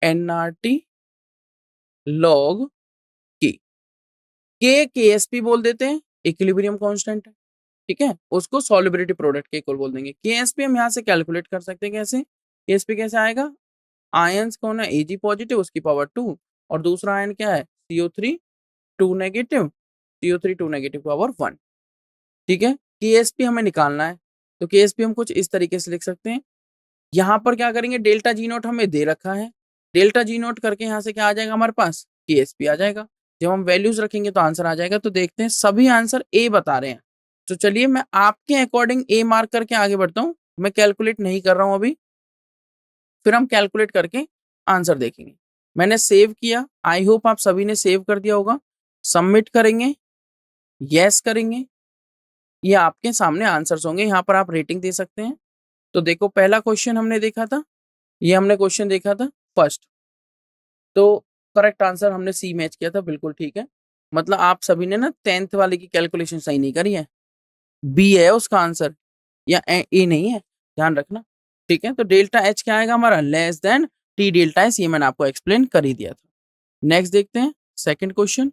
NRT लॉग के। KSP बोल देते हैं, इक्विलिब्रियम कांस्टेंट है, ठीक है, उसको सॉल्युबिलिटी प्रोडक्ट के इक्वल बोल देंगे। KSP हम यहाँ से कैलकुलेट कर सकते हैं, कैसे KSP कैसे आएगा, आयंस कौन है, Ag पॉजिटिव उसकी पावर 2 और दूसरा आयन क्या है CO3 2 negative, CO3 2 negative power 1। ठीक है, KSP हमें निकालना है, तो KSP हम कुछ इस तरीके से लिख सकते हैं। यहाँ पर क्या करेंगे, डेल्टा जी नॉट हमें दे रखा है, डेल्टा जी नॉट करके यहाँ से क्या आ जाएगा हमारे पास, KSP आ जाएगा। जब हम वैल्यूज रखेंगे तो आंसर आ जाएगा। तो देखते हैं, सभी आंसर ए बता रहे हैं। तो चलिए मैं आपके अकॉर्डिंग ए मार्क करके आगे बढ़ता हूँ, मैं कैलकुलेट नहीं कर रहा हूँ अभी, फिर हम कैलकुलेट करके आंसर देखेंगे। मैंने सेव किया, आई होप आप सभी ने सेव कर दिया होगा। सबमिट करेंगे, यस करेंगे, ये आपके सामने आंसर्स होंगे, यहाँ पर आप रेटिंग दे सकते हैं। तो देखो, पहला क्वेश्चन हमने देखा था, ये हमने क्वेश्चन देखा था फर्स्ट, तो करेक्ट आंसर हमने सी मैच किया था, बिल्कुल ठीक है। मतलब आप सभी ने ना 10th वाले की कैलकुलेशन सही नहीं करी है, बी है उसका आंसर, या ए नहीं है, ध्यान रखना। ठीक है, तो डेल्टा एच क्या आएगा हमारा, less than T delta S, ये मैंने आपको एक्सप्लेन कर ही दिया था। नेक्स्ट देखते हैं second question,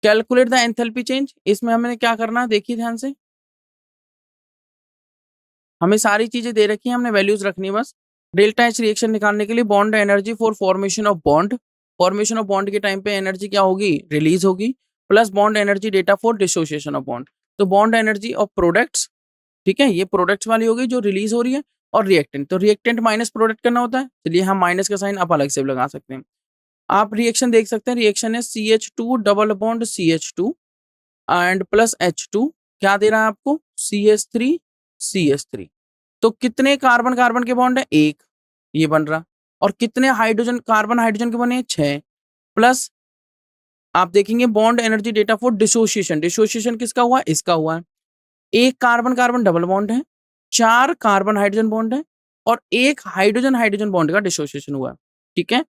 calculate the enthalpy change. इसमें हमें क्या करना है, देखिए ध्यान से, हमें सारी चीजें दे रखी हैं, हमने वैल्यूज रखनी है बस। डेल्टा एच रिएक्शन निकालने के लिए bond energy for formation of bond, formation of bond के टाइम पे एनर्जी क्या होगी, रिलीज होगी, plus bond energy data for dissociation of bond. तो बॉन्ड एनर्जी ऑफ प्रोडक्ट्स, ठीक है, ये प्रोडक्ट्स वाली होगी जो रिलीज हो रही है, और रिएक्टेंट, तो रिएक्टेंट माइनस प्रोडक्ट करना होता है, चलिए हम माइनस का साइन आप अलग से लगा सकते हैं। आप रिएक्शन देख सकते हैं, रिएक्शन है CH2 double bond CH2 and plus H2, क्या दे रहा है आपको, CH3 तो कितने कार्बन कार्बन के बॉन्ड है, एक, ये बन रहा, और कितने हाइड्रोजन कार्बन हाइड्रोजन के बने, 6, प्लस आप देखेंगे bond energy data for dissociation, dissociation किसका हुआ, इसका हुआ है। एक कार्बन कार्बन डबल बॉन्ड है, 4 कार्बन हाइड्रोजन बॉन्ड है, और एक हाइड्रोजन हाइड्रोजन बॉन्ड का डिसोसिएशन हुआ है। ठीक है,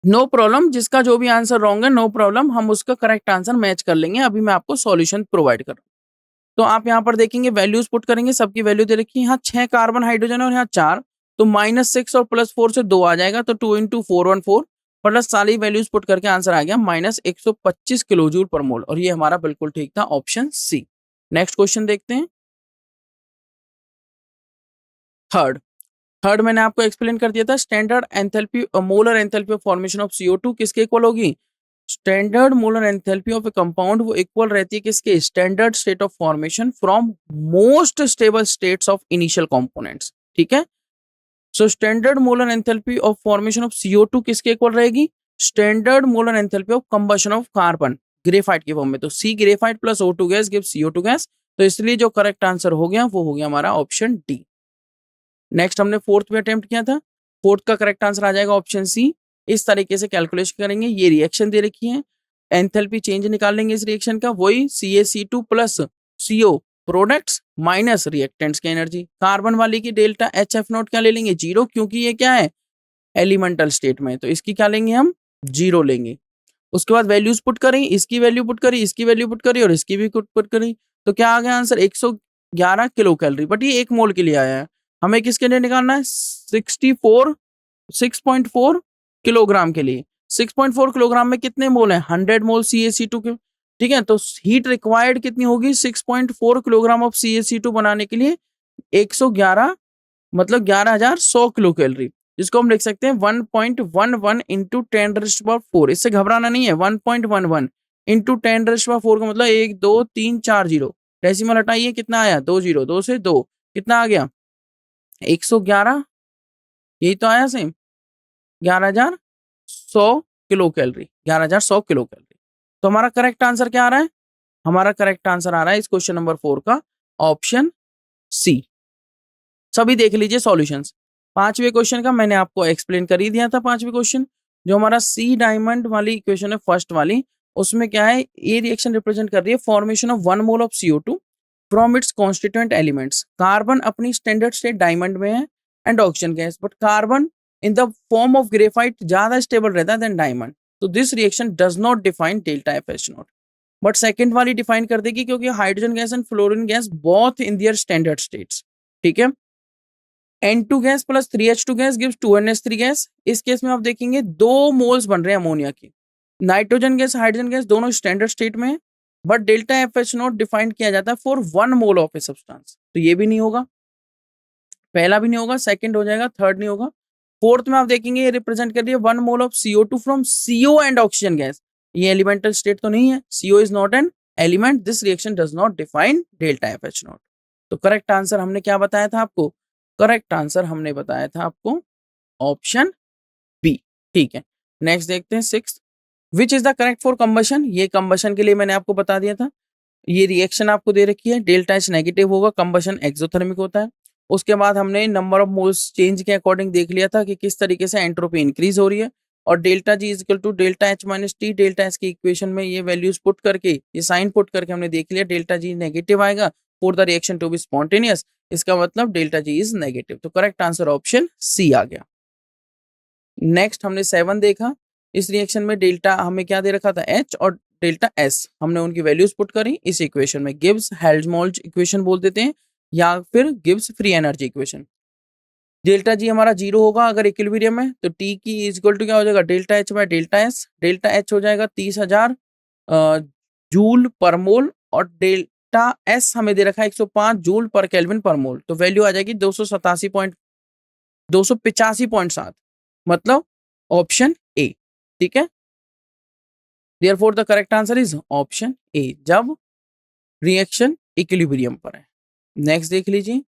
नो प्रॉब्लम, जिसका जो भी आंसर रॉन्ग है नो प्रॉब्लम, हम उसका करेक्ट आंसर मैच कर लेंगे। अभी मैं आपको सॉल्यूशन प्रोवाइड कर रहा हूं। तो आप यहाँ पर देखेंगे वैल्यूज पुट करेंगे, सबकी वैल्यू दे रखी है, यहाँ 6 कार्बन हाइड्रोजन है और यहाँ 4, तो -6 और +4 से 2 आ जाएगा, तो 2 × 414 प्लस सारी वैल्यूज पुट करके आंसर आ गया -125 किलो जूल पर मोल, और ये हमारा बिल्कुल ठीक था, ऑप्शन सी। नेक्स्ट क्वेश्चन देखते हैं, थर्ड। थर्ड मैंने आपको एक्सप्लेन कर दिया था, standard enthalpy molar enthalpy of formation of CO2 किसके इक्वल होगी, standard molar enthalpy of a compound वो इक्वल रहती है किसके, standard state of formation from most stable states of initial components. ठीक है, so standard molar enthalpy of formation of CO2 किसके equal रहेगी, standard molar enthalpy of combustion of carbon graphite के form में। तो C graphite plus O2 gas give CO2 gas. तो इसलिए जो करेक्ट आंसर हो गया वो हो गया हमारा ऑप्शन डी। नेक्स्ट हमने फोर्थ में अटेम्प्ट किया था, फोर्थ का करेक्ट आंसर आ जाएगा ऑप्शन सी। इस तरीके से कैलकुलेशन करेंगे, ये रिएक्शन दे रखी है, एंथैल्पी चेंज निकाल लेंगे इस रिएक्शन का, वही CaC2 plus CO products minus reactants की एनर्जी। कार्बन वाली की डेल्टा HF0 क्या ले लेंगे, जीरो, क्योंकि ये क्या है एलिमेंटल स्टेट में, तो इसकी क्या लेंगे हम, जीरो लेंगे। उसके बाद वैल्यूज पुट करें, इसकी वैल्यू पुट करी, इसकी वैल्यू पुट करी और इसकी भी पुट करी, तो क्या आ गया आंसर 111 किलो कैलोरी। बट ये एक मोल के लिए आया है, हमें किसके लिए निकालना है, 6.4 किलोग्राम के लिए। 6.4 किलोग्राम में कितने मोल हैं, 100 मोल CaC2 के। ठीक है, तो हीट रिक्वायर्ड कितनी होगी, 6.4 किलोग्राम ऑफ CaC2 बनाने के लिए 111 मतलब 11,100 किलो कैलोरी, जिसको हम लिख सकते हैं 1.11 इंटू 10⁻4। इससे घबराना नहीं है, 1.11 इंटू 10⁻4 का मतलब 1 2 3 4 जीरो, डेसिमल हटाइए कितना आया, 2 जीरो, 2 से 2 कितना आ गया 111, यही तो आया same 11,100 kilo calorie, 11,100 kilo calorie. तो हमारा करेक्ट आंसर क्या आ रहा है, हमारा करेक्ट आंसर आ रहा है इस क्वेश्चन नंबर 4 का ऑप्शन सी। सभी देख लीजिए सॉल्यूशंस। पांचवें क्वेश्चन का मैंने आपको एक्सप्लेन कर ही दिया था। पांचवें क्वेश्चन जो हमारा सी डायमंड वाली इक्वेशन है फर्स्ट वाली, उसमें क्या है, ये रिएक्शन रिप्रेजेंट कर रही है formation of 1 mole of CO2 from its constituent elements. Carbon अपनी स्टैंडर्ड स्टेट डायमंड में है and oxygen gas, but carbon in the form of graphite ज्यादा स्टेबल रहता है देन डायमंड। तो this reaction does not define delta FH0, but second वाली define कर देगी क्योंकि hydrogen gas and fluorine gas both in their standard states. ठीक है, N2 gas plus 3H2 gas gives 2NH3 gas. इस केस में आप देखेंगे 2 मोल्स बन रहे हैं अमोनिया की। नाइट्रोजन गैस हाइड्रोजन गैस दोनों स्टैंडर्ड स्टेट में है, बट डेल्टा FH0 डिफाइन किया जाता है for 1 mole of a substance. तो ये भी नहीं होगा, पहला भी नहीं होगा, सेकंड हो जाएगा, थर्ड नहीं होगा। फोर्थ में आप देखेंगे ये रिप्रेजेंट कर रही है 1 mole of CO2 from CO and oxygen gas. ये एलिमेंटल स्टेट तो नहीं है, CO is not an element, this reaction does not define delta FH0। तो करेक्ट आंसर हमने क्या बताया था आपको, करेक्ट आंसर हमने बताया था आपको ऑप्शन बी। ठीक है, नेक्स्ट देखते हैं six, which is the correct for combustion. ये कंबशन के लिए मैंने आपको बता दिया था, ये रिएक्शन आपको दे रखी है, डेल्टा H नेगेटिव होगा, कंबशन एक्सोथर्मिक होता है। उसके बाद हमने नंबर ऑफ मोल्स चेंज के अकॉर्डिंग देख लिया था कि किस तरीके से एंट्रोपी इंक्रीज हो रही है, और delta G is equal to delta H minus T. Delta H की इक्वेशन में ये वैल्यूज पुट करके, ये साइन पुट करके हमने देख लिया डेल्टा G नेगेटिव आएगा for the reaction to be spontaneous, इसका मतलब डेल्टा G इज नेगेटिव। तो करेक्ट आंसर ऑप्शन सी आ गया। नेक्स्ट हमने 7 देखा, इस रिएक्शन में डेल्टा हमें क्या दे रखा था, H और डेल्टा S, हमने उनकी वैल्यूज पुट करी इस इक्वेशन में, गिब्स हेल्महोल्ट्ज इक्वेशन बोल देते हैं या फिर Gibbs free energy equation. Delta G हमारा जीरो होगा अगर इक्विलिब्रियम है, तो T की इज इक्वल टू क्या हो जाएगा, delta H by delta S। Delta H हो जाएगा 30,000 जूल पर मोल, और डेल्टा S हमें दे रखा है 105 जूल पर केल्विन पर मोल, तो वैल्यू आ जाएगी 285.7, मतलब ऑप्शन ए। ठीक है, therefore the correct answer is option A, जब रिएक्शन इक्विलिब्रियम पर है। नेक्स्ट देख लीजिए,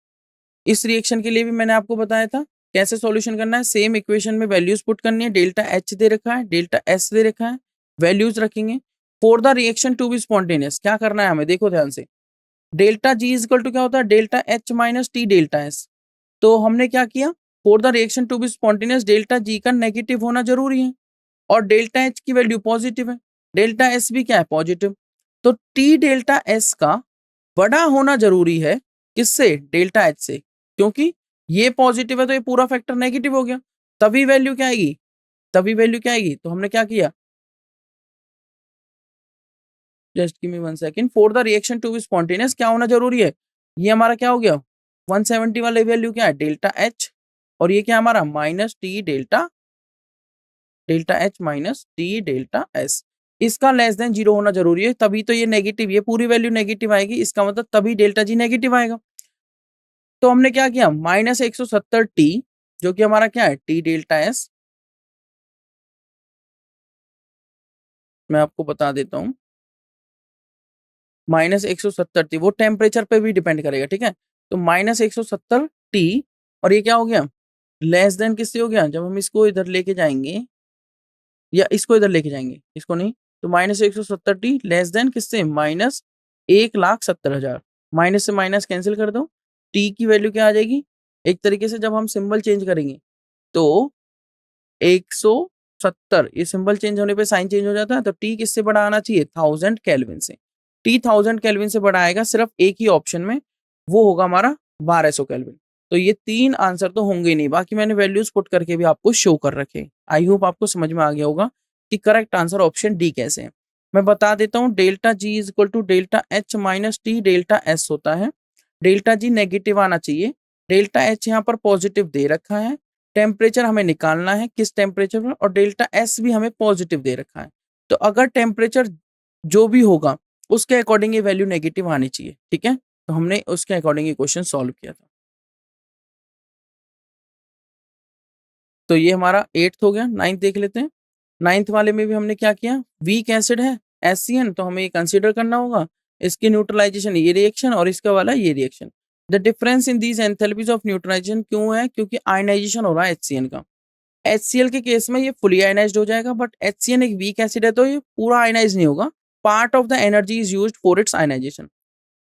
इस रिएक्शन के लिए भी मैंने आपको बताया था कैसे सॉल्यूशन करना है। सेम इक्वेशन में वैल्यूज पुट करनी है, डेल्टा H दे रखा है, डेल्टा S दे रखा है, वैल्यूज रखेंगे for the reaction to be spontaneous. क्या करना है हमें, देखो ध्यान से, delta G is equal to क्या होता है, delta H minus T delta S। तो हमने क्या किया, for the reaction to be spontaneous delta G का नेगेटिव होना जरूरी है, और डेल्टा H की वैल्यू पॉजिटिव है, डेल्टा S भी क्या है, पॉजिटिव। तो T डेल्टा S का बड़ा होना जरूरी है, किससे, डेल्टा H से, क्योंकि ये पॉजिटिव है तो ये पूरा फैक्टर नेगेटिव हो गया, तभी वैल्यू क्या आएगी, तभी वैल्यू क्या आएगी। तो हमने क्या किया, just give me 1 second, for the reaction to be spontaneous क्या होना जरूरी है, ये हमारा क्या हो गया 170 वाला वैल्यू क्या है, डेल्टा H, और ये क्या हमारा minus T delta, delta H minus T delta S, इसका लेस देन जीरो होना जरूरी है, तभी तो ये नेगेटिव, ये पूरी वैल्यू नेगेटिव आएगी, इसका मतलब तभी डेल्टा G नेगेटिव आएगा। तो हमने क्या किया, माइनस 170T, जो कि हमारा क्या है, टी डेल्टा S, मैं आपको बता देता हूँ, -170T, वो टेम्परेचर पे भी डिपेंड करेगा, ठीक है। तो -170T, और ये क्या हो गया, लेस देन किससे हो गया, जब हम इसको इधर लेके जाएंगे या इसको इधर लेके जाएंगे, इसको नहीं, तो -170T लेस देन किससे, -1,70,000, माइनस से माइनस कैंसिल कर दो, टी की वैल्यू क्या आ जाएगी, एक तरीके से जब हम सिंबल चेंज करेंगे तो 170, ये सिंबल चेंज होने पे साइन चेंज हो जाता है, तो टी किससे बड़ा आना चाहिए, 1000 केल्विन से। टी 1000 केल्विन से बड़ा आएगा सिर्फ एक ही ऑप्शन में, वो होगा हमारा 1200 केल्विन। तो ये 3 आंसर तो होंगे नहीं, बाकी मैंने वैल्यूज पुट करके भी आपको शो कर रखे। आई होप आपको समझ में आ गया होगा कि करेक्ट आंसर ऑप्शन डी कैसे है। मैं बता देता हूँ, delta G is equal to delta H minus T delta S होता है। डेल्टा जी नेगेटिव आना चाहिए, डेल्टा एच यहाँ पर पॉजिटिव दे रखा है, टेम्परेचर हमें निकालना है किस टेम्परेचर पर, और डेल्टा एस भी हमें पॉजिटिव दे रखा है। तो अगर टेम्परेचर जो भी होगा उसके अकॉर्डिंग ये वैल्यू नेगेटिव आनी चाहिए, ठीक है। तो हमने उसके अकॉर्डिंग ये क्वेश्चन सॉल्व किया था। तो ये हमारा 8th हो गया। 9th देख लेते हैं। 9th वाले में भी हमने क्या किया, वीक एसिड है एससीएन, तो हमें ये कंसीडर करना होगा, इसकी न्यूट्रलाइजेशन ये रिएक्शन और इसका वाला ये रिएक्शन। The difference in these enthalpies of neutralization क्यों है, क्योंकि आयनाइजेशन हो रहा है एचसीएन का। HCl के केस में ये फुली आयनाइज्ड हो जाएगा, बट HCN एक वीक एसिड है तो ये पूरा आयनाइज नहीं होगा, part of the energy is used for its ionization.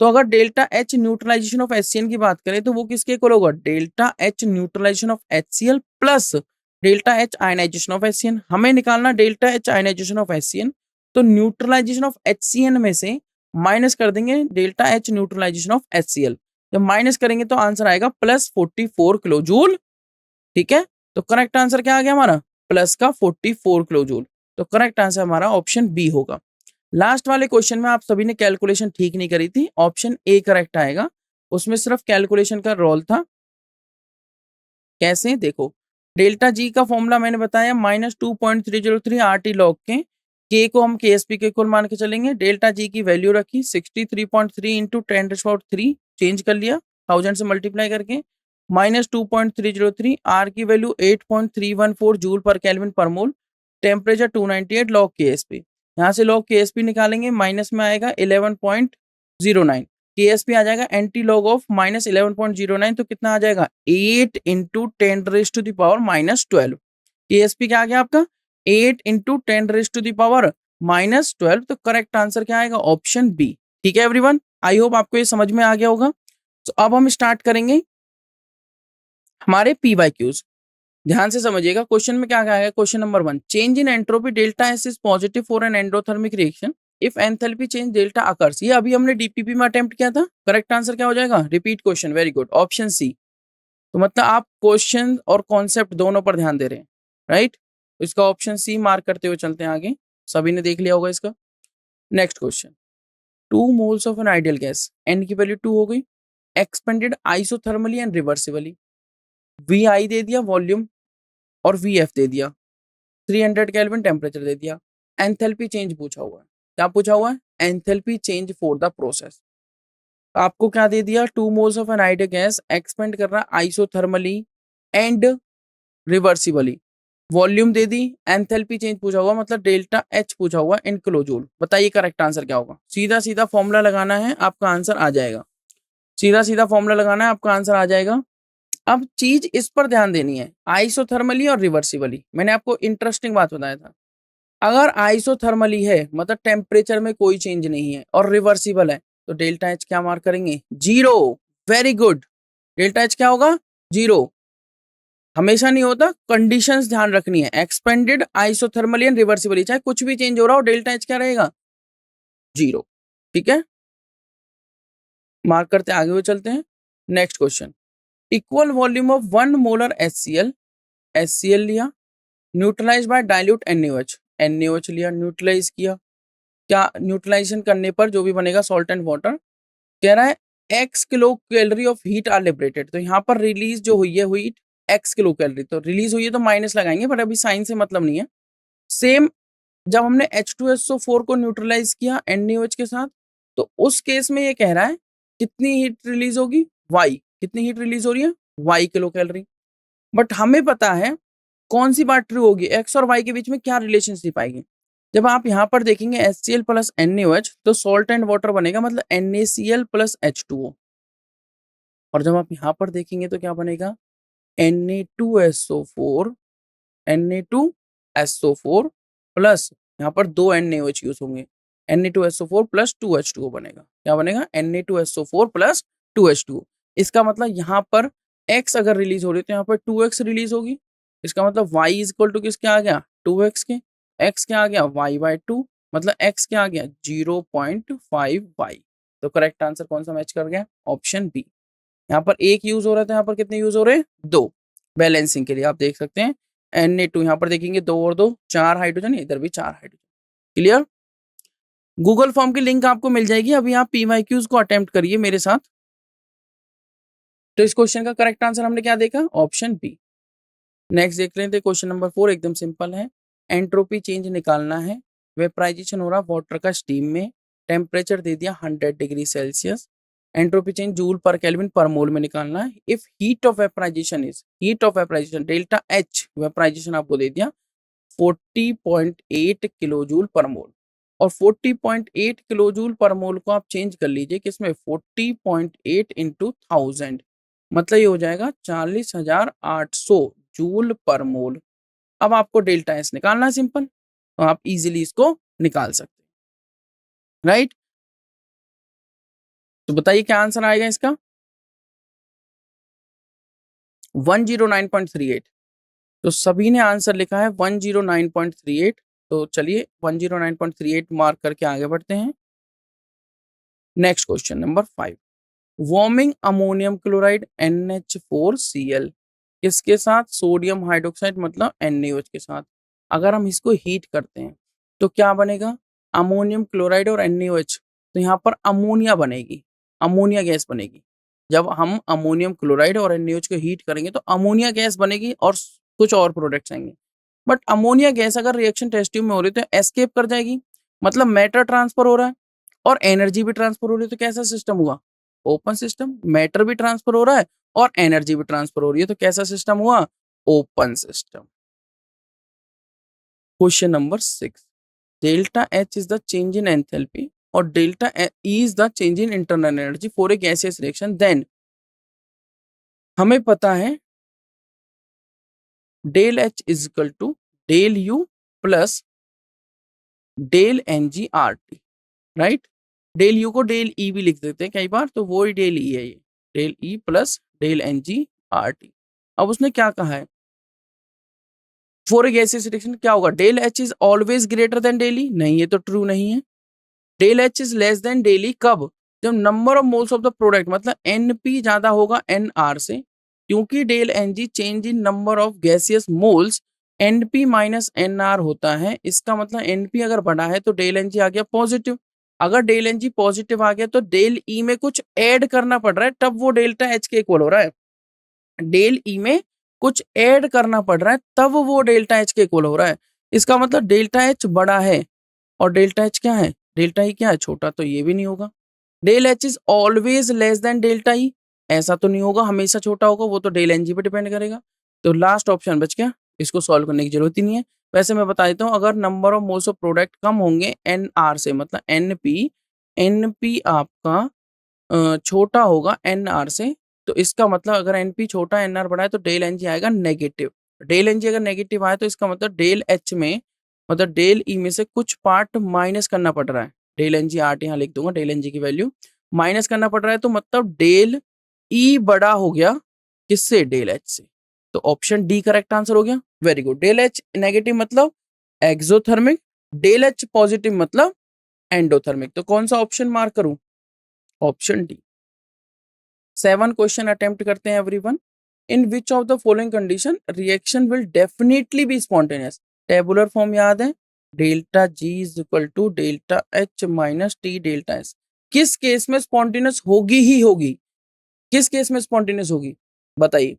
तो अगर delta H neutralization of HCN की बात करें तो वो किसके इक्वल होगा, delta H neutralization of HCl plus delta H ionization of HCN। हमें निकालना delta H ionization of HCN, तो न्यूट्रलाइजेशन ऑफ HCN में से माइनस कर देंगे delta H neutralization of HCl। जब माइनस करेंगे तो आंसर आएगा +44 किलो जूल, ठीक है। तो करेक्ट आंसर क्या आ गया हमारा, प्लस का 44 किलो जूल। तो करेक्ट आंसर हमारा ऑप्शन बी होगा। लास्ट वाले क्वेश्चन में आप सभी ने कैलकुलेशन ठीक नहीं करी थी, ऑप्शन ए करेक्ट आएगा, उसमें सिर्फ कैलकुलेशन का रोल था। कैसे, देखो, डेल्टा जी का फॉर्मूला मैंने बताया -2.303 RT लॉग के को हम KSP के इक्वल मान के चलेंगे। डेल्टा जी की वैल्यू रखी 63.3 इंटू 10⁻³ चेंज कर लिया 1000 से मल्टीप्लाई करके, -2.303, आर की value 8.314 joule per kelvin per मोल, टेम्परेचर 298 लॉग KSP। यहाँ से लॉग KSP निकालेंगे, माइनस में आएगा 11.09, KSP आ जाएगा एंटी लॉग ऑफ -11.09, तो कितना आ जाएगा 8 इंटू 10⁻⁻12। KSP क्या आ गया आपका 8 इंटू 10⁻⁻12। तो करेक्ट आंसर क्या आएगा, ऑप्शन बी। ठीक है एवरीवन, आई होप आपको ये समझ में आ गया होगा। तो अब हम स्टार्ट करेंगे हमारे PYQs। ध्यान से समझिएगा, क्वेश्चन में क्या है, question number 1, change in entropy delta S is positive for an endothermic reaction if enthalpy change delta occurs. ये अभी हमने डीपीपी में अटेम्प्ट किया था। करेक्ट आंसर क्या हो जाएगा, repeat question, very good, option C. तो मतलब आप क्वेश्चन और कॉन्सेप्ट दोनों पर ध्यान दे रहे हैं, राइट। तो इसका ऑप्शन सी मार्क करते हुए चलते हैं आगे, सभी ने देख लिया होगा इसका। Next question, 2 moles of an ideal gas, n की वैल्यू 2 हो गई, expanded isothermally and reversibly, V I दे दिया वॉल्यूम और वी एफ दे दिया, 300 केल्विन टेम्परेचर दे दिया, एंथैल्पी चेंज पूछा हुआ है। क्या पूछा हुआ है, enthalpy change for the process. आपको क्या दे दिया, 2 moles of an ideal gas expand कर रहा है isothermally and reversibly, volume they the, enthalpy change पूछा हुआ, मतलब डेल्टा एच पूछा हुआ इन किलो जूल। बताइए करेक्ट आंसर क्या होगा। सीधा सीधा फॉर्मूला लगाना है, आपका आंसर आ जाएगा। सीधा सीधा फॉर्मूला लगाना है, आपका आंसर आ जाएगा। अब चीज इस पर ध्यान देनी है, आइसोथर्मली और रिवर्सिबली। मैंने आपको इंटरेस्टिंग बात बताया था, अगर आइसोथर्मली है मतलब टेम्परेचर में कोई चेंज नहीं है और रिवर्सिबल है, तो डेल्टा एच क्या मार्क करेंगे, 0। वेरी गुड, डेल्टा एच क्या होगा, 0। हमेशा नहीं होता, कंडीशंस ध्यान रखनी है, एक्सपेंडेड आइसोथर्मली एंड रिवर्सिबली, चाहे कुछ भी चेंज हो रहा हो, डेल्टा एच क्या रहेगा, 0। ठीक है, मार्क करते आगे हुए चलते हैं। Next question, equal volume of 1 molar HCl लिया, न्यूट्रलाइज बाय डाइल्यूट NaOH लिया, न्यूट्रलाइज किया, क्या न्यूट्रलाइजेशन करने पर जो भी बनेगा सॉल्ट एंड वाटर। कह रहा है x kilo calorie of heat are liberated, तो यहाँ पर रिलीज जो हुई है हीट x किलो कैलोरी, तो रिलीज हुई है तो माइनस लगाएंगे, बट अभी साइन से मतलब नहीं है। सेम जब हमने H2SO4 को न्यूट्रलाइज किया NaOH के साथ, तो उस केस में ये कह रहा है कितनी हीट रिलीज होगी, y, कितनी हीट रिलीज हो रही है, y किलो कैलोरी। बट हमें पता है कौन सी बात ट्रू होगी, x और y के बीच में क्या रिलेशनशिप आएगी। जब आप यहाँ पर देखेंगे HCl प्लस NaOH तो सॉल्ट एंड वाटर बनेगा, मतलब NaCl प्लस H2O। और जब आप यहाँ पर देखेंगे तो क्या बनेगा, Na2SO4 Na2SO4 प्लस यहाँ पर 2 NaOH यूज होंगे, Na2SO4 प्लस 2H2O बनेगा। क्या बनेगा, Na2SO4 प्लस 2H2O। इसका मतलब यहाँ पर X अगर रिलीज हो रही है तो यहाँ पर 2X रिलीज होगी। इसका मतलब Y इज इक्वल टू किसके आ गया, 2X के। X क्या आ गया, Y/2, मतलब X क्या आ गया, 0.5Y। तो करेक्ट आंसर कौन सा मैच कर गया, ऑप्शन बी। यहाँ पर एक यूज हो रहा था, यहाँ पर कितने यूज हो रहे हैं, 2। बैलेंसिंग के लिए आप देख सकते हैं Na2, यहाँ पर देखेंगे 2 और 2 4 हाइड्रोजन, इधर भी 4 हाइड्रोजन। क्लियर। गूगल फॉर्म की लिंक आपको मिल जाएगी, अभी आप PYQs को अटेम्प्ट करिए मेरे साथ। तो इस क्वेश्चन का करेक्ट आंसर हमने क्या देखा, ऑप्शन बी। नेक्स्ट देख लेते हैं क्वेश्चन नंबर 4, एकदम सिंपल है। एंट्रोपी चेंज निकालना है, वेपराइजेशन हो रहा वाटर का स्टीम में, टेम्परेचर दे दिया 100 degree Celsius, entropy change joule per kelvin per mole में निकालना है। If heat of vaporization is, heat of vaporization delta H, vaporization आपको दे दिया 40.8 किलो जूल पर मोल, और 40.8 किलो जूल पर मोल को आप चेंज कर लीजिए किसमें, 40.8 इंटू 1000, मतलब ये हो जाएगा 40,800 जूल पर मोल। अब आपको डेल्टा एस निकालना है सिंपल, तो आप इजीली इसको निकाल सकते हैं, राइट। तो बताइए क्या आंसर आएगा इसका, 109.38। तो सभी ने आंसर लिखा है 109.38। तो चलिए 109.38 मार्क करके आगे बढ़ते हैं। Next question number 5, warming ammonium chloride NH4Cl किसके साथ, सोडियम हाइड्रोक्साइड मतलब NaOH के साथ। अगर हम इसको हीट करते हैं तो क्या बनेगा, अमोनियम क्लोराइड और NaOH, तो यहाँ पर अमोनिया बनेगी, अमोनिया गैस बनेगी। जब हम अमोनियम क्लोराइड और NaOH को हीट करेंगे तो अमोनिया गैस बनेगी और कुछ और प्रोडक्ट्स आएंगे। बट अमोनिया गैस अगर रिएक्शन टेस्ट ट्यूब में हो रही है तो एस्केप कर जाएगी, मतलब मैटर ट्रांसफर हो रहा है और एनर्जी भी ट्रांसफर हो रही है। तो कैसा सिस्टम हुआ, ओपन सिस्टम। मैटर भी ट्रांसफर हो रहा है और एनर्जी भी ट्रांसफर हो रही है, तो कैसा सिस्टम हुआ, open system. Question number 6, delta H is the change in enthalpy और delta E is the change in internal energy for a gaseous reaction, then हमें पता है del H is equal to del U plus del NgRT, right. Del U को del E भी लिख देते हैं कई बार, तो वो ही डेल ई है, ये del E plus del NgRT। अब उसने क्या कहा है, फॉर ए गैसियस रिएक्शन क्या होगा, del H is always greater than del E, नहीं ये तो ट्रू नहीं है। Del H is less than del E कब, जब number of moles of the product मतलब Np ज्यादा होगा Nr से, क्योंकि del Ng change in number of gaseous moles Np minus Nr होता है। इसका मतलब Np अगर बढ़ा है तो डेल Ng आ गया पॉजिटिव, अगर डेल Ng पॉजिटिव आ गया तो डेल ई में कुछ ऐड करना पड़ रहा है, तब वो डेल्टा H के इक्वल हो रहा है। डेल ई में कुछ ऐड करना पड़ रहा है तब वो डेल्टा H के इक्वल हो रहा है। इसका मतलब डेल्टा H बड़ा है और डेल्टा H क्या है, डेल्टा ई क्या है, छोटा, तो ये भी नहीं होगा। Del H is always less than delta E, ऐसा तो नहीं होगा, हमेशा छोटा होगा, वो तो डेल Ng पे डिपेंड करेगा। तो लास्ट ऑप्शन बच गया, इसको सॉल्व करने की जरूरत ही नहीं है। वैसे मैं बता देता हूँ, अगर number of moles of product कम होंगे Nr से, मतलब Np आपका छोटा होगा Nr से, तो इसका मतलब अगर Np छोटा Nr बड़ा है तो डेल Ng आएगा नेगेटिव। डेल Ng अगर नेगेटिव आए तो इसका मतलब डेल H में, मतलब डेल ई में से कुछ पार्ट माइनस करना पड़ रहा है। डेल NgRT यहाँ लिख दूंगा, डेल Ng की वैल्यू माइनस करना पड़ रहा है, तो मतलब डेल ई बड़ा हो गया किससे, डेल H से। तो ऑप्शन डी करेक्ट आंसर हो गया, very good. Del H negative मतलब एक्सोथर्मिक, डेल H पॉजिटिव मतलब एंडोथर्मिक। तो कौन सा ऑप्शन मार्क करूं, ऑप्शन डी। 7 क्वेश्चन अटेम्प्ट करते हैं everyone. In which of the following condition reaction will definitely be spontaneous. Tabular form याद है, delta G is equal to delta H minus T delta S. किस case में spontaneous होगी ही होगी, किस केस में स्पॉन्टेनियस होगी बताइए।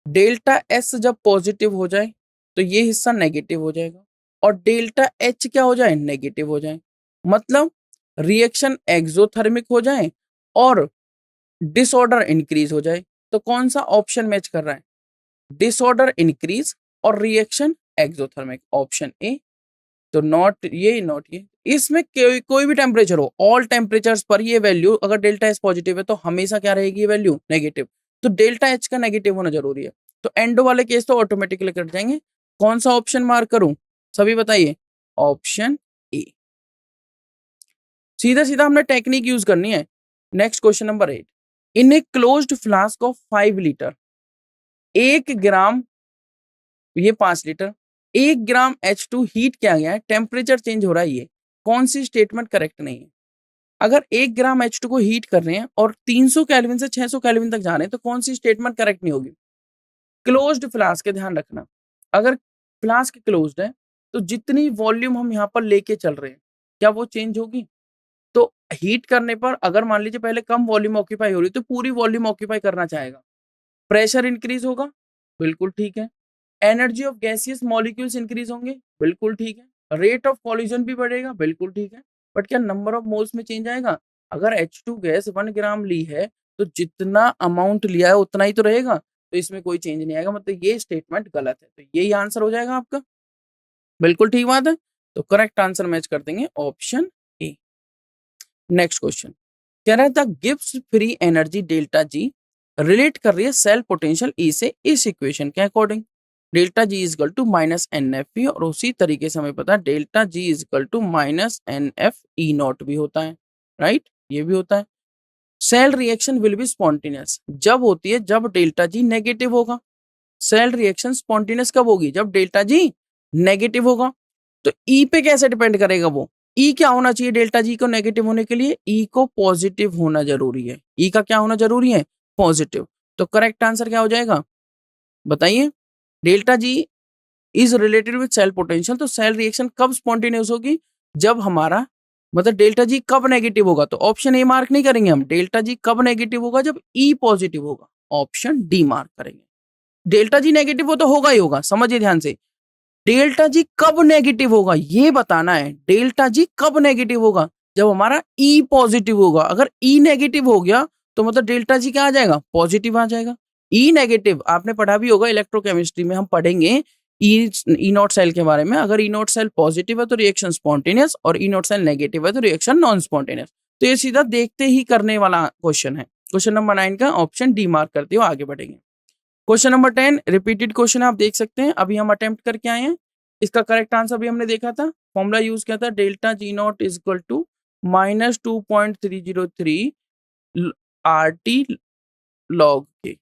डेल्टा एस जब पॉजिटिव हो जाए तो ये हिस्सा नेगेटिव हो जाएगा, और डेल्टा एच क्या हो जाए, नेगेटिव हो जाए, मतलब रिएक्शन एक्सोथर्मिक हो जाए और डिसऑर्डर इंक्रीज हो जाए। तो कौन सा ऑप्शन मैच कर रहा है, डिसऑर्डर इंक्रीज और रिएक्शन एक्सोथर्मिक, ऑप्शन ए। तो नॉट ये, इसमें कोई भी टेम्परेचर हो, ऑल टेम्परेचर्स पर ये वैल्यू अगर डेल्टा एच पॉजिटिव है तो हमेशा क्या रहेगी ये वैल्यू नेगेटिव, तो डेल्टा एच का नेगेटिव होना जरूरी है। तो एंडो वाले केस तो ऑटोमेटिकली कट जाएंगे। कौन सा ऑप्शन मार्क करूं, सभी बताइए, ऑप्शन ए। सीधा सीधा हमने टेक्निक यूज करनी है। Next question number 8, in a closed flask of 5 litre 1 ग्राम, ये 5 लीटर 1 ग्राम H2 हीट किया गया है, टेम्परेचर चेंज हो रहा है, ये कौन सी स्टेटमेंट करेक्ट नहीं है? अगर 1 ग्राम H2 को हीट कर रहे हैं और 300 केल्विन से 600 केल्विन तक जा रहे हैं तो कौन सी स्टेटमेंट करेक्ट नहीं होगी? क्लोज्ड फ्लास्क है, ध्यान रखना, अगर फ्लास्क क्लोज्ड है तो जितनी वॉल्यूम हम यहाँ पर लेके चल रहे हैं क्या वो चेंज होगी? तो हीट करने पर अगर मान लीजिए पहले कम वॉल्यूम ऑक्यूपाई हो रही तो पूरी वॉल्यूम ऑक्यूपाई करना चाहेगा, प्रेशर इंक्रीज होगा, बिल्कुल ठीक है, energy of gaseous molecules increase होंगे, बिल्कुल ठीक है, रेट ऑफ कॉलिजन भी बढ़ेगा, बिल्कुल ठीक है, बट क्या नंबर ऑफ मोल्स में चेंज आएगा? अगर H2 गैस 1 ग्राम ली है तो जितना अमाउंट लिया है उतना ही तो रहेगा, तो इसमें कोई चेंज नहीं आएगा, मतलब ये स्टेटमेंट गलत है, तो यही आंसर हो जाएगा आपका, बिल्कुल ठीक बात है। तो करेक्ट आंसर मैच कर देंगे ऑप्शन ए। नेक्स्ट क्वेश्चन कह रहा था गिब्स फ्री एनर्जी डेल्टा जी रिलेट कर रही है सेल पोटेंशियल ई से इस इक्वेशन के according, delta G is equal to minus N F P, और उसी तरीके से हमें पता है delta G is equal to minus N F E nought भी होता है, राइट, ये भी होता है। Cell reaction will be spontaneous जब होती है जब डेल्टा जी नेगेटिव होगा, सेल रिएक्शन स्पॉन्टेनियस कब होगी? जब डेल्टा जी नेगेटिव होगा। तो ई पे कैसे डिपेंड करेगा वो? ई क्या होना चाहिए डेल्टा जी को नेगेटिव होने के लिए? ई को पॉजिटिव होना जरूरी है। ई का क्या होना जरूरी है? पॉजिटिव। तो करेक्ट आंसर क्या हो जाएगा बताइए? Delta G is related with cell potential, तो सेल रिएक्शन कब स्पॉन्टेनियस होगी? जब हमारा मतलब डेल्टा जी कब नेगेटिव होगा? तो ऑप्शन ए मार्क नहीं करेंगे हम, डेल्टा जी कब नेगेटिव होगा? जब ई पॉजिटिव होगा, ऑप्शन डी मार्क करेंगे। डेल्टा जी नेगेटिव हो तो होगा ही होगा, समझिए ध्यान से, डेल्टा जी कब नेगेटिव होगा ये बताना है। डेल्टा जी कब नेगेटिव होगा? जब हमारा ई पॉजिटिव होगा। अगर ई नेगेटिव हो गया तो मतलब डेल्टा जी क्या आ जाएगा? पॉजिटिव आ जाएगा। ई नेगेटिव आपने पढ़ा भी होगा इलेक्ट्रोकेमिस्ट्री में, हम पढ़ेंगे ई नॉट सेल के बारे में। अगर ई नॉट सेल पॉजिटिव है तो रिएक्शन स्पॉन्टेनियस, और ई नॉट सेल नेगेटिव है तो रिएक्शन नॉन स्पॉन्टेनियस। तो ये सीधा देखते ही करने वाला क्वेश्चन है। क्वेश्चन नंबर 9 का ऑप्शन डी मार्क करते हो, आगे बढ़ेंगे। क्वेश्चन नंबर 10 रिपीटेड क्वेश्चन आप देख सकते हैं, अभी हम अटेम्प्ट करके आए हैं। इसका करेक्ट आंसर भी हमने देखा था, फॉर्मूला यूज किया था, delta G not is equal to minus 2.303 R T log K.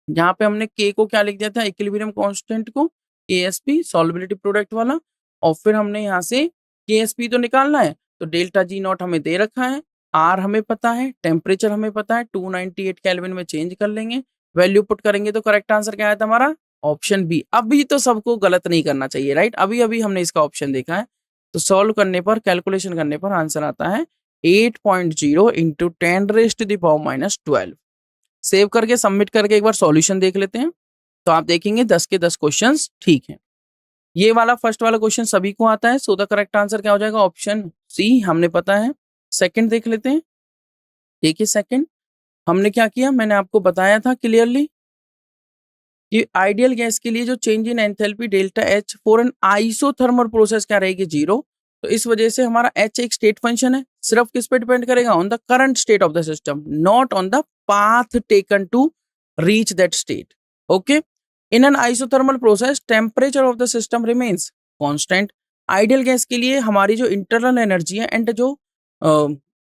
यहाँ पे हमने के को क्या लिख दिया था? इक्विलिब्रियम कांस्टेंट को, केएसपी सॉल्युबिलिटी प्रोडक्ट वाला, और फिर हमने यहाँ से केएसपी तो निकालना है, तो डेल्टा जी नॉट हमें दे रखा है, आर हमें पता है, टेम्परेचर हमें पता है, 298 केल्विन में चेंज कर लेंगे, वैल्यू पुट करेंगे तो करेक्ट आंसर क्या आया था हमारा? Option B. अभी तो सबको गलत नहीं करना चाहिए, राइट, अभी अभी हमने इसका ऑप्शन देखा है। तो सॉल्व करने पर, कैलकुलेशन करने पर आंसर आता है 8.0 इंटू 10⁻⁻12। सेव करके सबमिट करके एक बार सॉल्यूशन देख लेते हैं, तो आप देखेंगे 10 के 10 क्वेश्चंस ठीक हैं। ये वाला फर्स्ट वाला क्वेश्चन सभी को आता है, सो द करेक्ट आंसर क्या हो जाएगा? ऑप्शन सी, हमने पता है। सेकंड देख लेते हैं। देखिए सेकंड हमने क्या किया, मैंने आपको बताया था क्लियरली कि आइडियल गैस के लिए जो change in enthalpy delta H for an isothermal process क्या रहेगी? 0। तो इस वजह से हमारा एच एक स्टेट फंक्शन है, सिर्फ किस पे डिपेंड करेगा? On the current state of the system, not on the path taken to reach that state. Okay, in an isothermal process temperature of the system remains constant. Ideal gas के लिए हमारी जो internal energy है and जो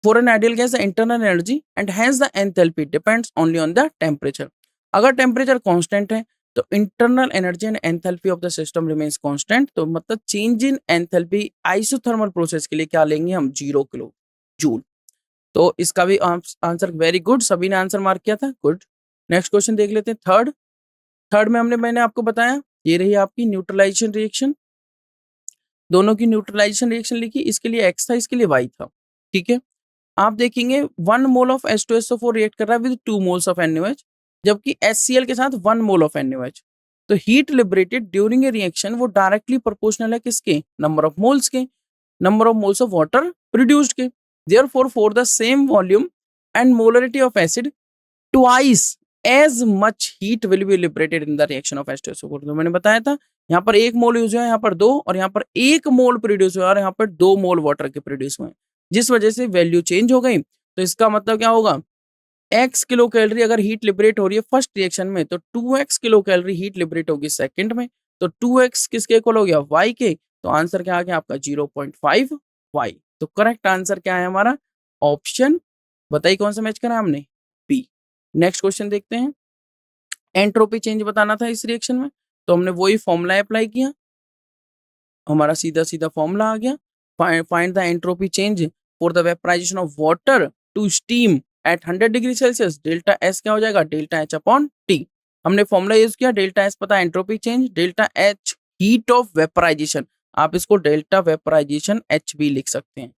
for an ideal gas the internal energy and hence the enthalpy depends only on the temperature. अगर temperature constant है तो internal energy and enthalpy of the system remains constant, तो मतलब change in enthalpy isothermal process के लिए क्या लेंगे हम? 0 किलो जूल। तो इसका भी आंसर वेरी गुड, सभी ने आंसर मार्क किया था, गुड। नेक्स्ट क्वेश्चन देख लेते हैं। थर्ड में मैंने आपको बताया, ये रही आपकी न्यूट्रलाइजेशन रिएक्शन, दोनों की न्यूट्रलाइजेशन रिएक्शन लिखी, इसके लिए एक्स था, इसके लिए वाई था, ठीक है। आप देखेंगे 1 मोल ऑफ H2SO4 रिएक्ट कर रहा है विद 2 मोल्स ऑफ NaOH, जबकि HCl के साथ 1 मोल ऑफ NaOH। तो heat liberated during a reaction वो डायरेक्टली प्रोपोर्शनल है किसके? नंबर ऑफ मोल्स के, number of moles of water produced के। Therefore for the same volume and molarity of acid twice as much heat will be liberated in the reaction of H2SO4। तो मैंने बताया था यहाँ पर 1 मोल यूज हुआ है, यहाँ पर 2 और यहाँ पर 1 मोल प्रोड्यूस हुआ और यहाँ पर 2 मोल वाटर के प्रोड्यूस हुए, जिस वजह से वैल्यू चेंज हो गई। तो इसका मतलब क्या होगा, x किलो कैलोरी अगर हीट लिबरेट हो रही है फर्स्ट रिएक्शन में, तो 2x kilo calorie heat liberate होगी सेकंड में। तो 2x किसके इक्वल हो गया, y के। तो आंसर क्या आ गया आपका 0.5 y। तो करेक्ट आंसर क्या है हमारा, ऑप्शन, बताइए कौन सा मैच करा हमने, बी। नेक्स्ट क्वेश्चन देखते हैं। एंट्रोपी चेंज बताना था इस रिएक्शन में, तो हमने वही फॉर्मूला अप्लाई किया, हमारा सीधा सीधा फॉर्मूला आ गया, find the entropy change for the vaporization of water to steam at 100 degree Celsius. Delta S क्या हो जाएगा, डेल्टा एच अपॉन टी। हमने फॉर्मूला यूज किया, डेल्टा एस पता है entropy change, delta H heat of vaporization, आप इसको delta vaporisation H भी लिख सकते हैं।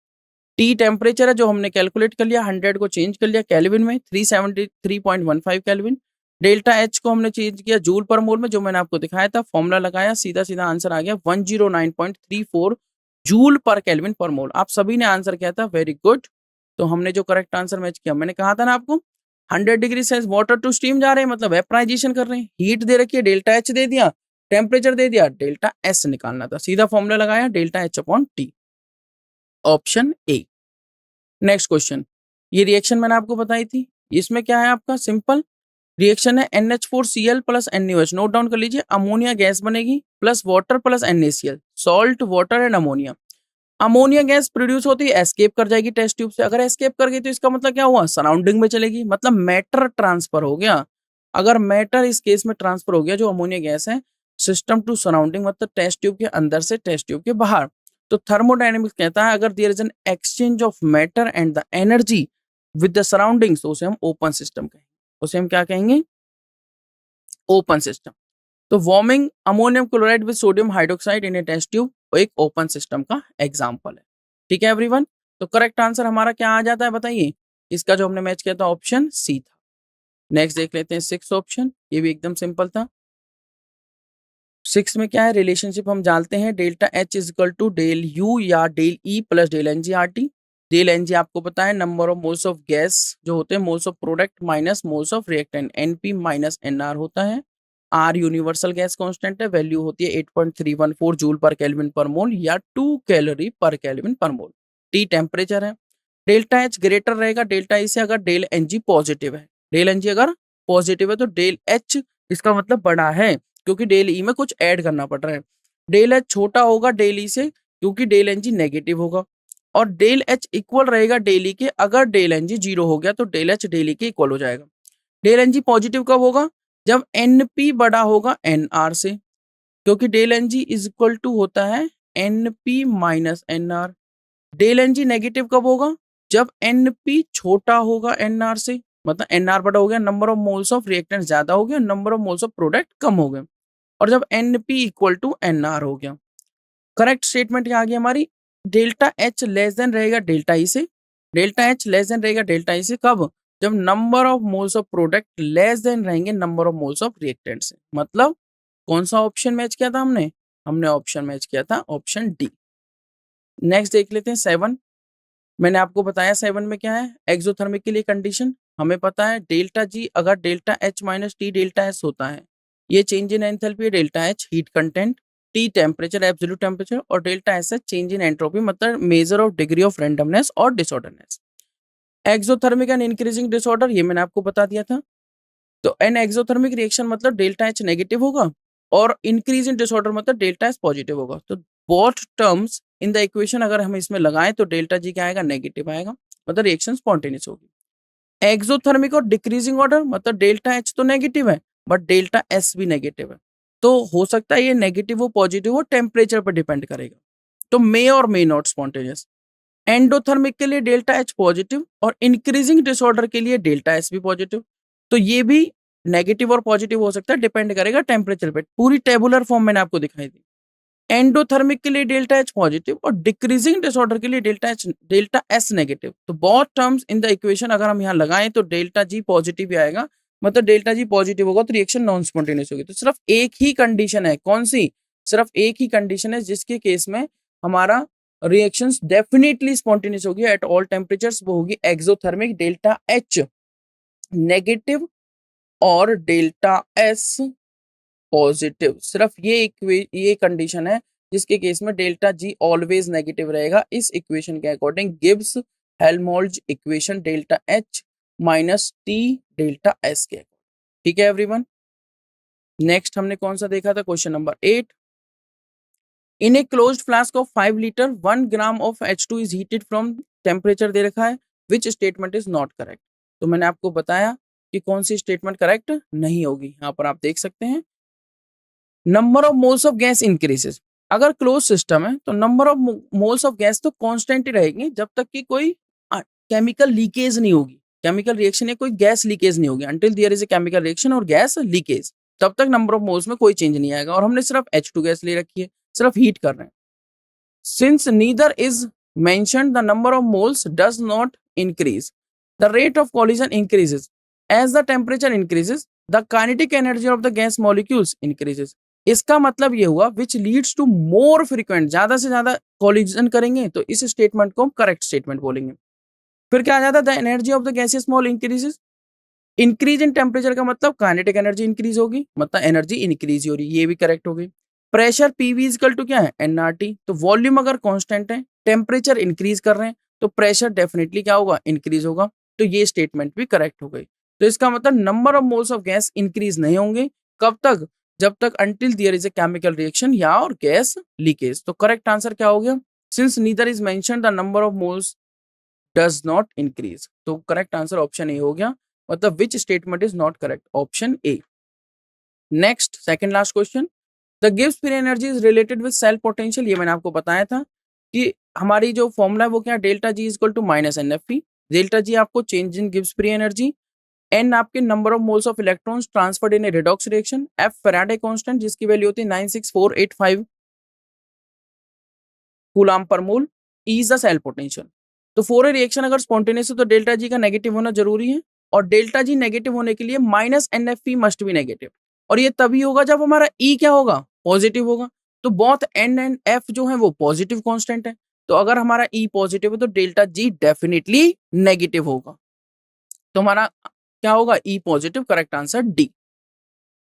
टी टेम्परेचर है जो हमने कैलकुलेट कर लिया, 100 को चेंज कर लिया केल्विन में, 373.15 केल्विन। डेल्टा एच को हमने चेंज किया जूल पर मोल में, जो मैंने आपको दिखाया था, फॉर्मूला लगाया, सीधा सीधा आंसर आ गया 109.34 जूल पर केल्विन पर मोल। आप सभी ने आंसर किया था, वेरी गुड। तो हमने जो करेक्ट आंसर मैच किया, मैंने कहा था ना आपको 100 degree Celsius water to steam जा रहे हैं, मतलब वेपराइजेशन कर रहे हैं, हीट दे रखी है, डेल्टा एच दे दिया, टेम्परेचर दे दिया, डेल्टा एस निकालना था, सीधा फॉर्मूला लगाया, delta H upon T, option A. Next question, ये रिएक्शन मैंने आपको बताई थी, इसमें क्या है आपका सिंपल रिएक्शन है, NH4Cl plus NaOH, note down कर लीजिए, अमोनिया गैस बनेगी plus water plus NaCl, salt water and ammonia. Ammonia gas produce होती है, एस्केप कर जाएगी टेस्ट ट्यूब से, अगर एस्केप कर गई तो इसका मतलब क्या हुआ, सराउंडिंग में चलेगी, मतलब मैटर ट्रांसफर हो गया। अगर मैटर इस केस में ट्रांसफर हो गया, जो अमोनिया गैस है, सिस्टम टू सराउंडिंग, मतलब टेस्ट ट्यूब के अंदर से टेस्ट ट्यूब के बाहर। तो थर्मोडायनेमिक्स कहता है अगर there is an exchange of matter and the energy with the surroundings, तो उसे हम ओपन सिस्टम कहेंगे, उसे हम क्या कहेंगे, ओपन सिस्टम। तो warming ammonium chloride with sodium hydroxide in a test tube एक ओपन सिस्टम का एग्जांपल है। ठीक है एवरीवन, तो करेक्ट आंसर हमारा क्या आ जाता है बताइए, इसका जो हमने मैच किया था ऑप्शन सी था। नेक्स्ट देख लेते हैं 6 ऑप्शन, ये भी एकदम सिंपल था। 6 में क्या है, रिलेशनशिप हम जानते हैं, delta H is equal to del U या del E plus del N G R T. Del N G आपको पता है number of moles of gas जो होते हैं, moles of product minus moles of reactant, np minus nr होता है। R universal gas constant है, वैल्यू होती है 8.314 जूल पर केल्विन पर मोल या 2 कैलोरी पर केल्विन पर मोल। टी टेम्परेचर है, डेल्टा एच ग्रेटर रहेगा डेल्टा ई से अगर डेल एन जी पॉजिटिव है, डेल एन जी अगर पॉजिटिव है तो डेल एच इसका मतलब बड़ा है, क्योंकि डेल ई में कुछ ऐड करना पड़ रहा है। डेल एच छोटा होगा डेल ई से, क्योंकि डेल एन जी नेगेटिव होगा, और डेल एच इक्वल रहेगा डेल ई के, अगर डेल एन जी जीरो हो गया तो डेल एच डेल ई के इक्वल हो जाएगा। डेल एन जी पॉजिटिव कब होगा, जब एन पी बड़ा होगा एन आर से, क्योंकि del N G is equal to होता है N P minus N R. Del N G negative कब होगा, जब एन पी छोटा होगा एन आर से, मतलब एन आर बड़ा हो गया, number of moles of reactant ज्यादा हो गया, number of moles of product कम हो गए, और जब n P equal to n R हो गया। करेक्ट स्टेटमेंट क्या आ गई हमारी, डेल्टा एच लेस देन रहेगा डेल्टा ई से, डेल्टा एच लेस देन रहेगा डेल्टा ई से कब, जब number of moles of product less than रहेंगे number of moles of reactant से। मतलब कौन सा ऑप्शन मैच किया था हमने, हमने ऑप्शन मैच किया था ऑप्शन डी। नेक्स्ट देख लेते हैं 7, मैंने आपको बताया 7 में क्या है, एक्सोथर्मिक के लिए कंडीशन हमें पता है, डेल्टा जी अगर delta H minus T delta S होता है, ये चेंज इन एंथैल्पी है, delta H heat content, T temperature absolute temperature, और डेल्टा एस है चेंज इन एंट्रोपी, मतलब measure of degree of randomness और disorderness. Exothermic and increasing disorder ये मैंने आपको बता दिया था। तो एन एक्सोथर्मिक रिएक्शन मतलब डेल्टा एच नेगेटिव होगा, और इंक्रीज इन डिसऑर्डर मतलब डेल्टा एस पॉजिटिव होगा। तो both terms in the equation अगर हम इसमें लगाएं तो डेल्टा जी क्या आएगा, नेगेटिव आएगा, मतलब रिएक्शन स्पॉन्टेनियस होगी। एक्सोथर्मिक और डिक्रीजिंग ऑर्डर मतलब डेल्टा एच तो नेगेटिव है बट डेल्टा एस भी नेगेटिव है, तो हो सकता है ये नेगेटिव हो पॉजिटिव हो, टेम्परेचर पर डिपेंड करेगा, तो मे और मे नॉट स्पॉन्टेनियस। एंडोथर्मिक के लिए डेल्टा एच पॉजिटिव और इंक्रीजिंग डिसऑर्डर के लिए डेल्टा एस भी पॉजिटिव, तो ये भी नेगेटिव और पॉजिटिव हो सकता है, डिपेंड करेगा टेम्परेचर पे। पूरी टेबुलर फॉर्म मैंने आपको दिखाई दी। एंडोथर्मिक के लिए डेल्टा एच पॉजिटिव और डिक्रीजिंग डिसऑर्डर के लिए डेल्टा एस नेगेटिव। तो both terms in the equation अगर हम यहाँ लगाएं तो डेल्टा जी पॉजिटिव ही आएगा, मतलब डेल्टा जी पॉजिटिव होगा तो रिएक्शन नॉन स्पॉन्टेनियस होगी। तो सिर्फ एक ही कंडीशन है, कौन सी, सिर्फ एक ही कंडीशन है जिसके केस में हमारा रिएक्शंस डेफिनेटली स्पॉन्टेनियस होगी एट ऑल टेम्परेचर्स, वो होगी एक्सोथर्मिक डेल्टा एच नेगेटिव और डेल्टा एस पॉजिटिव। सिर्फ ये कंडीशन है जिसके केस में डेल्टा जी ऑलवेज नेगेटिव रहेगा। इस इक्वेशन के according Gibbs Helmholtz equation delta H minus T delta S के। ठीक है एवरीवन। नेक्स्ट हमने कौन सा देखा था, question number 8। In a closed flask of 5 litre 1 gram of H2 is heated from, temperature दे रखा है, which statement is not correct. तो मैंने आपको बताया कि कौन सी स्टेटमेंट करेक्ट नहीं होगी। यहाँ पर आप देख सकते हैं number of moles of gas increases. अगर क्लोज सिस्टम है तो number of moles of gas तो कांस्टेंट ही रहेगी जब तक कि कोई केमिकल लीकेज नहीं होगी, केमिकल रिएक्शन या कोई गैस लीकेज नहीं होगी। Until there is a chemical reaction और गैस लीकेज, तब तक नंबर ऑफ मोल्स में कोई चेंज नहीं आएगा। और हमने सिर्फ H2 गैस ले रखी है, सिर्फ हीट कर रहे हैं। Since neither is mentioned the number of moles does not increase, the rate of collision increases as the temperature increases, the kinetic energy of the gas molecules increases. इसका मतलब ये हुआ which leads to more frequent, ज्यादा से ज्यादा collision करेंगे तो इस स्टेटमेंट को हम करेक्ट स्टेटमेंट बोलेंगे। फिर क्या आ जाता है, the energy of the gases mall increases. Increase in temperature का मतलब काइनेटिक एनर्जी इंक्रीज होगी, मतलब एनर्जी इंक्रीज हो रही है, ये भी करेक्ट हो गई। प्रेशर पीवी इक्वल टू क्या है, एनआरटी। तो वॉल्यूम अगर कांस्टेंट है, टेम्परेचर इंक्रीज कर रहे हैं, तो प्रेशर डेफिनेटली क्या होगा, इंक्रीज होगा। तो ये स्टेटमेंट भी करेक्ट हो गई। तो इसका मतलब number of moles of gas increase नहीं होंगे, कब तक, जब तक until there is a chemical reaction या और गैस लीकेज। तो करेक्ट आंसर क्या हो गया, since neither is mentioned the number of moles does not increase. तो करेक्ट आंसर ऑप्शन ए हो गया, मतलब which statement is not correct, option A. Next second last question, the Gibbs free energy is related with cell potential. ये मैंने आपको बताया था कि हमारी जो फॉर्मूला है वो क्या, delta G equal to minus N F P. Delta G आपको change in Gibbs free energy, N आपके number of moles of electrons transferred in a redox reaction, F Faraday constant जिसकी वैल्यू होती है 96485 coulomb per mole, E is the cell potential. तो for a reaction अगर spontaneous है तो delta जी का negative होना जरूरी है, और डेल्टा जी नेगेटिव होने के लिए minus N F P must be negative. और ये तभी होगा जब हमारा ई क्या होगा, पॉजिटिव होगा। तो बोथ एन एंड एफ जो है वो पॉजिटिव कांस्टेंट है। तो अगर हमारा ई पॉजिटिव है तो डेल्टा जी डेफिनेटली नेगेटिव होगा। तो हमारा क्या होगा, ई पॉजिटिव, करेक्ट आंसर डी।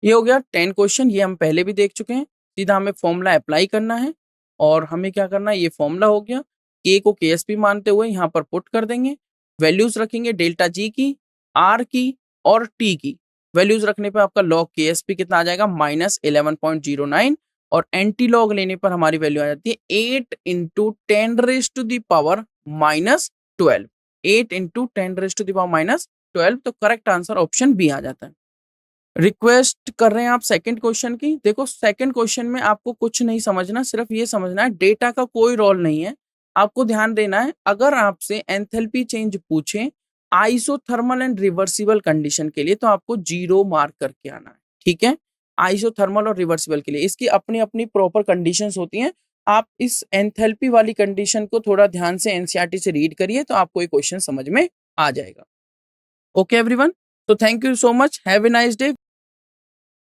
ये हो गया 10 क्वेश्चन, ये हम पहले भी देख चुके हैं। सीधा हमें फॉर्मूला अप्लाई करना है और हमें क्या करना है, ये फॉर्मूला हो गया, के को KSP मानते हुए यहाँ पर पुट कर देंगे, वैल्यूज रखेंगे डेल्टा जी की, आर की और टी की। वैल्यूज रखने पे आपका लॉग KSP कितना आ जाएगा, -11.09, और एंटी लॉग लेने पर हमारी वैल्यू आ जाती है 8 × 10⁻⁻12, 8 × 10⁻⁻12। तो करेक्ट आंसर ऑप्शन बी आ जाता है। रिक्वेस्ट कर रहे हैं आप सेकंड क्वेश्चन की। देखो सेकंड क्वेश्चन में आपको कुछ नहीं समझना, सिर्फ ये समझना है डेटा का कोई रोल नहीं है। आपको ध्यान देना है, अगर आपसे एंथैल्पी चेंज पूछे आइसोथर्मल एंड रिवर्सिबल कंडीशन के लिए तो आपको 0 मार्क करके आना है। ठीक है, आइसोथर्मल और रिवर्सिबल के लिए इसकी अपनी अपनी प्रॉपर कंडीशंस होती हैं। आप इस एंथैल्पी वाली कंडीशन को थोड़ा ध्यान से NCERT से रीड करिए तो आपको ये क्वेश्चन समझ में आ जाएगा। ओके एवरीवन, तो thank you so much, have a nice day.